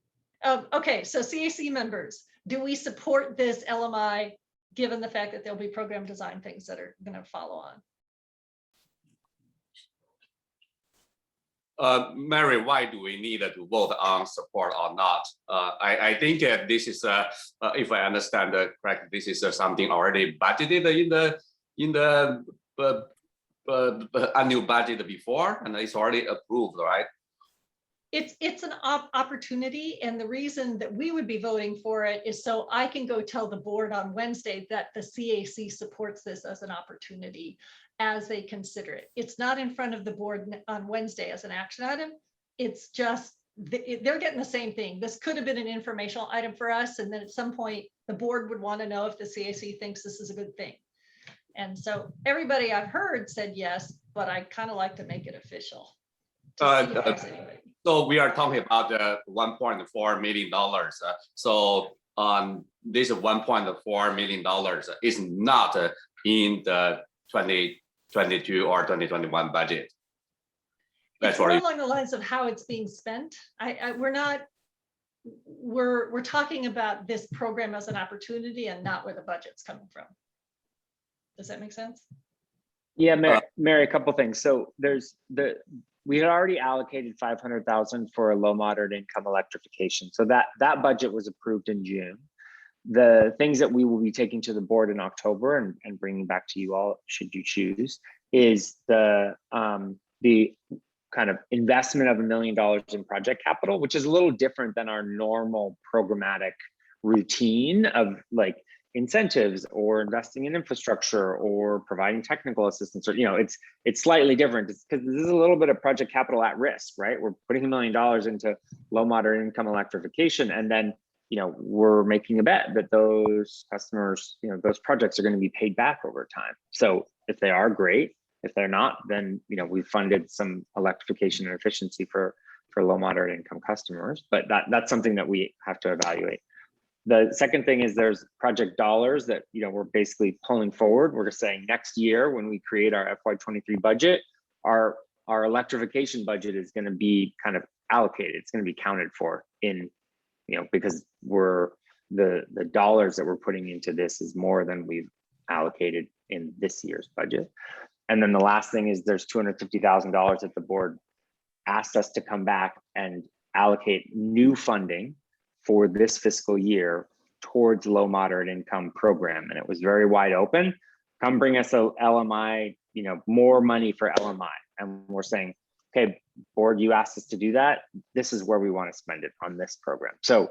Okay, so CAC members, do we support this LMI, given the fact that there'll be program design things that are going to follow
on? Mary, why do we need to vote on support or not? I think this is, if I understand correctly, this is something already budgeted in the annual budget before, and it's already approved, right?
It's an opportunity, and the reason that we would be voting for it is so I can go tell the board on Wednesday that the CAC supports this as an opportunity as they consider it. It's not in front of the board on Wednesday as an action item. It's just they're getting the same thing. This could have been an informational item for us, and then at some point the board would want to know if the CAC thinks this is a good thing. And so everybody I've heard said yes, but I kind of like to make it official.
So we are talking about the $1.4 million. So this $1.4 million is not in the 2022 or 2021 budget.
That's more along the lines of how it's being spent. We're talking about this program as an opportunity and not where the budget's coming from. Does that make sense?
Yeah, Mary, a couple things. So we had already allocated $500,000 for a low moderate income electrification. So that budget was approved in June. The things that we will be taking to the board in October and bringing back to you all, should you choose, is the kind of investment of $1 million in project capital, which is a little different than our normal programmatic routine of like incentives or investing in infrastructure or providing technical assistance, or it's slightly different. It's because this is a little bit of project capital at risk, right? We're putting $1 million into low moderate income electrification, and then we're making a bet that those customers, those projects are going to be paid back over time. So if they are, great. If they're not, then we funded some electrification and efficiency for low moderate income customers, but that's something that we have to evaluate. The second thing is there's project dollars that we're basically pulling forward. We're just saying next year when we create our FY23 budget, our electrification budget is going to be kind of allocated. It's going to be counted for in, because the dollars that we're putting into this is more than we've allocated in this year's budget. And then the last thing is there's $250,000 that the board asked us to come back and allocate new funding for this fiscal year towards low moderate income program. And it was very wide open. Come bring us a LMI, more money for LMI. And we're saying, okay, board, you asked us to do that. This is where we want to spend it on this program. So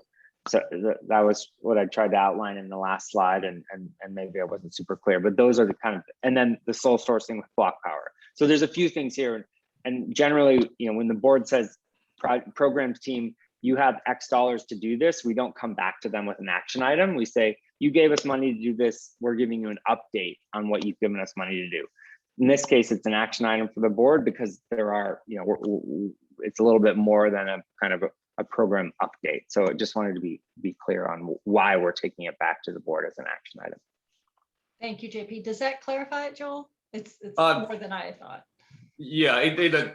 that was what I tried to outline in the last slide, and maybe I wasn't super clear, but those are the kind of, and then the sole sourcing with block power. So there's a few things here, and generally, when the board says programs team, you have X dollars to do this, we don't come back to them with an action item. We say, you gave us money to do this, we're giving you an update on what you've given us money to do. In this case, it's an action item for the board because there are, it's a little bit more than a kind of a program update. So I just wanted to be clear on why we're taking it back to the board as an action item.
Thank you, JP. Does that clarify it, Joel? It's more than I thought.
Yeah, it did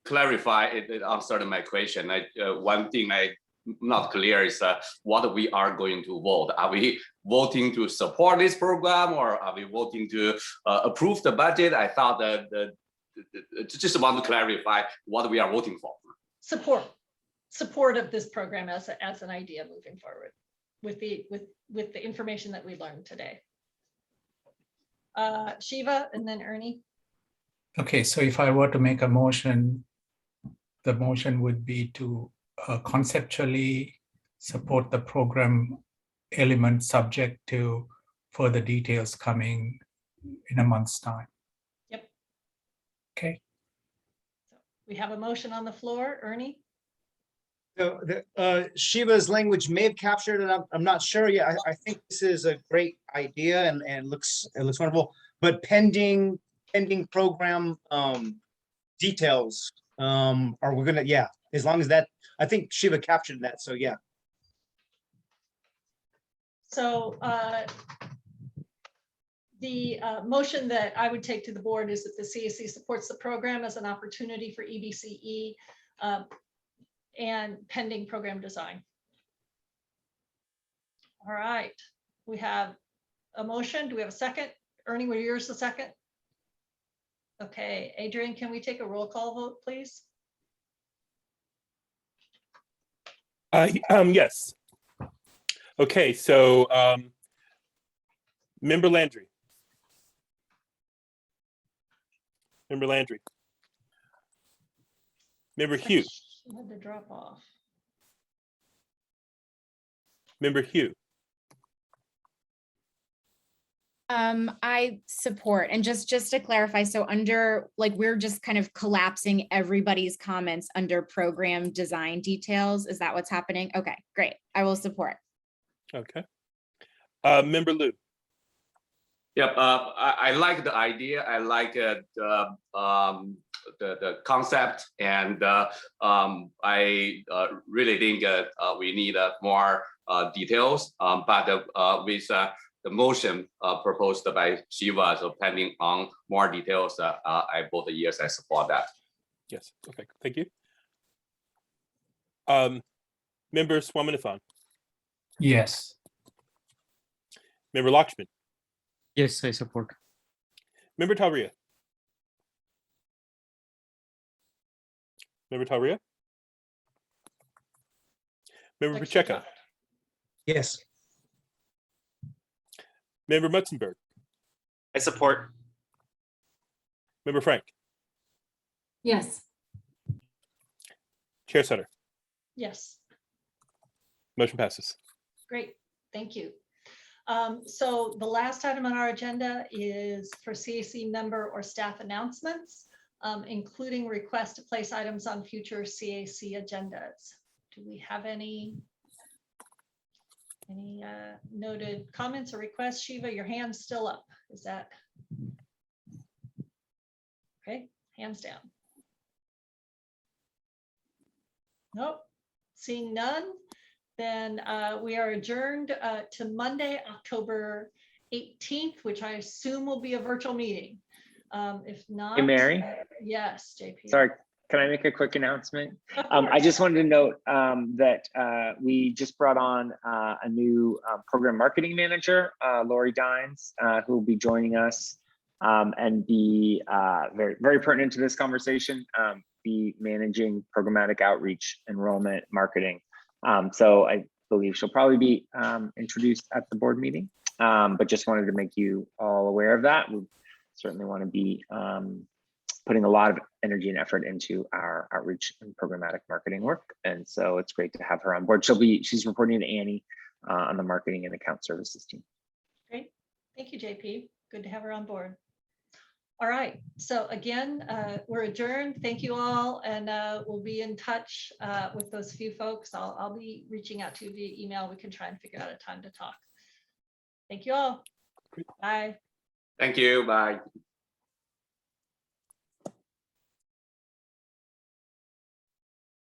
clarify. It answered my question. One thing I'm not clear is what we are going to vote. Are we voting to support this program, or are we voting to approve the budget? I thought that just want to clarify what we are voting for.
Support of this program as an idea moving forward with the information that we learned today. Shiva and then Ernie.
Okay, so if I were to make a motion, the motion would be to conceptually support the program element subject to further details coming in a month's time.
Yep.
Okay.
We have a motion on the floor, Ernie.
So Shiva's language may have captured it. I'm not sure yet. I think this is a great idea and it looks wonderful. But pending program details, are we gonna? Yeah, as long as that, I think Shiva captured that. So yeah.
So the motion that I would take to the board is that the CAC supports the program as an opportunity for EBCE. And pending program design. All right, we have a motion. Do we have a second? Ernie, were yours the second? Okay, Adrian, can we take a roll call vote, please?
Yes. Okay, so Member Landry. Member Landry. Member Hugh.
Had to drop off.
Member Hugh.
I support, and just to clarify, so under, like, we're just kind of collapsing everybody's comments under program design details. Is that what's happening? Okay, great. I will support.
Okay. Member Liu.
Yep, I like the idea. I like the concept, and I really think we need more details. But with the motion proposed by Shiva, so pending on more details, I vote yes. I support that.
Yes. Okay. Thank you. Member Swaminathan.
Yes.
Member Lakshman.
Yes, I support.
Member Talria. Member Talria. Member Pacheco.
Yes.
Member Mutzenberg.
I support.
Member Frank.
Yes.
Chair Sutter.
Yes.
Motion passes.
Great, thank you. So the last item on our agenda is for CAC member or staff announcements, including request to place items on future CAC agendas. Do we have any noted comments or requests? Shiva, your hand's still up. Is that okay? Hands down. Nope, seeing none. Then we are adjourned to Monday, October 18th, which I assume will be a virtual meeting. If not,
Hey, Mary?
Yes, JP.
Sorry, can I make a quick announcement? I just wanted to note that we just brought on a new program marketing manager, Lori Dines, who will be joining us and be very, very pertinent to this conversation, be managing programmatic outreach, enrollment, marketing. So I believe she'll probably be introduced at the board meeting, but just wanted to make you all aware of that. We certainly want to be putting a lot of energy and effort into our outreach and programmatic marketing work. And so it's great to have her on board. She's reporting to Annie on the marketing and account services team.
Great. Thank you, JP. Good to have her on board. All right. So again, we're adjourned. Thank you all. And we'll be in touch with those few folks. I'll be reaching out to you via email. We can try and figure out a time to talk. Thank you all. Bye.
Thank you. Bye.